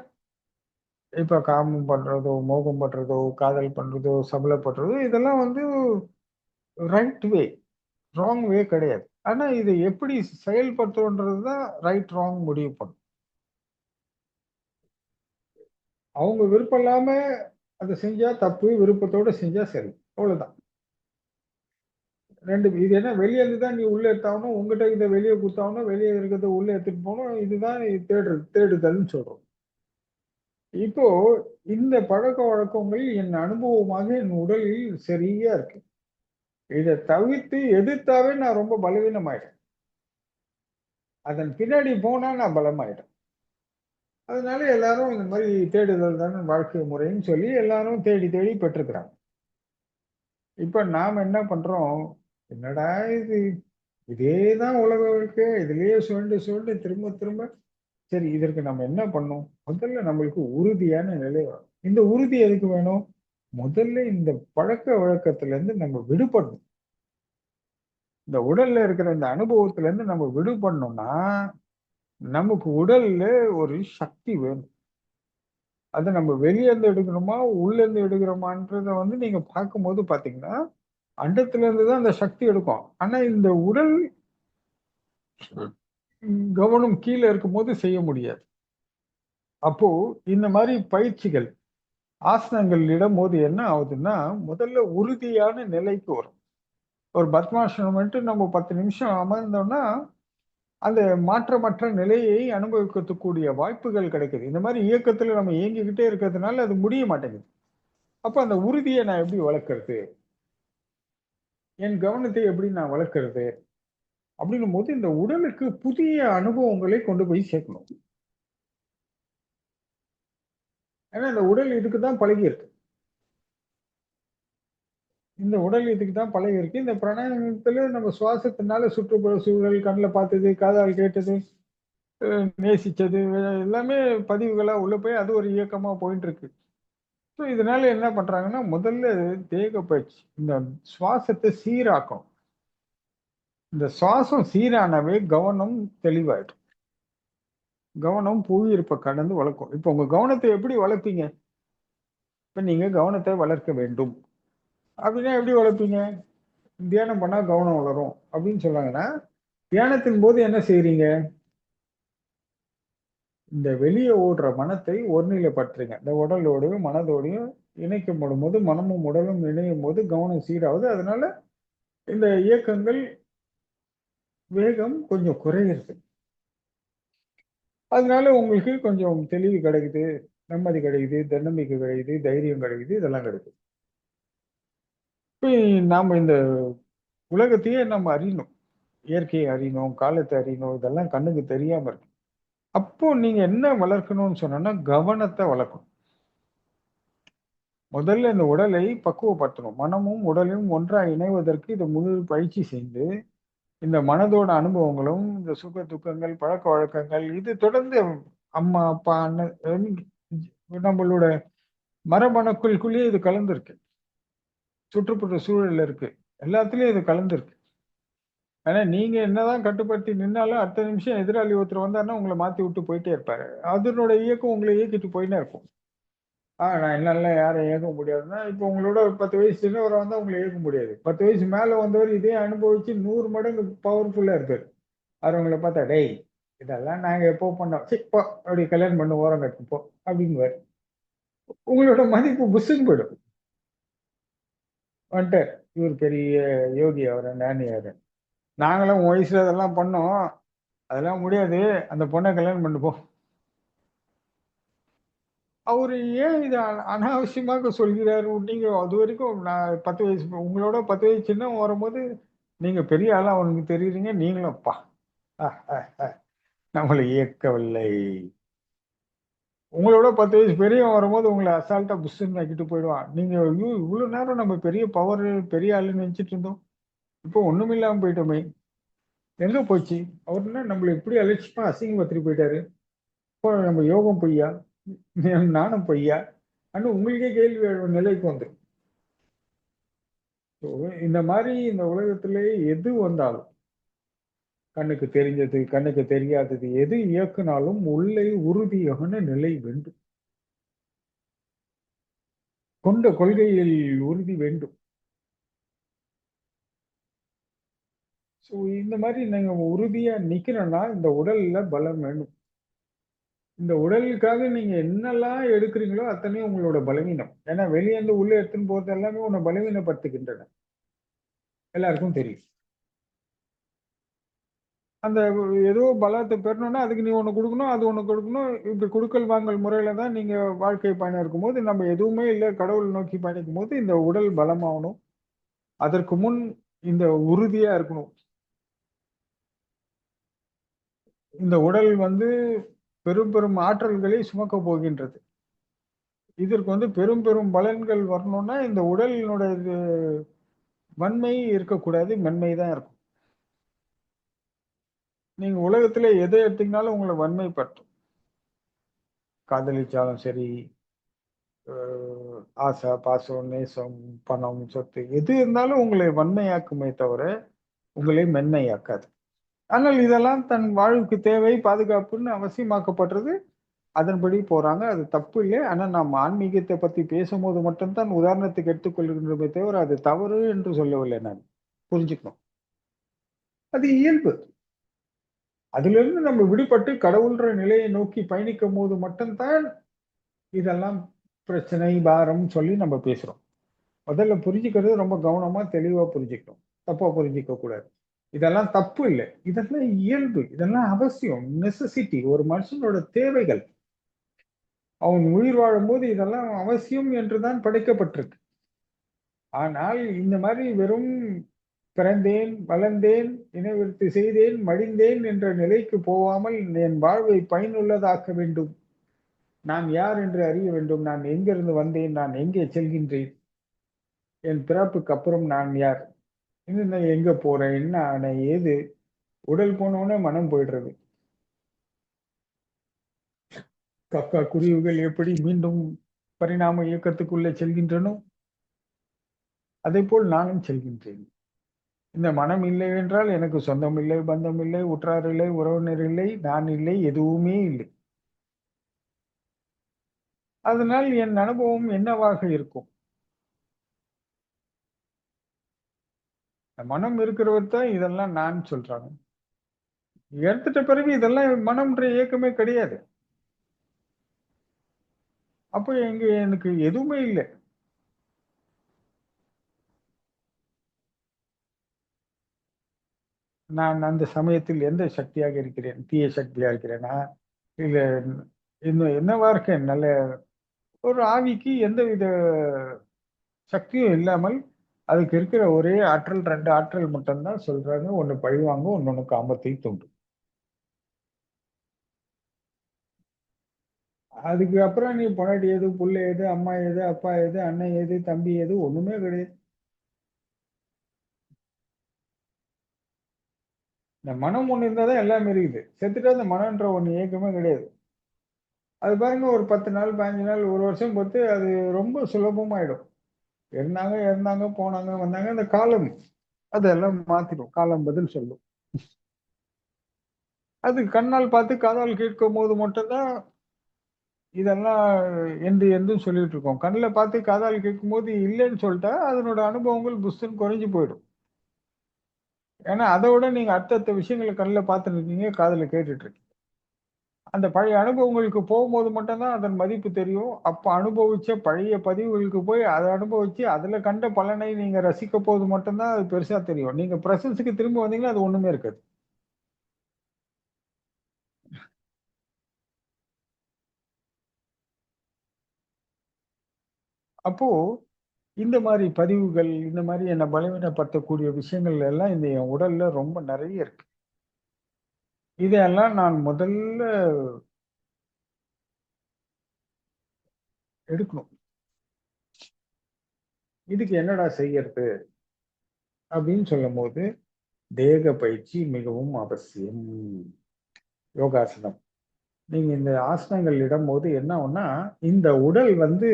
இப்ப காமம் பண்றதோ, மோகம் பண்றதோ, காதல் பண்றதோ, சபலப்படுறதோ இதெல்லாம் வந்து ரைட் வே, ராங் வே கிடையாது. ஆனா இதை எப்படி செயல்படுத்துறோன்றது தான் ரைட், ராங் முடிவு பண்ணும். அவங்க விருப்பம் இல்லாம அதை செஞ்சா தப்பு, விருப்பத்தோட செஞ்சா சரி. அவ்வளவுதான். இது என்ன வெளியே இருந்து தான் நீ உள்ள எடுத்தாகணும், உங்ககிட்ட இதை வெளியே கொடுத்தாகணும், வெளியே இருக்கிறத உள்ள எடுத்துட்டு போகணும். இதுதான் தேடுதல்னு சொல்றோம். இப்போ இந்த பழக்க வழக்கங்கள் என் அனுபவமாக என் உடலில் சரியா இருக்கு. இதை தவிர்த்து எதிர்த்தாவே நான் ரொம்ப பலவீனமாயிட்டேன். அதன் பின்னாடி போனா நான் பலமாயிட்டேன். அதனால எல்லாரும் இந்த மாதிரி தேடுதல் தானே வாழ்க்கை முறைன்னு சொல்லி எல்லாரும் தேடி தேடி பெற்றுக்கிறாங்க. இப்ப நாம என்ன பண்றோம்? என்னடா இது, இதேதான் உலகம் இருக்கு, இதுலயே சுழண்டு சுழண்டு திரும்ப திரும்ப. சரி, இதற்கு நம்ம என்ன பண்ணோம்? முதல்ல நம்மளுக்கு உறுதியான நிலை வரும். இந்த உறுதி எதுக்கு வேணும்? முதல்ல இந்த பழக்க வழக்கத்துல இருந்து நம்ம விடுபடணும். இந்த உடல்ல இருக்கிற இந்த அனுபவத்துல இருந்து நம்ம விடுபடணும்னா நமக்கு உடல்ல ஒரு சக்தி வேணும். அதை நம்ம வெளியே இருந்து எடுக்கணுமா, உள்ள இருந்து எடுக்கிறோமான்றத வந்து நீங்க பார்க்கும்போது பாத்தீங்கன்னா, அண்டத்துல இருந்து தான் அந்த சக்தி எடுக்கும். ஆனா இந்த உடல் கவனம் கீழே இருக்கும்போது செய்ய முடியாது. அப்போ இந்த மாதிரி பயிற்சிகள், ஆசனங்கள் இடும்போது என்ன ஆகுதுன்னா, முதல்ல உறுதியான நிலைக்கு வரும். ஒரு பத்மாசனம் மட்டும் நம்ம 10 நிமிஷம் அமர்ந்தோம்னா அந்த மாற்றமற்ற நிலையை அனுபவிக்கக்கூடிய வாய்ப்புகள் கிடைக்குது. இந்த மாதிரி இயக்கத்துல நம்ம இயங்கிக்கிட்டே இருக்கிறதுனால அது முடிய மாட்டேங்குது. அப்ப அந்த உறுதியை நான் எப்படி வளர்க்கறது, என் கவனத்தை எப்படி நான் வளர்க்கறது அப்படின்னும் போது இந்த உடலுக்கு புதிய அனுபவங்களை கொண்டு போய் சேர்க்கணும். ஏன்னா இந்த உடல் இதுக்கு தான் பழகி இருக்கு. இந்த உடல் இதுக்கு தான் பழகி இருக்கு. இந்த பிராணாயாமத்துல நம்ம சுவாசத்தினால சுற்றுப்புற சூழல், கண்ணில் பார்த்தது, காதால் கேட்டது, நேசிச்சது எல்லாமே பதிவுகளா உள்ள போய் அது ஒரு இயக்கமா போயிட்டு இருக்கு. ஸோ இதனால என்ன பண்றாங்கன்னா, முதல்ல தேக பயிற்சி, இந்த சுவாசத்தை சீராக்கும். இந்த சுவாசம் சீரானவே கவனம் தெளிவாயிடும். கவனம் புவியிருப்பை கடந்து வளர்க்கும். இப்போ உங்க கவனத்தை எப்படி வளர்ப்பீங்க? இப்ப நீங்க கவனத்தை வளர்க்க வேண்டும் அப்படின்னா எப்படி வளர்ப்பீங்க? தியானம் பண்ணா கவனம் வளரும் அப்படின்னு சொல்றாங்கன்னா, தியானத்தின் போது என்ன செய்றீங்க? இந்த வெளியே ஓடுற மனத்தை ஒருநிலைப்படுத்துறீங்க. இந்த உடலோடையும் மனதோடையும் இணைக்கப்படும் போது, மனமும் உடலும் இணையும் போது கவனம் சீராகுது. அதனால இந்த இயக்கங்கள் வேகம் கொஞ்சம் குறையிறது. அதனால உங்களுக்கு கொஞ்சம் தெளிவு கிடைக்குது, நிம்மதி கிடைக்குது, தன்னம்பிக்கை கிடைக்குது, தைரியம் கிடைக்குது, இதெல்லாம் கிடைக்குது. இப்ப நாம இந்த உலகத்தையே நம்ம அறியணும், இயற்கையை அறியணும், காலத்தை அறியணும், இதெல்லாம் கண்ணுக்கு தெரியாம இருக்கு. அப்போ நீங்க என்ன வளர்க்கணும்னு சொன்னா கவனத்தை வளர்க்கணும். முதல்ல இந்த உடலை பக்குவப்படுத்தணும். மனமும் உடலும் ஒன்றாக இணைவதற்கு இதை முழு பயிற்சி செய்து இந்த மனதோட அனுபவங்களும், இந்த சுக துக்கங்கள், பழக்க வழக்கங்கள் இது தொடர்ந்து அம்மா, அப்பா, அண்ணன் நம்மளோட மரபணுக்களுக்குள்ளேயே இது கலந்துருக்கு. சுற்றுப்புற சூழல்ல இருக்கு. எல்லாத்துலயும் இது கலந்துருக்கு. ஆனா நீங்க என்னதான் கட்டுப்படுத்தி நின்னாலும் அடுத்த நிமிஷம் எதிராளி ஒருத்தர் வந்தாருன்னா உங்களை மாத்தி விட்டு போயிட்டே இருப்பாரு. அதனோட இயக்கம் உங்களை இயக்கிட்டு போயிட்டே இருக்கும். நான் என்னால யாரை இயக்க முடியாதுன்னா, இப்போ உங்களோட ஒரு 10 வயசு சின்னவரை வந்தா உங்களை இயக்க முடியாது. 10 வயசு மேல வந்தவர் இதே அனுபவிச்சு 100 மடங்கு பவர்ஃபுல்லா இருக்காரு. அவங்களை பார்த்தா, டேய் இதெல்லாம் நாங்க எப்போ பண்ணோம், சரி போ அப்படி கல்யாணம் பண்ணு, ஓரம் கட்டு போ அப்படிங்குவாரு. உங்களோட மதிப்பு புஷ்ஷுன்னு போயிடும். வந்துட்டார் இவர் பெரிய யோகி, அவரை ஞானி அவரு. நாங்களும் உன் வயசுல அதெல்லாம் பண்ணோம், அதெல்லாம் முடியாது, அந்த பொண்ணை கல்யாணம் பண்ணு போ. அவரு ஏன் இதை அனாவசியமாக சொல்கிறாரு? நீங்க அது வரைக்கும் நான் 10 வயசு உங்களோட 10 வயசு சின்ன வரும்போது நீங்க பெரிய ஆளா அவனுக்கு தெரியுறீங்க. நீங்களும் அப்பா நம்மளை இயக்கவில்லை. உங்களோட 10 வயசு பெரியவன் வரும்போது உங்களை அசால்ட்டா புஷ்ன்னு ஆக்கிட்டு போயிடுவான். நீங்க இவ்வளவு நேரம் நம்ம பெரிய பவர், பெரிய ஆளுன்னு நினைச்சிட்டு இருந்தோம், இப்போ ஒண்ணுமில்லாம போயிட்டோமே, எங்க போச்சு? அவருன்னா நம்மள இப்படி அலட்சியமா அசிங்கப்படுத்திட்டு போயிட்டாரு. இப்போ நம்ம யோகம் பொய்யா, நானும் பொய்யா அன்னு உங்களுக்கே கேள்வி எழும் நிலைக்கு வந்துடும். இந்த மாதிரி இந்த உலகத்திலே எது வந்தாலும், கண்ணுக்கு தெரிஞ்சது, கண்ணுக்கு தெரியாதது எது இயக்குனாலும் உள்ளே உறுதியான நிலை வேண்டும். கொண்ட கொள்கையில் உறுதி வேண்டும். ஸோ இந்த மாதிரி நீங்க உறுதியா நிக்கணும்னா இந்த உடல்ல பலம் வேணும். இந்த உடலுக்காக நீங்க என்னெல்லாம் எடுக்கிறீங்களோ அத்தனையும் உங்களோட பலவீனம். ஏன்னா வெளியே இருந்து உள்ள எடுத்துன்னு போறது எல்லாமே உன்னை பலவீனப்படுத்துகின்றன. எல்லாருக்கும் தெரியும். அந்த ஏதோ பலத்தை பெறணும்னா அதுக்கு நீ ஒண்ணு கொடுக்கணும், அது ஒண்ணு கொடுக்கணும். இப்படி கொடுக்கல் வாங்கல் முறையில தான் நீங்க வாழ்க்கை பயணம் இருக்கும்போது நம்ம எதுவுமே இல்லை கடவுள் நோக்கி பயணிக்கும் போது இந்த உடல் பலமாகணும். அதற்கு முன் இந்த உறுதியா இருக்கணும். இந்த உடல் வந்து பெரும் பெரும் ஆற்றல்களை சுமக்க போகின்றது. இதற்கு வந்து பெரும் பெரும் பலன்கள் வரணும்னா இந்த உடலினுடைய வன்மை இருக்கக்கூடாது, மென்மை தான் இருக்கும். நீங்க உலகத்துல எதை எடுத்தீங்கனாலும் உங்களை வன்மைப்படுத்தும். காதலிச்சாலும் சரி, ஆசை, பாசம், நேசம், பணம், சொத்து எது இருந்தாலும் உங்களை வன்மையாக்குமே தவிர உங்களை மென்மையாக்காது. ஆனால் இதெல்லாம் தன் வாழ்வுக்கு தேவை, பாதுகாப்புன்னு அவசியமாக்கப்படுறது. அதன்படி போறாங்க. அது தப்பு இல்லை. ஆனா நாம் ஆன்மீகத்தை பத்தி பேசும்போது மட்டும்தான் உதாரணத்துக்கு எடுத்துக்கொள்கின்றமே தவிர அது தவறு என்று சொல்லவில்லை. நான் புரிஞ்சுக்கணும். அது இயல்பு. அதிலிருந்து நம்ம விடுபட்டு கடவுள்ன்ற நிலையை நோக்கி பயணிக்கும் போது மட்டும்தான் இதெல்லாம் பிரச்சனை, பாரம் சொல்லி நம்ம பேசுறோம். முதல்ல புரிஞ்சுக்கிறது ரொம்ப கவனமா தெளிவா புரிஞ்சுக்கணும். தப்பா புரிஞ்சிக்க கூடாது. இதெல்லாம் தப்பு இல்லை. இதெல்லாம் இயல்பு. இதெல்லாம் அவசியம், நெசசிட்டி. ஒரு மனுஷனோட தேவைகள். அவன் உயிர் வாழும்போது இதெல்லாம் அவசியம் என்றுதான் படைக்கப்பட்டிருக்கு. ஆனால் இந்த மாதிரி வெறும் பிறந்தேன், வளர்ந்தேன், இனவிருத்தி செய்தேன், மடிந்தேன் என்ற நிலைக்கு போகாமல் என் வாழ்வை பயனுள்ளதாக்க வேண்டும். நான் யார் என்று அறிய வேண்டும். நான் எங்கிருந்து வந்தேன், நான் எங்கே செல்கின்றேன், என் பிறப்புக்கு அப்புறம் நான் யார், இன்னும் நான் எங்க போறேன், என்ன ஆன ஏது. உடல் போனோடனே மனம் போயிடுறது. கக்கா குருவிகள் எப்படி மீண்டும் பரிணாம இயக்கத்துக்குள்ளே செல்கின்றனோ அதே போல் நானும் செல்கின்றேன். இந்த மனம் இல்லை என்றால் எனக்கு சொந்தம் இல்லை, பந்தம் இல்லை, உற்றார் இல்லை, உறவினர் இல்லை, நான் இல்லை, எதுவுமே இல்லை. அதனால் என் அனுபவம் என்னவாக இருக்கும்? மனம் இருக்கிறவர் தான் இதெல்லாம் நான் சொல்றாங்க. எடுத்துட்ட பிறகு இதெல்லாம் மனம்ன்ற இயக்கமே கிடையாது. அப்போ எங்க எனக்கு எதுவுமே இல்லை. நான் அந்த சமயத்தில் எந்த சக்தியாக இருக்கிறேன்? தீய சக்தியா இருக்கிறேனா, இல்ல இன்னும் என்னவா இருக்கேன்? நல்ல ஒரு ஆவிக்கு எந்தவித சக்தியும் இல்லாமல் அதுக்கு இருக்கிற ஒரே ஆற்றல், 2 ஆற்றல் மட்டும்தான் சொல்றாங்க. ஒண்ணு பழிவாங்க, இன்னொன்னு காமத்தை தூண்டும். அதுக்கு அப்புறம் நீ பொண்டாட்டி எது, புள்ள எது, அம்மா எது, அப்பா எது, அண்ணன் எது, தம்பி எது, ஒண்ணுமே கிடையாது. இந்த மனம் ஒண்ணு இருந்தாதான் எல்லாமே இருக்குது. செத்துட்டா அந்த மனம்ன்ற ஒண்ணு இயக்கமே கிடையாது. அது பாருங்க, ஒரு 10 நாள், 15 நாள், ஒரு வருஷம் பொறுத்து அது ரொம்ப சுலபமாயிடும். இருந்தாங்க, இறந்தாங்க, போனாங்க, வந்தாங்க. அந்த காலம் அதெல்லாம் மாத்திடும். காலம் பதில் சொல்லும். அது கண்ணால் பார்த்து காதால் கேட்கும் போது மட்டும்தான் இதெல்லாம் என்று என்றும் சொல்லிட்டு இருக்கோம். கண்ணில் பார்த்து காதால் கேட்கும்போது இல்லைன்னு சொல்லிட்டா அதனோட அனுபவங்கள் புஸ்துன்னு குறைஞ்சு போயிடும். ஏன்னா அதை விட நீங்க அடுத்தடுத்த விஷயங்களை கண்ணில் பார்த்துட்டு இருக்கீங்க, காதுல கேட்டுட்டு இருக்கீங்க. அந்த பழைய அனுபவங்களுக்கு போகும்போது மட்டும்தான் அதன் மதிப்பு தெரியும். அப்ப அனுபவிச்ச பழைய பதிவுகளுக்கு போய் அதை அனுபவிச்சு அதுல கண்ட பலனை நீங்க ரசிக்க போது மட்டும்தான் அது பெருசா தெரியும். நீங்க பிரசன்ஸுக்கு திரும்ப வந்தீங்கன்னா அது ஒண்ணுமே இருக்காது. அப்போ இந்த மாதிரி பதிவுகள், இந்த மாதிரி என்னை பலவீனப்படுத்தக்கூடிய விஷயங்கள் எல்லாம் இந்த என் உடல்ல ரொம்ப நிறைய இருக்கு. இதையெல்லாம் நான் முதல்ல எடுக்கணும். இதுக்கு என்னடா செய்யறது அப்படின்னு சொல்லும் போது தேக பயிற்சி மிகவும் அவசியம். யோகாசனம். நீங்க இந்த ஆசனங்கள் இடும்போது என்ன ஆகும்னா இந்த உடல் வந்து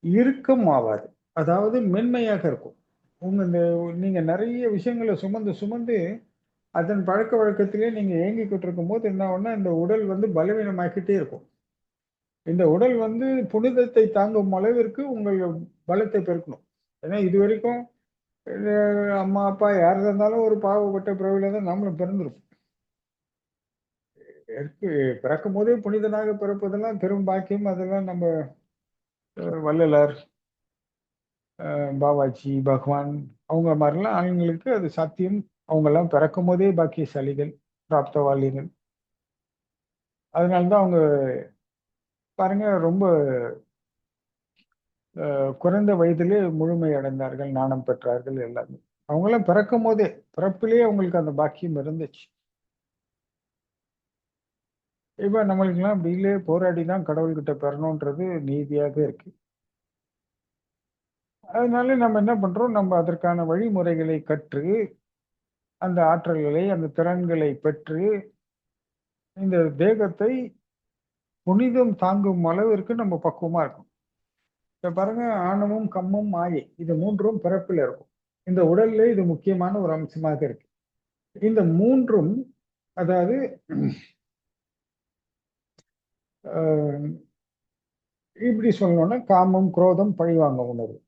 இறுக்கம் ஆகாது. அதாவது மென்மையாக இருக்கும். இந்த நீங்க நிறைய விஷயங்களை சுமந்து சுமந்து அதன் பழக்க வழக்கத்திலே நீங்க இயங்கிக்கிட்டு இருக்கும் போது என்ன ஆகும்னா இந்த உடல் வந்து பலவீனமாக்கிட்டே இருக்கும். இந்த உடல் வந்து புனிதத்தை தாங்கும் அளவிற்கு உங்கள் பலத்தை பெருக்கணும். ஏன்னா இது வரைக்கும் அம்மா அப்பா யார் இருந்தாலும் ஒரு பாவப்பட்ட பிறவில தான் நம்மளும் பிறந்திருப்போம். பிறக்கும் போதே புனிதனாக பிறப்பதெல்லாம் பெரும் பாக்கியம். அதெல்லாம் நம்ம வள்ளலார், பாபாஜி, பகவான் அவங்க மாதிரிலாம் ஆளுங்களுக்கு அது சாத்தியம். அவங்க எல்லாம் பிறக்கும் போதே பாக்கியசாலிகள், பிராப்தவாளிகள். அதனால்தான் அவங்க பாருங்க ரொம்ப குறைந்த வயதிலே முழுமை அடைந்தார்கள், ஞானம் பெற்றார்கள் எல்லாமே. அவங்களாம் பிறக்கும் போதே பிறப்பிலேயே அவங்களுக்கு அந்த பாக்கியம் இருந்துச்சு. இப்ப நம்மளுக்கெல்லாம் அப்படியே போராடி தான் கடவுள்கிட்ட பெறணுன்றது நீதியாக இருக்கு. அதனால நம்ம என்ன பண்றோம், நம்ம அதற்கான வழிமுறைகளை கற்று அந்த ஆற்றல்களை அந்த திறன்களை பெற்று இந்த தேகத்தை புனிதம் தாங்கும் அளவிற்கு நம்ம பக்குவமா இருக்கும். இப்ப பாருங்க, ஆணவம், கம்மம், மாயை இது மூன்றும் பிறப்பில் இருக்கும். இந்த உடல்ல இது முக்கியமான ஒரு அம்சமாக இருக்கு. இந்த மூன்றும் அதாவது இப்படி சொல்லணும்னா காமம், குரோதம், பழிவாங்க உணர்வு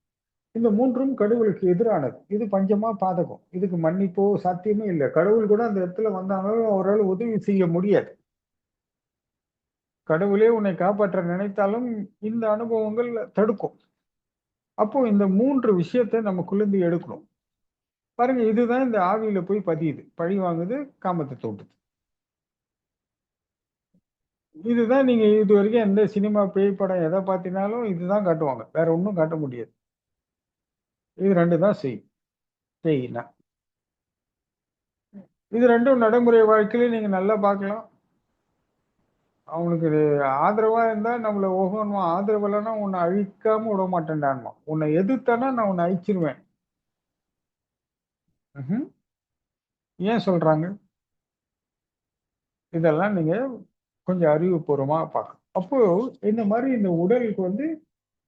இந்த மூன்றும் கடவுளுக்கு எதிரானது. இது பஞ்சமா பாதகம். இதுக்கு மன்னிப்போ சாத்தியமே இல்லை. கடவுள் கூட அந்த இடத்துல வந்தாலும் அவரால் உதவி செய்ய முடியாது. கடவுளே உன்னை காப்பாற்ற நினைத்தாலும் இந்த அனுபவங்கள் தடுக்கும். அப்போ இந்த மூன்று விஷயத்தை நமக்குள்ளேருந்து எடுக்கணும். பாருங்க, இதுதான் இந்த ஆவியில போய் பதியுது. பழி வாங்குது, காமத்தை தூண்டுது. இதுதான் நீங்க இது வரைக்கும் எந்த சினிமா, பேய் படம் எதை பார்த்தீங்கன்னாலும் இதுதான் காட்டுவாங்க. வேற ஒன்றும் காட்ட முடியாது. இது ரெண்டு தான் செய்யினா இது ரெண்டும் நடைமுறை வாழ்க்கையில நீங்க நல்லா பார்க்கலாம். அவனுக்கு ஆதரவா இருந்தா நம்மள ஓகணுவான், ஆதரவு இல்லைன்னா உன்னை அழிக்காம விட மாட்டேன்டான்மா. உன்னை எதிர்த்தானா நான் உன்னை அழிச்சிருவேன். ஏன் சொல்றாங்க? இதெல்லாம் நீங்க கொஞ்சம் அறிவுபூர்வமா பார்க்கணும். அப்போ இந்த மாதிரி இந்த உடலுக்கு வந்து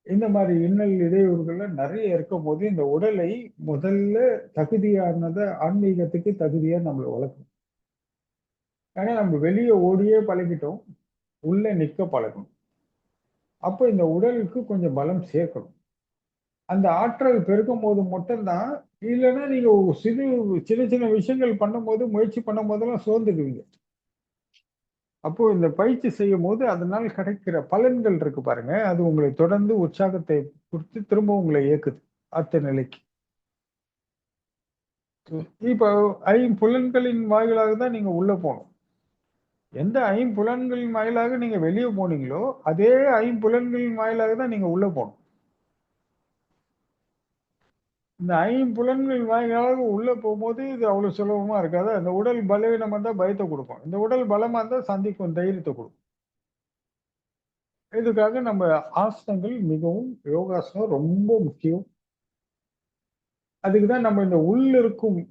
இந்த மாதிரி இன்னல் இடையூறுகள்லாம் நிறைய இருக்கும் போது இந்த உடலை முதல்ல தகுதியானதை ஆன்மீகத்துக்கு தகுதியா நம்மளை வளர்க்கணும். ஏன்னா நம்ம வெளியே ஓடியே பழகிட்டோம், உள்ள நிக்க பழகணும். அப்போ இந்த உடலுக்கு கொஞ்சம் பலம் சேர்க்கணும். அந்த ஆற்றல் பெருக்கும் போது மட்டும்தான். இல்லைன்னா நீங்க சின்ன சின்ன விஷயங்கள் பண்ணும்போது, முயற்சி பண்ணும் போதெல்லாம் சோர்ந்துடுவீங்க. அப்போ இந்த பயிற்சி செய்யும் போது அதனால் கிடைக்கிற பலன்கள் இருக்கு பாருங்க, அது உங்களை தொடர்ந்து உற்சாகத்தை கொடுத்து திரும்ப உங்களை இயக்குது அடுத்த நிலைக்கு. இப்போ ஐம்புலன்களின் வாயிலாக தான் நீங்க உள்ள போகணும். எந்த ஐம்புலன்களின் வாயிலாக நீங்க வெளியே போனீங்களோ அதே ஐம்புலன்களின் வாயிலாக தான் நீங்க உள்ள போகணும். இந்த ஐம்புலன்கள் வாயிலாக உள்ள போகும்போது இது அவ்வளவு சுலபமா இருக்காது. அந்த உடல் பலவீனமா இருந்தா பயத்தை கொடுக்கும். இந்த உடல் பலமா இருந்தா சந்திக்கும் தைரியத்தை கொடுக்கும். இதுக்காக நம்ம ஆசனங்கள் மிகவும், யோகாசனம் ரொம்ப முக்கியம். அதுக்குதான் நம்ம இந்த உள்ள இருக்கும்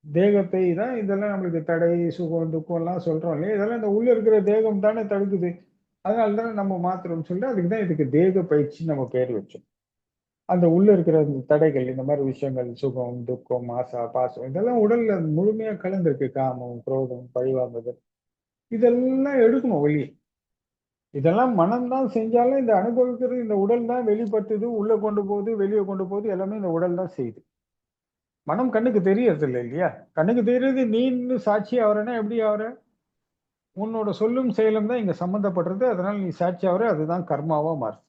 தேகத்தை தான் இதெல்லாம் நம்மளுக்கு தடை, சுகம், துக்கம் எல்லாம் சொல்றோம் இல்லையா? இதெல்லாம் இந்த உள்ள இருக்கிற தேகம் தானே தடுக்குது. அதனால தானே நம்ம மாத்திரம்னு சொல்லிட்டு அதுக்கு தான் இதுக்கு தேக பயிற்சி நம்ம பேர் வச்சோம். அந்த உள்ள இருக்கிற தடைகள், இந்த மாதிரி விஷயங்கள், சுகம், துக்கம், ஆசா, பாசம் இதெல்லாம் உடல்ல முழுமையா கலந்துருக்கு. காமம், குரோதம், பழிவாங்குதல் இதெல்லாம் எடுக்கணும் வெளியே. இதெல்லாம் மனம்தான் செஞ்சாலும் இந்த அனுபவிக்கிறது இந்த உடல் தான் வெளிப்பட்டுது, உள்ள கொண்டு போகுது, வெளியே கொண்டு போகுது, எல்லாமே இந்த உடல் தான் செய்யுது. மனம் கண்ணுக்கு தெரியறது இல்லை இல்லையா? கண்ணுக்கு தெரியறது நீன்னு சாட்சி ஆவறேன்னா எப்படி ஆவற? உன்னோட சொல்லும் செயலும் தான் இங்க சம்பந்தப்படுறது. அதனால நீ சாட்சி ஆவற, அதுதான் கர்மாவா மாறுது.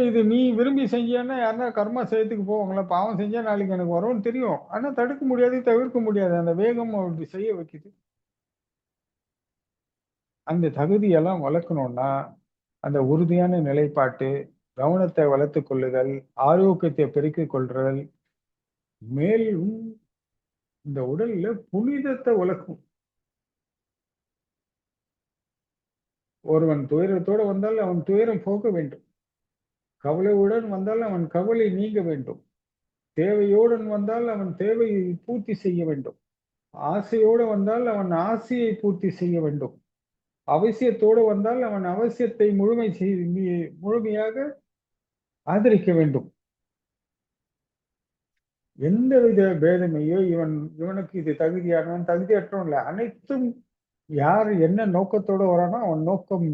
இது நீ விரும்பி செஞ்சியான்னா யாருன்னா கர்மா செய்யறதுக்கு போவாங்களா? பாவம் செஞ்சா நாளைக்கு எனக்கு வரும்னு தெரியும். ஆனா தடுக்க முடியாது, தவிர்க்க முடியாது. அந்த வேகம் அப்படி செய்ய வைக்குது. அந்த தகுதியெல்லாம் வளர்க்கணும்னா அந்த உறுதியான நிலைப்பாட்டு, கவனத்தை வளர்த்துக் கொள்ளுதல், ஆரோக்கியத்தை பெருக்கிக் கொள்ளுதல், மேலும் இந்த உடல்ல புனிதத்தை வளர்க்கும். ஒருவன் துயரத்தோடு வந்தால் அவன் துயரம் போக வேண்டும். கவலையுடன் வந்தால் அவன் கவலை நீங்க வேண்டும். தேவையோடன் வந்தால் அவன் தேவையை பூர்த்தி செய்ய வேண்டும். ஆசையோடு வந்தால் அவன் ஆசையை பூர்த்தி செய்ய வேண்டும். அவசியத்தோடு வந்தால் அவன் அவசியத்தை முழுமையாக ஆதரிக்க வேண்டும். எந்தவித பேதமையோ இவனுக்கு இது தகுதியானவன் தகுதியற்றவன் இல்லை. அனைத்தும் யார் என்ன நோக்கத்தோடு வரானோ அவன் நோக்கம்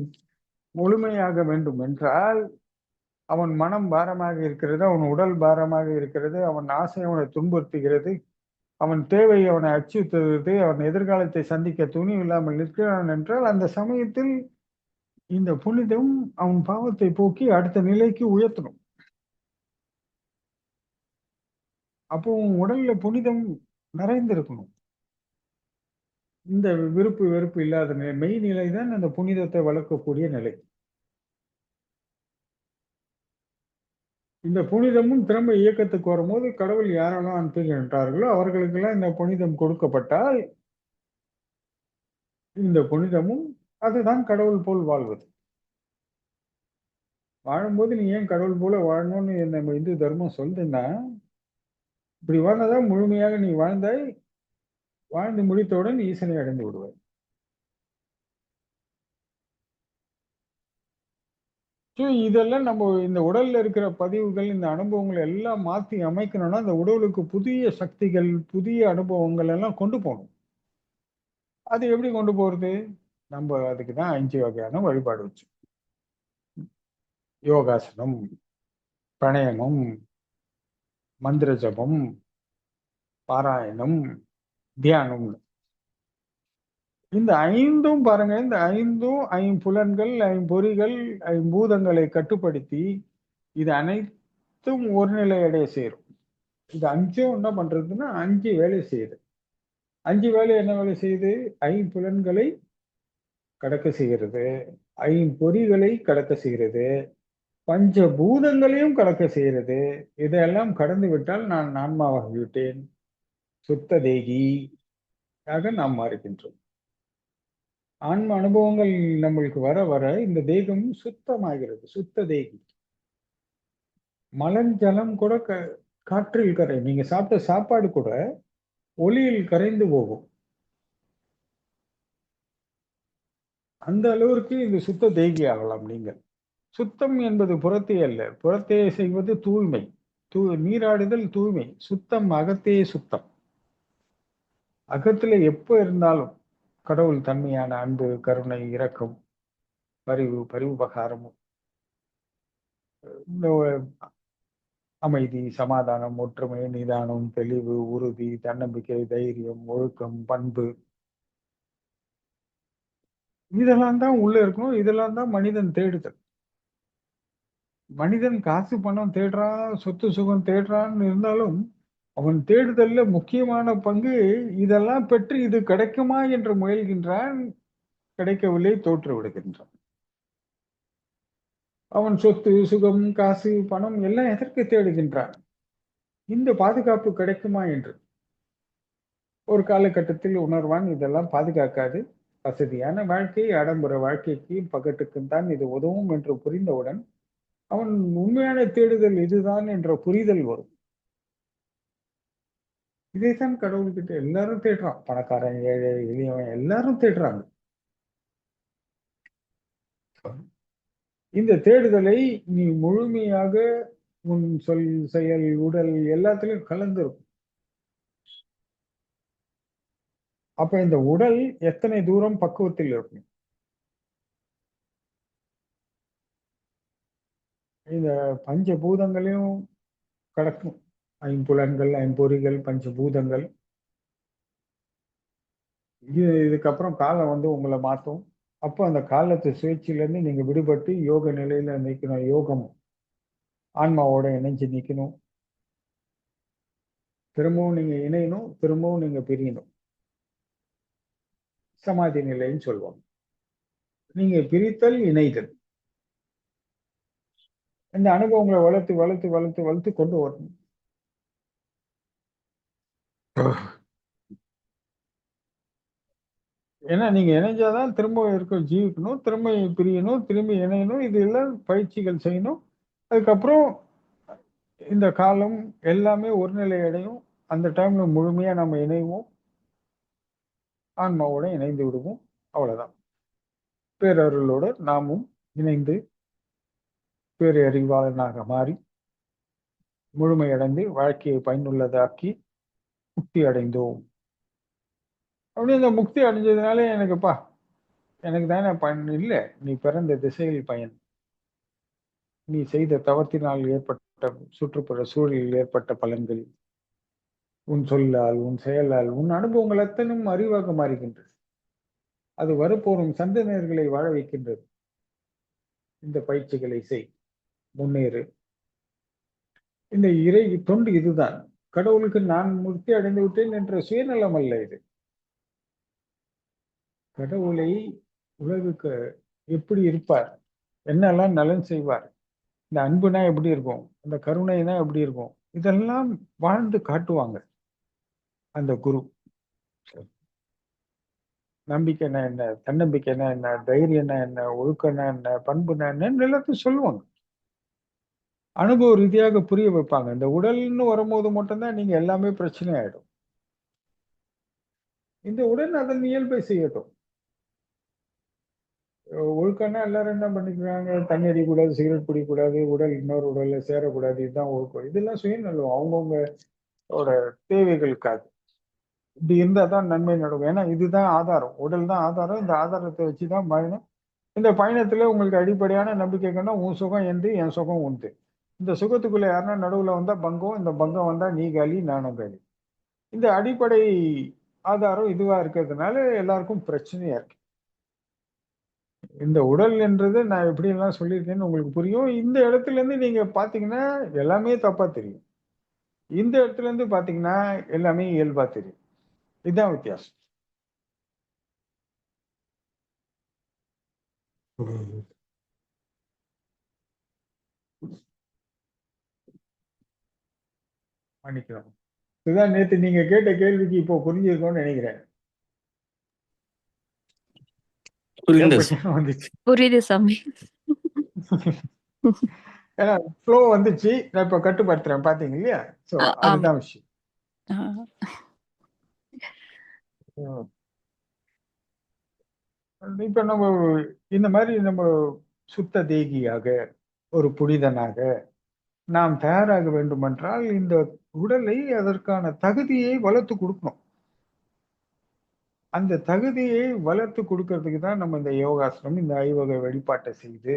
முழுமையாக வேண்டும் என்றால் அவன் மனம் பாரமாக இருக்கிறது, அவன் உடல் பாரமாக இருக்கிறது, அவன் ஆசை அவனை துன்புறுத்துகிறது, அவன் தேவை அவனை அச்சுறுத்துகிறது, அவன் எதிர்காலத்தை சந்திக்க துணிவு இல்லாமல் நிற்கிறான் என்றால் அந்த சமயத்தில் இந்த புனிதம் அவன் பாவத்தை போக்கி அடுத்த நிலைக்கு உயர்த்தணும். அப்போ உன் உடல்ல புனிதம் நிறைந்திருக்கணும். இந்த விருப்பு வெறுப்பு இல்லாத நிலை, மெய்நிலை தான் அந்த புனிதத்தை வளர்க்கக்கூடிய நிலை. இந்த புனிதமும் திரும்ப இயக்கத்துக்கு வரும்போது கடவுள் யாரெல்லாம் அனுப்புகின்றார்களோ அவர்களுக்கெல்லாம் இந்த புனிதம் கொடுக்கப்பட்டால் இந்த புனிதமும் அதுதான் கடவுள் போல் வாழ்வது. வாழும்போது நீ ஏன் கடவுள் போல வாழணும்னு நம்ம இந்து தர்மம் சொல்லுதுன்னா, இப்படி வாழ்ந்ததான் முழுமையாக நீ வாழ்ந்தாய், வாழ்ந்து முடித்தவுடன் ஈசனை அடைந்து விடுவாய். இதெல்லாம் நம்ம இந்த உடல்ல இருக்கிற பதிவுகள், இந்த அனுபவங்களை எல்லாம் மாத்தி அமைக்கணும்னா அந்த உடலுக்கு புதிய சக்திகள், புதிய அனுபவங்கள் எல்லாம் கொண்டு போகணும். அது எப்படி கொண்டு போறது? நம்ம அதுக்கு தான் 5 வகையான வழிபாடு வச்சு, யோகாசனம், பிரணயமம், மந்திர ஜபம், பாராயணம், தியானம். இந்த 5ம் பாருங்க, இந்த 5ம் ஐம்புலன்கள், ஐம்பொறிகள், ஐம்பூதங்களை கட்டுப்படுத்தி இது அனைத்தும் ஒரு நிலை அடைய சேரும். இது 5ம் என்ன பண்றதுன்னா 5 வேலை செய்யுது. 5 வேலை என்ன வேலை செய்யுது? ஐம்புலன்களை கடக்க செய்கிறது, ஐம்பொறிகளை கடக்க செய்கிறது, பஞ்சபூதங்களையும் கடக்க செய்கிறது. இதையெல்லாம் கடந்து விட்டால் நான் ஆன்மாவாகிவிட்டேன், சுத்த தேகியாக நாம் மாறுகின்றோம். ஆன்ம அனுபவங்கள் நம்மளுக்கு வர வர இந்த தேகம் சுத்தமாகிறது, சுத்த தேகி. மலஞ்சலம் கூட காற்றில் கரை, நீங்க சாப்பிட்ட சாப்பாடு கூட ஒளியில் கரைந்து போகும். அந்த அளவிற்கு இது சுத்த தேகி ஆகலாம். நீங்கள் சுத்தம் என்பது புறத்தே அல்ல, புறத்தே செய்வது தூய்மை. நீராடுதல் தூய்மை. சுத்தம் அகத்தே சுத்தம். அகத்துல எப்ப இருந்தாலும் கடவுள் தன்மையான அன்பு, கருணை, இரக்கம், பரிவுபகாரமும், அமைதி, சமாதானம், ஒற்றுமை, நிதானம், தெளிவு, உறுதி, தன்னம்பிக்கை, தைரியம், ஒழுக்கம், பண்பு, இதெல்லாம் தான் உள்ள இருக்கணும். இதெல்லாம் தான் மனிதன் தேடுதல். மனிதன் காசு பணம் தேடுறான், சொத்து சுகம் தேடுறான்னு இருந்தாலும் அவன் தேடுதல்ல முக்கியமான பங்கு இதெல்லாம் பெற்று இது கிடைக்குமா என்று முயல்கின்றான். கிடைக்கவில்லை, தோற்று விடுகின்றான். அவன் சொத்து சுகம், காசு பணம் எல்லாம் எதற்கு தேடுகின்றான்? இந்த பாதுகாப்பு கிடைக்குமா என்று. ஒரு காலகட்டத்தில் உணர்வான் இதெல்லாம் பாதுகாக்காது, வசதியான வாழ்க்கை, ஆடம்பர வாழ்க்கைக்கு பகட்டுக்கும் தான் இது உதவும் என்று புரிந்தவுடன் அவன் உண்மையான தேடுதல் இதுதான் என்ற புரிதல் வரும். இதைத்தான் கடவுள்கிட்ட எல்லாரும் தேடுறான். பணக்காரன், ஏழை, எளியவன் எல்லாரும் தேடுறாங்க. இந்த தேடுதலை நீ முழுமையாக உன் சொல், செயல், உடல் எல்லாத்திலையும் கலந்துருக்கும். அப்ப இந்த உடல் எத்தனை தூரம் பக்குவத்தில் இருக்கும்? இந்த பஞ்சபூதங்களையும் கடக்கும். ஐம்புலன்கள், ஐம்பொறிகள், பஞ்சபூதங்கள். இதுக்கப்புறம் காலம் வந்து உங்களை மாற்றும். அப்போ அந்த காலத்து சுழற்சியிலேருந்து நீங்க விடுபட்டு யோக நிலையில நிற்கணும். யோகம் ஆன்மாவோட இணைஞ்சு நிற்கணும். திரும்பவும் நீங்க இணையணும், திரும்பவும் நீங்க பிரியணும். சமாதி நிலைன்னு சொல்லுவாங்க. நீங்க பிரித்தல், இணைதல், இந்த அனுபவங்களை வளர்த்து வளர்த்து வளர்த்து வளர்த்து கொண்டு வரணும். ஏன்னா நீங்க இணைஞ்சாதான் திரும்ப ஜீவிக்கணும், திரும்ப பிரியணும், திரும்பி இணையணும். இது எல்லாம் பயிற்சிகள் செய்யணும். அதுக்கப்புறம் இந்த காலம் எல்லாமே ஒரு நிலை அடையும். அந்த டைம்ல முழுமையா நம்ம இணைவோம், ஆன்மாவோட இணைந்து விடுவோம். அவ்வளவுதான். பேரருளோட நாமும் இணைந்து பேரறிவாளனாக மாறி முழுமையடைந்து வாழ்க்கையை பயனுள்ளதாக்கி முக்தி அடைந்தோம். அப்படி இந்த முக்தி அடைஞ்சதுனால எனக்குப்பா எனக்கு தானே பயன் இல்லை. நீ பிறந்த திசையில் பயன், நீ செய்த தவத்தினால் ஏற்பட்ட சுற்றுப்புற சூழலில் ஏற்பட்ட பலன்கள், உன் சொல்லால், உன் செயலால், உன் அனுபவங்கள் அத்தனையும் அறிவாக மாறுகின்றது. அது வரப்போறும் சந்ததியினர்களை வாழ வைக்கின்றது. இந்த பயிற்சிகளை செய், முன்னேறு. இந்த இறை தொண்டு இதுதான். கடவுளுக்கு நான் முக்தி அடைந்து விட்டேன் என்ற சுயநலம் அல்ல இது. கடவுளை உலகுக்கு எப்படி இருப்பார், என்னெல்லாம் நலன் செய்வார், இந்த அன்புனா எப்படி இருக்கும், அந்த கருணைனா எப்படி இருக்கும், இதெல்லாம் வாழ்ந்து காட்டுவாங்க அந்த குரு. நம்பிக்கைனா என்ன, தன்னம்பிக்கைனா என்ன, தைரியம்னா என்ன, ஒழுக்கம்னா என்ன, பண்புனா என்னன்னு எல்லாத்தையும் சொல்லுவாங்க. அனுபவ ரீதியாக புரிய வைப்பாங்க. இந்த உடல்னு வரும்போது மட்டும்தான் நீங்க எல்லாமே பிரச்சனை ஆயிடும். இந்த உடல் அதன் இயல்பை செய்யட்டும். ஒழுக்கம்னா எல்லாரும் என்ன பண்ணிக்கிறாங்க, தண்ணி அடிக்கக்கூடாது, சிகரெட் பிடிக்கக்கூடாது, உடல் இன்னொரு உடல்ல சேரக்கூடாது, இதுதான் ஒழுக்கம். இதெல்லாம் சுயநலம், அவங்கவுங்களோட தேவைகளுக்காக. இப்படி இருந்தா தான் நன்மை நடக்கும். ஏன்னா இதுதான் ஆதாரம், உடல் தான் ஆதாரம். இந்த ஆதாரத்தை வச்சுதான் பயணம். இந்த பயணத்துல உங்களுக்கு அடிப்படையான நம்பிக்கைன்னா உன் சுகம் எந்து, என் சுகம் உண்டு. இந்த சுகத்துக்குள்ள யாருன்னா நடுவுல வந்தா பங்கம், இந்த பங்கம் வந்தா நீ காலி, நானும் காலி. இந்த அடிப்படை ஆதாரம் இதுவா இருக்கிறதுனால எல்லாருக்கும் பிரச்சனையா இருக்கு. இந்த உடல் என்றது நான் எப்படி எல்லாம் சொல்லியிருக்கேன்னு உங்களுக்கு புரியும். இந்த இடத்துல இருந்து நீங்க பாத்தீங்கன்னா எல்லாமே தப்பா தெரியும். இந்த இடத்துல இருந்து பாத்தீங்கன்னா எல்லாமே இயல்பா தெரியும். இதுதான் வித்தியாசம். மன்னிக்கலாம். இதுதான் நேத்து நீங்க கேட்ட கேள்விக்கு இப்போ புரிஞ்சிருக்கும்னு நினைக்கிறேன். வந்துச்சு. புரியுது சாமி. ஏன்னா ஃப்ளோ வந்துச்சு, நான் இப்ப கட்டுப்படுத்துறேன் பாத்தீங்க இல்லையா? சோ அதுதான் விஷயம். இப்ப நம்ம இந்த மாதிரி நம்ம சுத்த தேகியாக, ஒரு புனிதனாக நாம் தயாராக வேண்டுமென்றால் இந்த உடலை அதற்கான தகுதியை வளர்த்து கொடுக்கணும். அந்த தகுதியை வளர்த்து கொடுக்கறதுக்கு தான் நம்ம இந்த யோகாசனம், இந்த ஐவகை வழிபாட்டை செய்து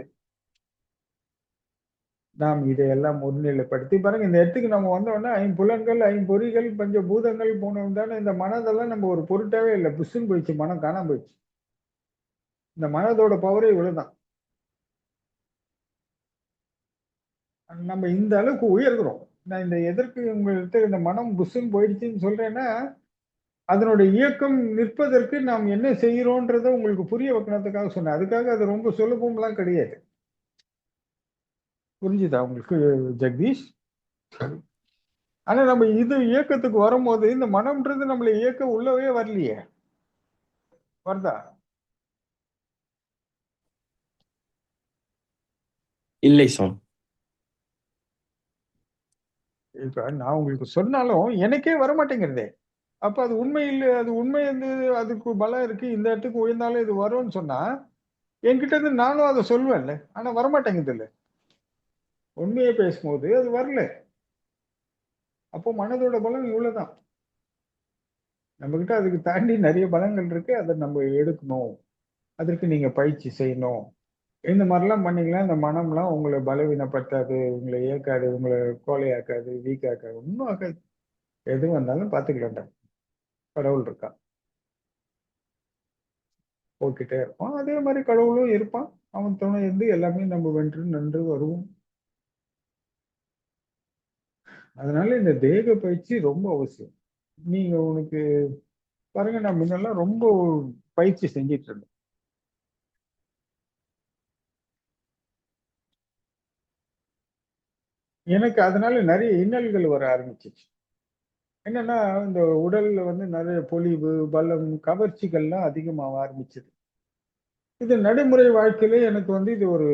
நாம் இதையெல்லாம் முன்னிலைப்படுத்தி பாருங்க. இந்த இடத்துக்கு நம்ம வந்தோம்னா ஐம்புலன்கள், ஐம்பொறிகள், பஞ்ச பூதங்கள் போனோம் தானே. இந்த மனதெல்லாம் நம்ம ஒரு பொருட்டாவே இல்லை, புஷ்ன்னு போயிடுச்சு, மனம் காணாம போயிடுச்சு. இந்த மனதோட பவரே இவ்வளவுதான். நம்ம இந்த அளவுக்கு உயர்கிறோம். நான் இந்த எதற்கு உங்களுக்கு இந்த மனம் புஷ்ன்னு போயிடுச்சுன்னு சொல்றேன்னா, அதனுடைய இயக்கம் நிற்பதற்கு நாம் என்ன செய்கிறோன்றத உங்களுக்கு புரிய வைக்கணுன்றதுக்காக சொன்னேன். அதுக்காக அது ரொம்ப சுலபம்லாம் கிடையாது. புரிஞ்சுதா உங்களுக்கு ஜெகதீஷ்? ஆனா நம்ம இது இயக்கத்துக்கு வரும்போது இந்த மனம்ன்றது நம்மளை இயக்க உள்ளவே வரலையே, வருதா? இல்லை சாமி. இப்ப நான் உங்களுக்கு சொன்னாலும் எனக்கே வரமாட்டேங்கிறதே. அப்ப அது உண்மை இல்லை. அது உண்மை வந்து அதுக்கு பலம் இருக்கு, இந்த இடத்துக்கு உயர்ந்தாலும் இது வரும்னு சொன்னா என்கிட்ட இருந்து நானும் அதை சொல்வேன்ல. ஆனா வரமாட்டேங்குது இல்ல. உண்மையை பேசும்போது அது வரல. அப்போ மனதோட பலம் இவ்வளவுதான். நம்ம கிட்ட அதுக்கு தாண்டி நிறைய பலங்கள் இருக்கு. அதை நம்ம எடுக்கணும். அதற்கு நீங்க பயிற்சி செய்யணும். இந்த மாதிரிலாம் பண்ணீங்கன்னா இந்த மனம்லாம் உங்களை பலவீனப்படுத்தாது, உங்களை இயக்காது, உங்களை கோலையாக்காது, வீக்காக்காது, ஒன்றும் ஆக்காது. எது வந்தாலும் பார்த்துக்கலாம்டா, கடவுள் இருக்கா, போய்கிட்டே இருப்பான். அதே மாதிரி கடவுளும் இருப்பான். அவன் துணை இருந்து எல்லாமே நம்ம வென்று நன்று வருவோம். அதனால இந்த தேக பயிற்சி ரொம்ப அவசியம். நீங்க உனக்கு பாருங்க, நான் முன்னெல்லாம் ரொம்ப பயிற்சி செஞ்சிட்டு இருந்தேன். எனக்கு அதனால நிறைய இன்னல்கள் வர ஆரம்பிச்சிச்சு. என்னன்னா இந்த உடல்ல வந்து நிறைய பொலிவு, பலம், கவர்ச்சிகள்லாம் அதிகமாக ஆரம்பிச்சது. இது நடைமுறை வாழ்க்கையிலே எனக்கு வந்து இது ஒரு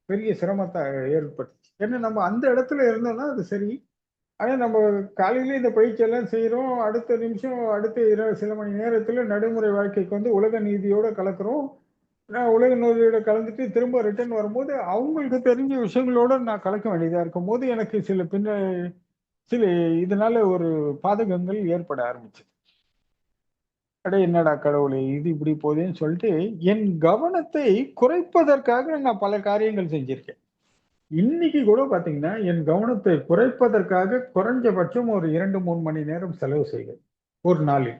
பெரிய சிரமத்தை ஏற்பட்டுச்சு. ஏன்னா நம்ம அந்த இடத்துல இருந்தோம்னா அது சரி. ஆனா நம்ம காலையில இந்த பயிற்சி எல்லாம் செய்யறோம், அடுத்த நிமிஷம் அடுத்த சில மணி நேரத்துல நடைமுறை வாழ்க்கைக்கு வந்து உலக நீதியோட கலக்குறோம். நான் உலக நோயோட கலந்துட்டு திரும்ப ரிட்டர்ன் வரும்போது அவங்களுக்கு தெரிஞ்ச விஷயங்களோட நான் கலக்க வேண்டியதா இருக்கும் போது எனக்கு சில இதனால ஒரு பாதகங்கள் ஏற்பட ஆரம்பிச்சு. அடே என்னடா கடவுளே இது இப்படி போகுதுன்னு சொல்லிட்டு என் கவனத்தை குறைப்பதற்காக நான் பல காரியங்கள் செஞ்சிருக்கேன். இன்னைக்கு கூட பாத்தீங்கன்னா என் கவனத்தை குறைப்பதற்காக குறைஞ்சபட்சம் ஒரு 2-3 மணி நேரம் செலவு செய்வேன் ஒரு நாளில்.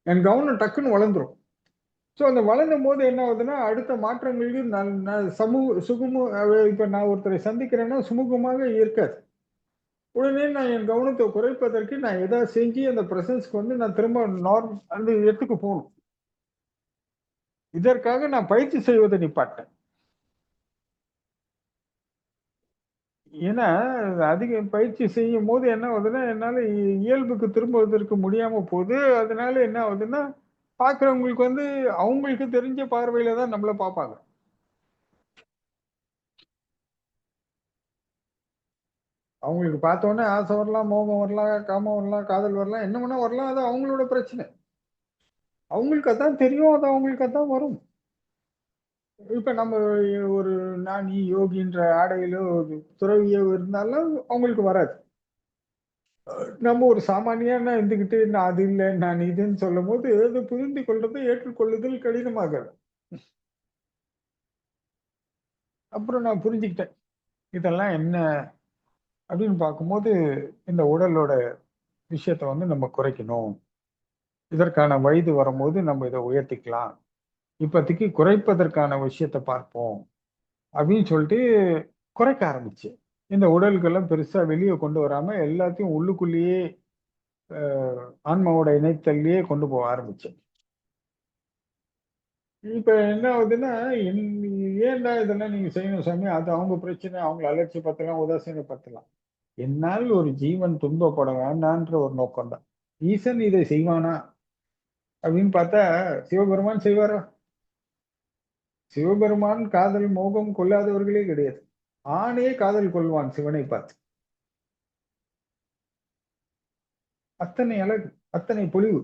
என் கவனம் டக்குன்னு வளர்ந்துரும். ஸோ அந்த வளரும் போது என்ன ஆகுதுன்னா அடுத்த மாற்றங்களுக்கு இப்ப நான் ஒருத்தரை சந்திக்கிறேன்னா சுமூகமாக இருக்காது. உடனே நான் என் கவனத்தை குறைப்பதற்கு நான் எதாவது செஞ்சு அந்த பிரசன்ஸ்க்கு வந்து நான் திரும்ப அந்த இடத்துக்கு போகணும். இதற்காக நான் பயிற்சி செய்வதை நிப்பாட்டேன். ஏன்னா அதிக பயிற்சி செய்யும் போது என்ன ஆகுதுன்னா என்னால இயல்புக்கு திரும்புவதற்கு முடியாம போகுது. அதனால என்ன ஆகுதுன்னா பார்க்கிறவங்களுக்கு வந்து அவங்களுக்கு தெரிஞ்ச பார்வையில தான் நம்மள பார்ப்பாங்க. அவங்களுக்கு பார்த்த உடனே ஆசை வரலாம், மோகம் வரலாம், காமம் வரலாம், காதல் வரலாம், என்ன வேணா வரலாம். அது அவங்களோட பிரச்சனை. அவங்களுக்கு அதான் தெரியும். அது அவங்களுக்கு அதான் வரும். இப்ப நம்ம ஒரு ஞானி, யோகின்ற ஆடையிலோ, ஒரு துறவியோ இருந்தாலும் அவங்களுக்கு வராது. நம்ம ஒரு சாமானியனா இருந்துகிட்டு நான் அது இல்லை, நான் இதுன்னு சொல்லும்போது அது புரிந்து கொள்றது, ஏற்றுக்கொள்ளுதல் கடினமாகிறது. அப்புறம் நான் புரிஞ்சுக்கிட்டேன். இதெல்லாம் என்ன அப்படின்னு பார்க்கும்போது, இந்த உடலோட விஷயத்த வந்து நம்ம குறைக்கணும். இதற்கான வயது வரும்போது நம்ம இதை உயர்த்திக்கலாம். இப்போதைக்கு குறைப்பதற்கான விஷயத்த பார்ப்போம் அப்படின்னு சொல்லிட்டு குறைக்க ஆரம்பிச்சேன். இந்த உடலுக்கெல்லாம் பெருசா வெளியே கொண்டு வராம எல்லாத்தையும் உள்ளுக்குள்ளேயே ஆன்மாவோட இணைத்தல்லையே கொண்டு போக ஆரம்பிச்சேன். இப்ப என்ன ஆகுதுன்னா, ஏன்டா இதெல்லாம் நீங்க செய்யணும் சாமி? அது அவங்க பிரச்சனை. அவங்கள அலட்சியப்படுத்தலாம், உதாசீனப்படுத்தலாம். என்னால் ஒரு ஜீவன் துன்பப்பட வேண்டான்ற ஒரு நோக்கம் தான். ஈசன் இதை செய்வானா அப்படின்னு பார்த்தா சிவபெருமான் செய்வாரா? சிவபெருமான் காதல் மோகம் கொள்ளாதவர்களே கிடையாது. ஆணே காதல் கொள்வான் சிவனை பார்த்து. அத்தனை அழகு, அத்தனை பொலிவு.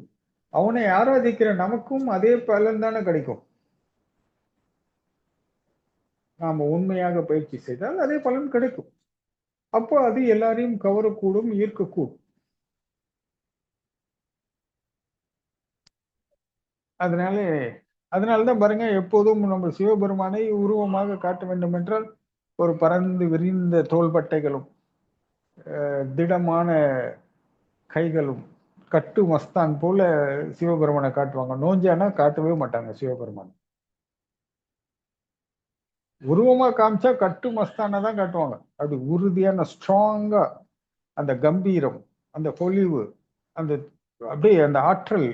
அவனை ஆராதிக்கிற நமக்கும் அதே பலன் தானே கிடைக்கும். நாம உண்மையாக பயிற்சி செய்தால் அதே பலன் கிடைக்கும். அப்போ அது எல்லாரையும் கவரக்கூடும், ஈர்க்கக்கூடும். அதனால அதனாலதான் பாருங்க, எப்போதும் நம்ம சிவபெருமானை உருவமாக காட்ட வேண்டும் என்றால் ஒரு பறந்து விரிந்த தோள்பட்டைகளும் திடமான கைகளும் கட்டு மஸ்தான் போல சிவபெருமானை காட்டுவாங்க. நோஞ்சானா காட்டவே மாட்டாங்க சிவபெருமான். உருவமா காமிச்சா கட்டு மஸ்தான தான் காட்டுவாங்க. அது உறுதியான ஸ்ட்ராங்கா அந்த கம்பீரம், அந்த பொலிவு, அந்த அப்படியே அந்த ஆற்றல்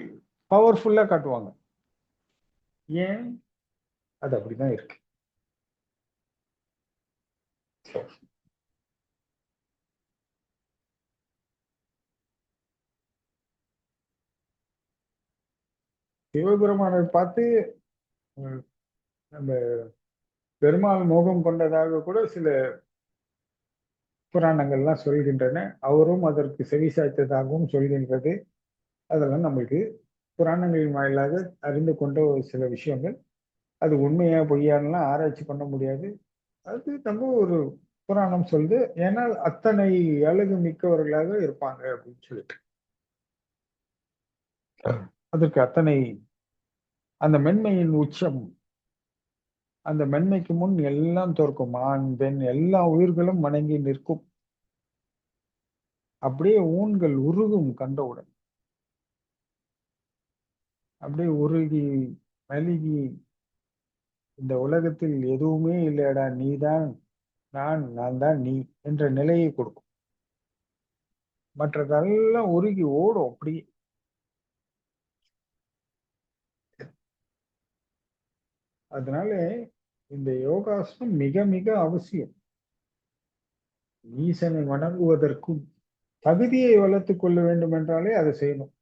பவர்ஃபுல்லா காட்டுவாங்க. ஏன்? அது அப்படிதான் இருக்கு. சிவபெருமானை பார்த்து நம்ம பெருமாள் மோகம் கொண்டதாக கூட சில புராணங்கள்லாம் சொல்கின்றன. அவரும் அதற்கு செவிசாய்த்ததாகவும் சொல்கின்றது. அதெல்லாம் நம்மளுக்கு புராணங்களின் வாயிலாக அறிந்து கொண்ட ஒரு சில விஷயங்கள். அது உண்மையா பொய்யான்லாம் ஆராய்ச்சி பண்ண முடியாது. அது நம்ம ஒரு புராணம் சொல்லுது. ஏன்னால் அத்தனை அழகு மிக்கவர்களாக இருப்பாங்க அப்படின்னு சொல்லிட்டு. அதற்கு அத்தனை அந்த மென்மையின் உச்சம். அந்த மென்மைக்கு முன் எல்லாம் தோற்கும். ஆண், பெண் எல்லா உயிர்களும் வணங்கி நிற்கும். அப்படியே ஊன்கள் உருகும் கண்டவுடன். அப்படியே உருகி மெழுகி இந்த உலகத்தில் எதுவுமே இல்லையடா, நீதான் நான் தான் நீ என்ற நிலையை கொடுக்கும். மற்றதெல்லாம் உருகி ஓடும் அப்படியே. அதனால இந்த யோகாசனம் மிக மிக அவசியம். ஈசனை வணங்குவதற்கும் தகுதியை வளர்த்துக் கொள்ள வேண்டும் என்றாலே அதை செய்யணும்.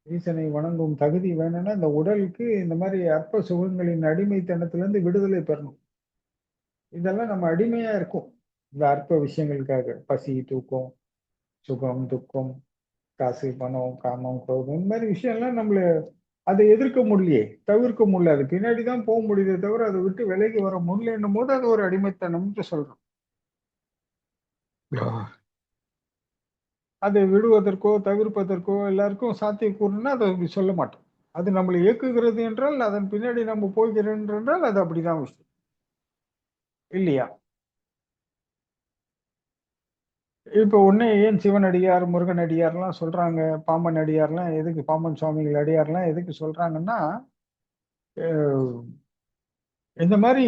ஈசனை வணங்கும் தகுதி வேணும்னா இந்த உடலுக்கு இந்த மாதிரி அற்ப சுகங்களின் அடிமைத்தனத்திலிருந்து விடுதலை பெறணும். இதெல்லாம் நம்ம அடிமையா இருக்கும் இந்த அற்ப விஷயங்களுக்காக. பசி, தூக்கம், சுகம், துக்கம், காசு, பணம், காமம், குரோதம், இந்த மாதிரி விஷயம்லாம் நம்மள அதை எதிர்க்க முடியலையே, தவிர்க்க முடியல. அது பின்னாடி தான் போக முடியுதே தவிர அதை விட்டு விலகி வர முடியலன்னும் போது அது ஒரு அடிமைத்தனம்னு சொல்றோம். அதை விடுவதற்கோ தவிர்ப்பதற்கோ எல்லாருக்கும் சாத்தியக்கூறுனா அதை சொல்ல மாட்டோம். அது நம்மளை இயக்குகிறது என்றால் அதன் பின்னாடி நம்ம போகிறோம் என்றால் அது அப்படிதான் விஷயம் இல்லையா? இப்ப உடனே ஏன் சிவனடியார், முருகனடியார்லாம் சொல்றாங்க, பாம்பன் அடியார்லாம் எதுக்கு, பாம்பன் சுவாமிகள் அடியார்லாம் எதுக்கு சொல்றாங்கன்னா, அஹ், இந்த மாதிரி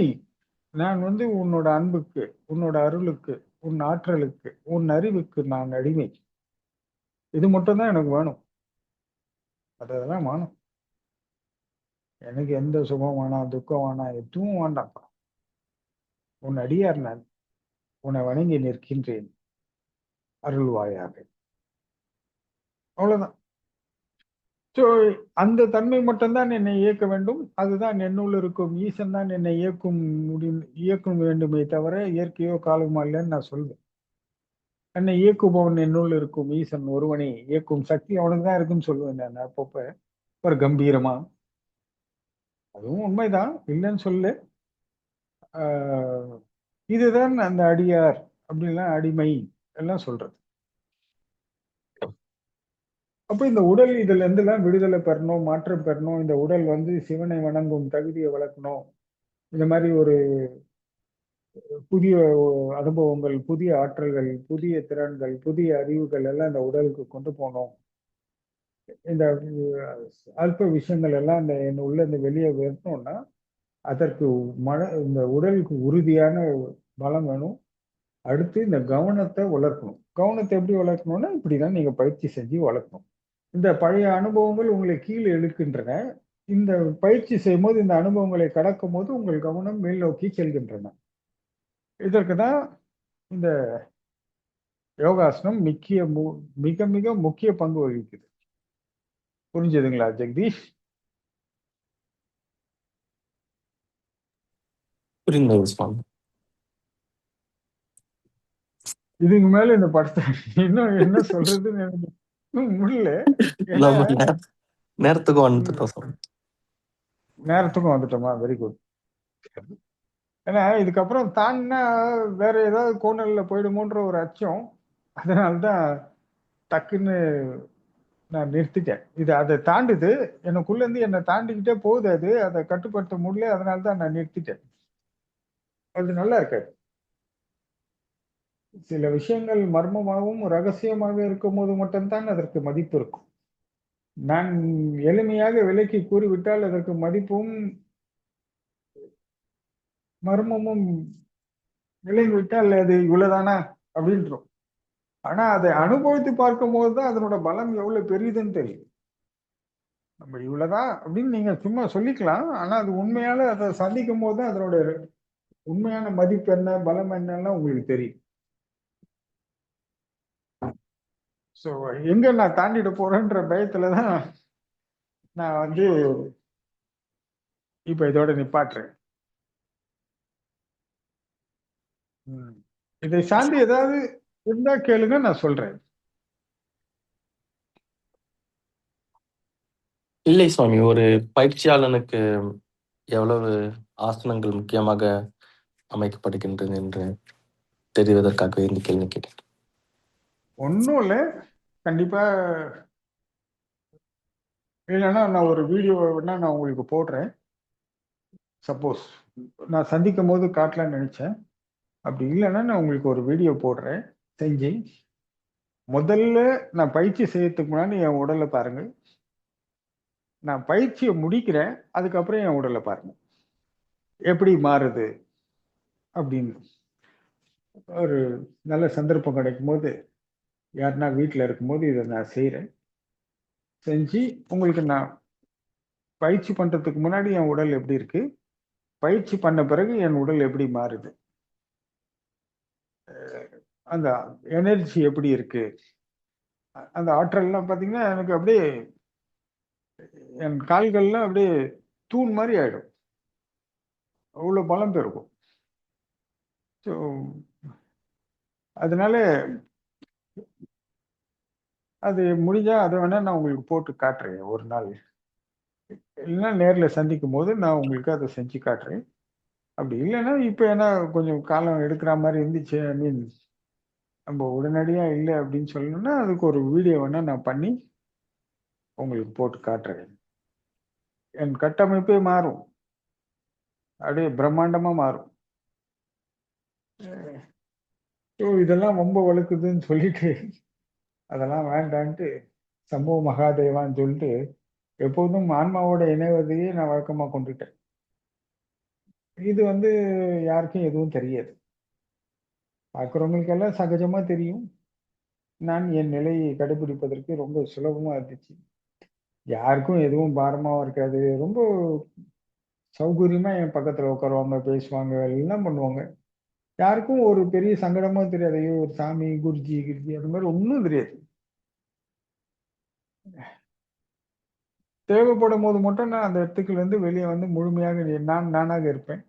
நான் உன்னோட அன்புக்கு, உன்னோட அருளுக்கு, உன் ஆற்றலுக்கு, உன் அறிவுக்கு நான் அடிமை. இது மட்டும் தான் எனக்கு வேணும். அதெல்லாம் வேணும். எனக்கு எந்த சுகம் வேணாம், துக்கம் வேணாம், எதுவும் வேண்டாம்ப்பா. உன் அடியார் நான், உன்னை வணங்கி நிற்கின்றேன், அருள்வாயாக. அவ்வளவுதான். ஸோ அந்த தன்மை மட்டும்தான் என்னை இயக்க வேண்டும். அதுதான் என்னுள் இருக்கும் ஈசன் தான் என்னை இயக்க வேண்டுமே தவிர இயற்கையோ காலமோ இல்லைன்னு நான் சொல்வேன். என்னை இயக்குபவன் என்னுள் இருக்கும் ஈசன் ஒருவனை இயக்கும் சக்தி அவனுக்கு தான் இருக்குன்னு சொல்லுவேன் நான் அப்பப்ப ஒரு கம்பீரமா. அதுவும் உண்மைதான், இல்லைன்னு சொல்லு. ஆஹ் இதுதான் அந்த அடியார் அப்படின்லாம் அடிமை எல்லாம் சொல்றது. அப்ப இந்த உடல் இதுல இருந்து எல்லாம் விடுதலை பெறணும், மாற்றம் பெறணும். இந்த உடல் சிவனை வணங்கும் தகுதியை வளர்க்கணும். இந்த மாதிரி ஒரு புதிய அனுபவங்கள், புதிய ஆற்றல்கள், புதிய திறன்கள், புதிய அறிவுகள் எல்லாம் இந்த உடலுக்கு கொண்டு போகணும். இந்த அல்ப விஷயங்கள் எல்லாம் என் உள்ள இருந்து வெளியே வரணும்னா அதற்கு இந்த உடலுக்கு உறுதியான பலம் வேணும். அடுத்து இந்த கவனத்தை வளர்க்கணும். கவனத்தை எப்படி வளர்க்கணும்னா இப்படிதான் நீங்க பயிற்சி செஞ்சு வளர்க்கணும். இந்த பழைய அனுபவங்கள் உங்களை கீழே இழுக்கின்றன. இந்த பயிற்சி செய்யும் போது இந்த அனுபவங்களை கடக்கும் போது உங்கள் கவனம் மேல் நோக்கி செல்கின்றன. இதற்கு தான் இந்த யோகாசனம் மிக மிக முக்கிய பங்கு வகிக்குது. புரிஞ்சதுங்களா ஜெகதீஷ்? புரிந்தது சுவாமி. இதுக்கு மேல இந்த படத்தை இன்னும் என்ன சொல்றதுன்னு எனக்கு முடியல. ஏன்னா நம்ம நேரத்துக்கும் வந்துட்டோம் சுவாமி. நேரத்துக்கும் வந்துட்டோமா? Very good. ஏன்னா இதுக்கப்புறம் தாண்டினா வேற ஏதாவது கோணல்ல போயிடுமோன்ற ஒரு அச்சம். அதனால்தான் டக்குன்னு நான் நிறுத்திட்டேன். இது அதை தாண்டுது, எனக்குள்ள இருந்து என்னை தாண்டிக்கிட்டே போகுது. அதை கட்டுப்படுத்த முடியல, அதனால்தான் நான் நிறுத்திட்டேன். அது நல்லா இருக்காது. சில விஷயங்கள் மர்மமாகவும் ரகசியமாக இருக்கும் போது மட்டும்தான் அதற்கு மதிப்பு இருக்கும். நான் எளிமையாக விலைக்கு கூறிவிட்டால் அதற்கு மதிப்பும் மர்மமும் விளைந்து விட்டால் அது இவ்வளவுதானா அப்படின்றோம். ஆனா அதை அனுபவித்து பார்க்கும் போதுதான் அதனோட பலம் எவ்வளவு பெரியதுன்னு தெரியும். நம்ம இவ்வளவுதான் அப்படின்னு நீங்க சும்மா சொல்லிக்கலாம். ஆனா அது உண்மையால அதை சந்திக்கும் போதுதான் அதனோட உண்மையான மதிப்பு என்ன, பலம் என்னன்னா உங்களுக்கு தெரியும். ஸோ எங்க நான் தாண்டிட போறேன்ற பயத்துலதான் நான் இப்ப இதோட நிப்பாட்டுறேன். இதை சார்ந்து ஏதாவது இருந்தா கேளுங்க, நான் சொல்றேன். இல்லை சுவாமி, ஒரு பயிற்சியாளனுக்கு எவ்வளவு ஆசனங்கள் முக்கியமாக அமைக்கப்படுகின்றன என்று தெரிவதற்காகவே இந்த கேள்வி கேட்டேன். ஒன்றும் இல்லை, கண்டிப்பா. இல்லைன்னா நான் ஒரு வீடியோ வேணா நான் உங்களுக்கு போடுறேன். சப்போஸ் நான் சந்திக்கும் போது காட்டலாம்னு நினைச்சேன். அப்படி இல்லைன்னா நான் உங்களுக்கு ஒரு வீடியோ போடுறேன் செஞ்சு. முதல்ல நான் பயிற்சி செய்யறதுக்கு முன்னாடி என் உடலை பாருங்க. நான் பயிற்சியை முடிக்கிறேன், அதுக்கப்புறம் என் உடலை பாருங்க எப்படி மாறுது அப்படின்னு. ஒரு நல்ல சந்தர்ப்பம் கிடைக்கும் போது, யாருன்னா வீட்டில் இருக்கும்போது இதை நான் செய்கிறேன். செஞ்சு உங்களுக்கு நான் பயிற்சி பண்றதுக்கு முன்னாடி என் உடல் எப்படி இருக்கு, பயிற்சி பண்ண பிறகு என் உடல் எப்படி மாறுது, அந்த எனர்ஜி எப்படி இருக்கு, அந்த ஆற்றல்லாம் பார்த்தீங்கன்னா எனக்கு அப்படியே என் கால்கள்லாம் அப்படியே தூண் மாதிரி ஆயிடும். அவ்வளோ பலம் பெருக்கும். ஸோ அதனால அது முடிஞ்சா அதை வேணா நான் உங்களுக்கு போட்டு காட்டுறேன் ஒரு நாள். இல்லைன்னா நேர்ல சந்திக்கும் போது நான் உங்களுக்கு அதை செஞ்சு காட்டுறேன். அப்படி இல்லைன்னா இப்போ ஏன்னா கொஞ்சம் காலம் எடுக்கிற மாதிரி இருந்துச்சு, ஐ மீன் நம்ம உடனடியா இல்லை அப்படின்னு சொல்லணும்னா அதுக்கு ஒரு வீடியோ வேணா நான் பண்ணி உங்களுக்கு போட்டு காட்டுறேன். என் கட்டமைப்பே மாறும், அப்படியே பிரம்மாண்டமா மாறும். ஸோ இதெல்லாம் ரொம்ப வழுக்குதுன்னு சொல்லிட்டு அதெல்லாம் வேண்டான்ட்டு சம்பவ மகாதேவான்னு சொல்லிட்டு எப்போதும் ஆன்மாவோட இணைவதையே நான் வழக்கமா கொண்டுட்டேன். இது யாருக்கும் எதுவும் தெரியாது, பார்க்குறவங்களுக்கெல்லாம் சகஜமா தெரியும். நான் என் நிலையை கடைபிடிப்பதற்கு ரொம்ப சுலபமா இருந்துச்சு. யாருக்கும் எதுவும் பாரமாவும் இருக்காது. ரொம்ப சௌகரியமா என் பக்கத்துல உட்காருவாங்க, பேசுவாங்க, எல்லாம் பண்ணுவாங்க. யாருக்கும் ஒரு பெரிய சங்கடமா தெரியாது. ஐயோ ஒரு சாமி, குருஜி கிருஜி அது மாதிரி ஒன்றும் தெரியாது. தேவைப்படும் போது மட்டும் நான் அந்த இடத்துக்குள்ள இருந்து வெளியே முழுமையாக நான் நானாக இருப்பேன்.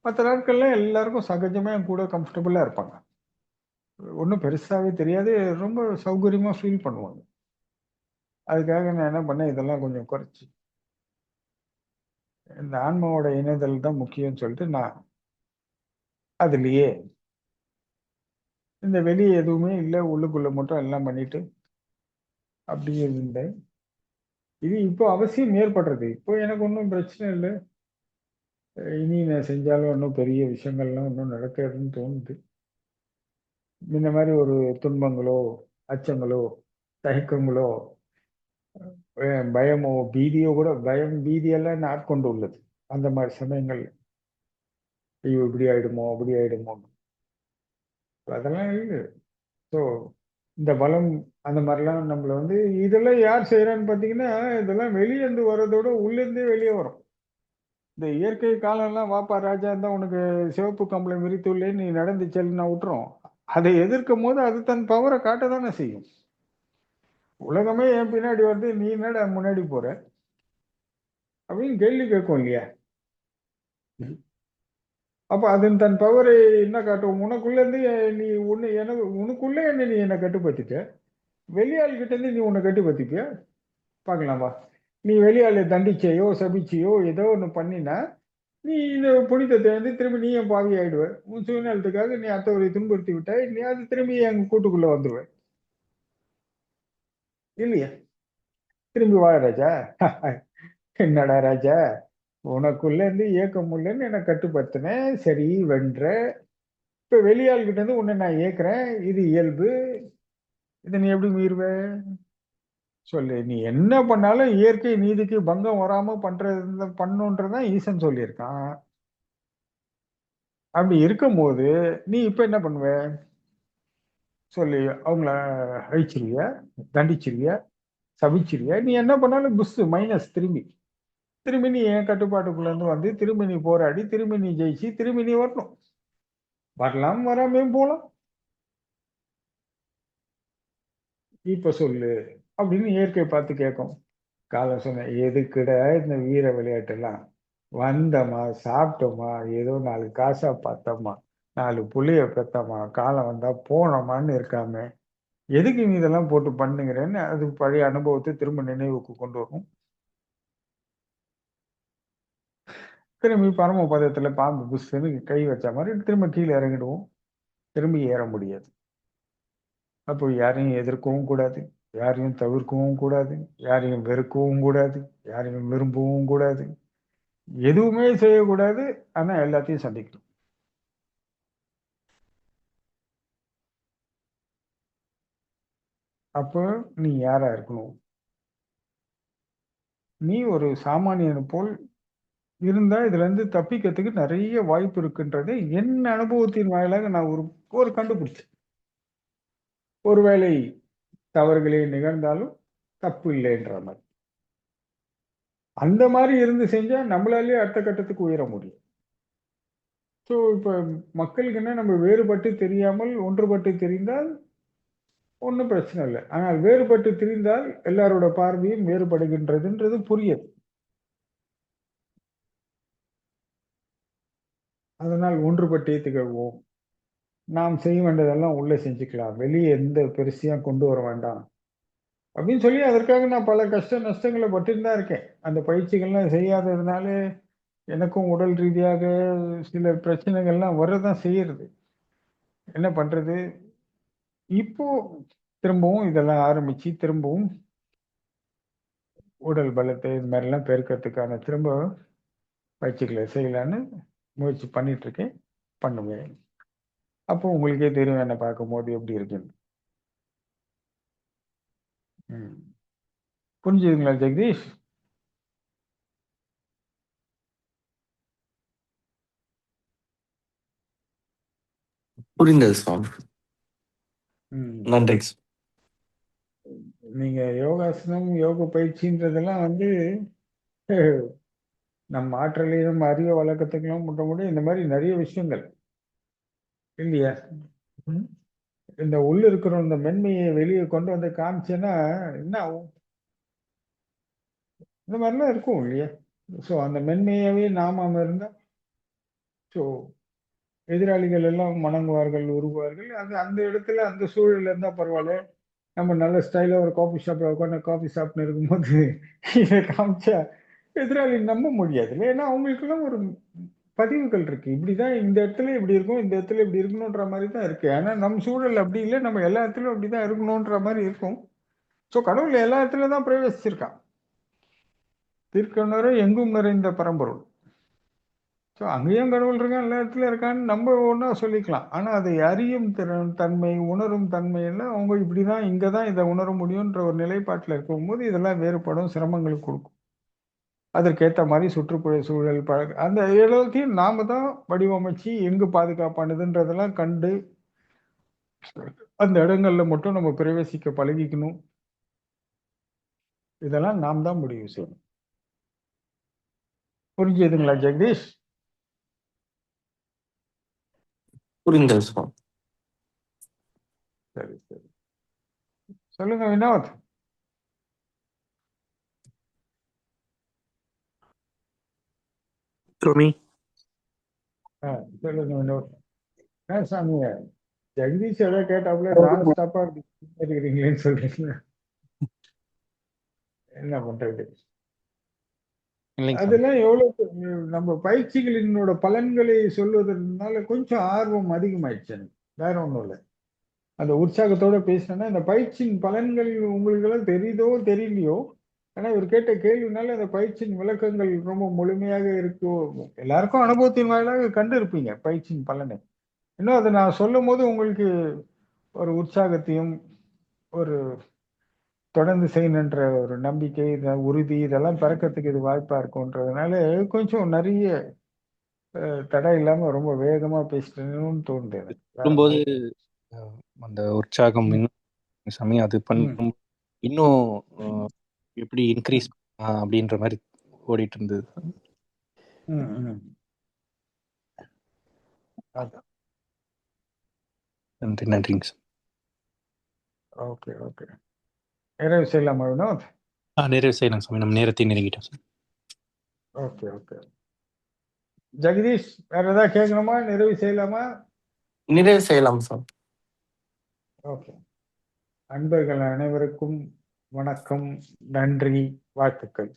மற்ற நாட்கள்ல எல்லாருக்கும் சகஜமா என் கூட கம்ஃபர்டபுளா இருப்பாங்க. ஒன்றும் பெருசாவே தெரியாது. ரொம்ப சௌகரியமா ஃபீல் பண்ணுவாங்க. அதுக்காக நான் என்ன பண்ணேன், இதெல்லாம் கொஞ்சம் குறைச்சி இந்த ஆன்மாவோட இணைதல் தான் முக்கியம்னு சொல்லிட்டு நான் அதுலயே இந்த வெளியே எதுவுமே இல்லை, உள்ளுக்குள்ள மட்டும் எல்லாம் பண்ணிட்டு அப்படியே இருந்தேன். இது இப்போ அவசியம் ஏற்படுறது. இப்போ எனக்கு ஒன்றும் பிரச்சனை இல்லை. இனி நான் செஞ்சாலும் ஒன்றும் பெரிய விஷயங்கள்லாம் ஒன்றும் நடக்காதுன்னு தோணுது. இந்த மாதிரி ஒரு துன்பங்களோ, அச்சங்களோ, தயக்கங்களோ, பயமோ, பீதியோ கூட, பயம் பீதியெல்லாம் என்ன ஆட்கொண்டு உள்ளது. அந்த மாதிரி சமயங்கள் ஐயோ இப்படி ஆயிடுமோ அப்படி ஆயிடுமோ அதெல்லாம் இல்லை. ஸோ இந்த பலம் அந்த மாதிரிலாம் நம்மள இதெல்லாம் யார் செய்யறான்னு பார்த்தீங்கன்னா, இதெல்லாம் வெளியே இருந்து வர்றதோட உள்ளேருந்தே வெளியே வரும். இந்த இயற்கை காலம்லாம் வாப்பா ராஜா இருந்தா உனக்கு சிவப்பு கம்பளை விரித்துள்ளே நீ நடந்து செல்லுனா விட்டுரும். அதை எதிர்க்கும் போது அது தன் பவரை காட்ட தானே செய்யும். உலகமே என் பின்னாடி வருது, நீ என்னடா முன்னாடி போற அப்படின்னு கேள்வி கேட்கும் இல்லையா? அப்ப அதன் தன் பவரை என்ன காட்டும்? உனக்குள்ள இருந்து நீ உன்னை எனக்கு உனக்குள்ளே என்ன நீ என்னை கட்டுப்படுத்திட்ட, வெளியாள் கிட்ட இருந்து நீ உன்னை கட்டுப்படுத்திப்பியா? பார்க்கலாமா? நீ வெளியாளை தண்டிச்சையோ சபிச்சியோ ஏதோ ஒன்று பண்ணினா நீ இந்த புனிதத்தை திரும்பி நீயும் பாவி ஆயிடுவ. உன் சுயநலத்துக்காக நீ அத்தவரை துன்புறுத்தி விட்டாய், நீ அது திரும்பி எங்க கூட்டுக்குள்ள வந்துருவ இல்லையா? திரும்பி வாழ ராஜா. என்னடா ராஜா, உனக்குள்ள இருந்து இயக்கம் இல்லைன்னு என்னை கட்டுப்படுத்தினேன், சரி வென்ற. இப்ப வெளியாள் கிட்ட இருந்து உன்னை நான் இயக்குறேன், இது இயல்பு. இதை நீ எப்படி மீறுவ? சொல்லு. நீ என்ன பண்ணாலும் இயற்கை நீதிக்கு பங்கம் வராம பண்ணுன்றதான் ஈசன் சொல்லியிருக்கான். அப்படி இருக்கும்போது நீ இப்ப என்ன பண்ணுவ சொல்லி? அவங்கள அழிச்சிருவியா, தண்டிச்சிருவியா, சபிச்சிருவியா? நீ என்ன பண்ணாலும் புஷ் மைனஸ். திரும்பி திரும்பி நீ என் கட்டுப்பாட்டுக்குள்ள இருந்து திரும்பி நீ போராடி, திரும்பி நீ ஜெயிச்சு, திரும்பி நீ வரணும். வரலாம், வராமே போலாம். இப்ப சொல்லு அப்படின்னு இயற்கை பார்த்து கேட்கும். காலம் சொன்ன, எதுக்குடா இந்த வீர விளையாட்டெல்லாம்? வந்தோமா, சாப்பிட்டோமா, ஏதோ 4 காசா பார்த்தோமா, 4 புள்ளைய பெத்தோமா, காலம் வந்தா போனோமான்னு இருக்காம எதுக்கு நீ இதெல்லாம் போட்டு பண்ணுங்கிறேன்னு அது பழைய அனுபவத்தை திரும்ப நினைவுக்கு கொண்டு வரும். திரும்பி பரமபதத்துல பாம்பு புஷ்ன்னு கை வச்ச மாதிரி திரும்ப கீழே இறங்கிடுவோம். திரும்பி ஏற முடியாது. அப்போ யாரையும் எதிர்க்கவும் கூடாது, யாரையும் தவிர்க்கவும் கூடாது, யாரையும் வெறுக்கவும் கூடாது, யாரையும் விரும்பவும் கூடாது, எதுவுமே செய்யக்கூடாது. ஆனா எல்லாத்தையும் சந்திக்கணும். அப்போ நீ யாரா இருக்கணும்? நீ ஒரு சாமானியனை போல் இருந்தா இதுல இருந்து தப்பிக்கிறதுக்கு நிறைய வாய்ப்பு இருக்குன்றதை என் அனுபவத்தின் வாயிலாக நான் ஒரு ஒரு கண்டுபிடிச்சேன். ஒருவேளை தவறுகளே நிகழ்ந்தாலும் தப்பு இல்லைன்ற மாதிரி. அந்த மாதிரி இருந்து செஞ்சா நம்மளாலே அடுத்த கட்டத்துக்கு உயர முடியும். ஸோ இப்ப மக்களுக்கு என்ன, நம்ம வேறுபட்டு தெரியாமல் ஒன்றுபட்டு தெரிந்தால் ஒன்றும் பிரச்சனை இல்லை. ஆனால் வேறுபட்டு தெரிந்தால் எல்லாரோட பார்வையும் வேறுபடுகின்றதுன்றது புரியுது. அதனால் ஒன்றுபட்டே திகழ்வோம். நாம் செய்ய வேண்டியதெல்லாம் உள்ள செஞ்சுக்கலாம், வெளியே எந்த பெருசையும் கொண்டு வர வேண்டாம் அப்படின்னு சொல்லி அதற்காக நான் பல கஷ்ட நஷ்டங்களை பட்டுன்னு தான் இருக்கேன். அந்த பயிற்சிகள்லாம் செய்யாததுனால எனக்கும் உடல் ரீதியாக சில பிரச்சனைகள்லாம் வரதான் செய்யறது. என்ன பண்றது? இப்போ திரும்பவும் இதெல்லாம் ஆரம்பிச்சு திரும்பவும் உடல் பலத்தை இது மாதிரிலாம் பெருக்கிறதுக்கான திரும்ப பயிற்சிகளை செய்யலான்னு முயற்சி பண்ணிட்டு இருக்கேன். பண்ணுவேன். அப்போ உங்களுக்கே தெரியும் என்ன பார்க்கும்போது எப்படி இருக்குன்னு. ம். புரிஞ்சுதுங்களா ஜெகதீஷ்? புரிந்தது சுவாமி. ம். நன்றி. நீங்க யோகாசனம், யோக பயிற்சின்றதெல்லாம் நம்ம ஆற்றலையும் நம்ம அறிவை வளர்க்கறதுக்கெல்லாம் முட்ட முடியும். இந்த மாதிரி நிறைய விஷயங்கள் இல்லையா? ம். இந்த உள்ள இருக்கிற இந்த மென்மையை வெளியே கொண்டு வந்து காமிச்சேன்னா என்ன ஆகும்? இந்த மாதிரிலாம் இருக்கும் இல்லையா? ஸோ அந்த மென்மையாவே நாம இருந்தா ஸோ எதிராளிகள் எல்லாம் வணங்குவார்கள், உருகுவார்கள். அது அந்த இடத்துல அந்த சூழல்ல இருந்தா பரவாயில்ல. நம்ம நல்ல ஸ்டைலா ஒரு காஃபி ஷாப்ல உட்காந்து காஃபி சாப்பிட்டு இருக்கும்போது இதை காமிச்சா எதிராளி நம்ப முடியாது. ஏன்னா அவங்களுக்கெல்லாம் ஒரு பதிவுகள் இருக்கு. இப்படிதான் இந்த இடத்துல இப்படி இருக்கும், இந்த இடத்துல இப்படி இருக்கணும்ன்ற மாதிரி தான் இருக்கு. ஆனா நம் சூழல் அப்படி இல்லை. நம்ம எல்லா இடத்துலயும் அப்படிதான் இருக்கணும்ன்ற மாதிரி இருக்கும். ஸோ கடவுள் எல்லா இடத்துலயும் தான் பிரவேசிச்சிருக்கான். தீர்க்கணரை எங்கும் நிறைந்த பரம்பொருள். ஸோ அங்கேயும் கடவுள் இருக்கான், எல்லா இடத்துலயும் இருக்கான்னு நம்ம ஒன்றா சொல்லிக்கலாம். ஆனால் அதை அறியும் திறன் தன்மை, உணரும் தன்மை எல்லாம் அவங்க இப்படிதான் இங்கே தான் இதை உணர முடியுன்ற ஒரு நிலைப்பாட்டில் இருக்கும்போது இதெல்லாம் வேறுபடும், சிரமங்களுக்கு கொடுக்கும். அதற்கேற்ற மாதிரி சுற்றுப்புற சூழல் அந்த எல்லாத்தையும் நாம தான் வடிவமைச்சு எங்கு பாதுகாப்பானதுன்றதெல்லாம் கண்டு அந்த இடங்கள்ல மட்டும் நம்ம பிரவேசிக்க பழகிக்கணும். இதெல்லாம் நாம் தான் முடிவு செய்யணும். புரிஞ்சுதுங்களா ஜெகதீஷ்? புரிந்தது சுவாமி. சரி சரி, சொல்லுங்க வினோத். சுவாமி. சொல்லுங்க வினோத். சாமி, ஜெகதீஷ் எதை கேட்டாப்புல நான் ஸ்டாப்பா இருக்கிறீங்களேன்னு சொல்றீங்க. என்ன பண்றது? இல்லைங்க சாமி. அதெல்லாம் எவ்வளவு நம்ம பயிற்சிகளினோட பலன்களை சொல்வதனால கொஞ்சம் ஆர்வம் அதிகமாயிடுச்சு எனக்கு. வேற ஒண்ணும் இல்லை. அந்த உற்சாகத்தோட பேசினேன்னா இந்த பயிற்சியின் பலன்கள் உங்களுக்கு எல்லாம் தெரியுதோ தெரியலையோ, ஆனா இவர் கேட்ட கேள்வினால அந்த பயிற்சியின் விளக்கங்கள் ரொம்ப முழுமையாக இருக்கோ. எல்லாருக்கும் அனுபவத்தின் வாயிலாக கண்டு இருப்பீங்க பயிற்சியின் பலனை. இன்னும் அதை நான் சொல்லும் போது உங்களுக்கு ஒரு உற்சாகத்தையும் ஒரு தொடர்ந்து செய்யணுன்ற ஒரு நம்பிக்கை, உறுதி இதெல்லாம் பிறக்கிறதுக்கு இது வாய்ப்பா இருக்கும்ன்றதுனால கொஞ்சம் நிறைய தடை இல்லாம ரொம்ப வேகமா பேசிட்டேன்னு தோணுது எனக்கு. சொல்லும்போது அஹ், அந்த உற்சாகம் இன்னும் சாமி அது ம், பண்ணும் இன்னும் எப்படி இன்க்ரீஸ் அப்படின்ற மாதிரி ஓடிட்டு இருந்தது. ம், ம். அதான். நன்றி நன்றிங்க சார். ஓகே ஓகே, நிறைவு செய்யலாமா வினோத்? நிறைவு செய்யலாம் சாமி, நம்ம நேரத்தை நெருங்கிட்டோம் சார். Okay okay. ஜெகதீஷ், வேற ஏதாவது கேட்கணுமா? நிறைவு செய்யலாமா? நிறைவு செய்யலாம் சுவாமி. ஓகே. அன்பர்கள் அனைவருக்கும் வணக்கம், நன்றி, வாழ்த்துக்கள்.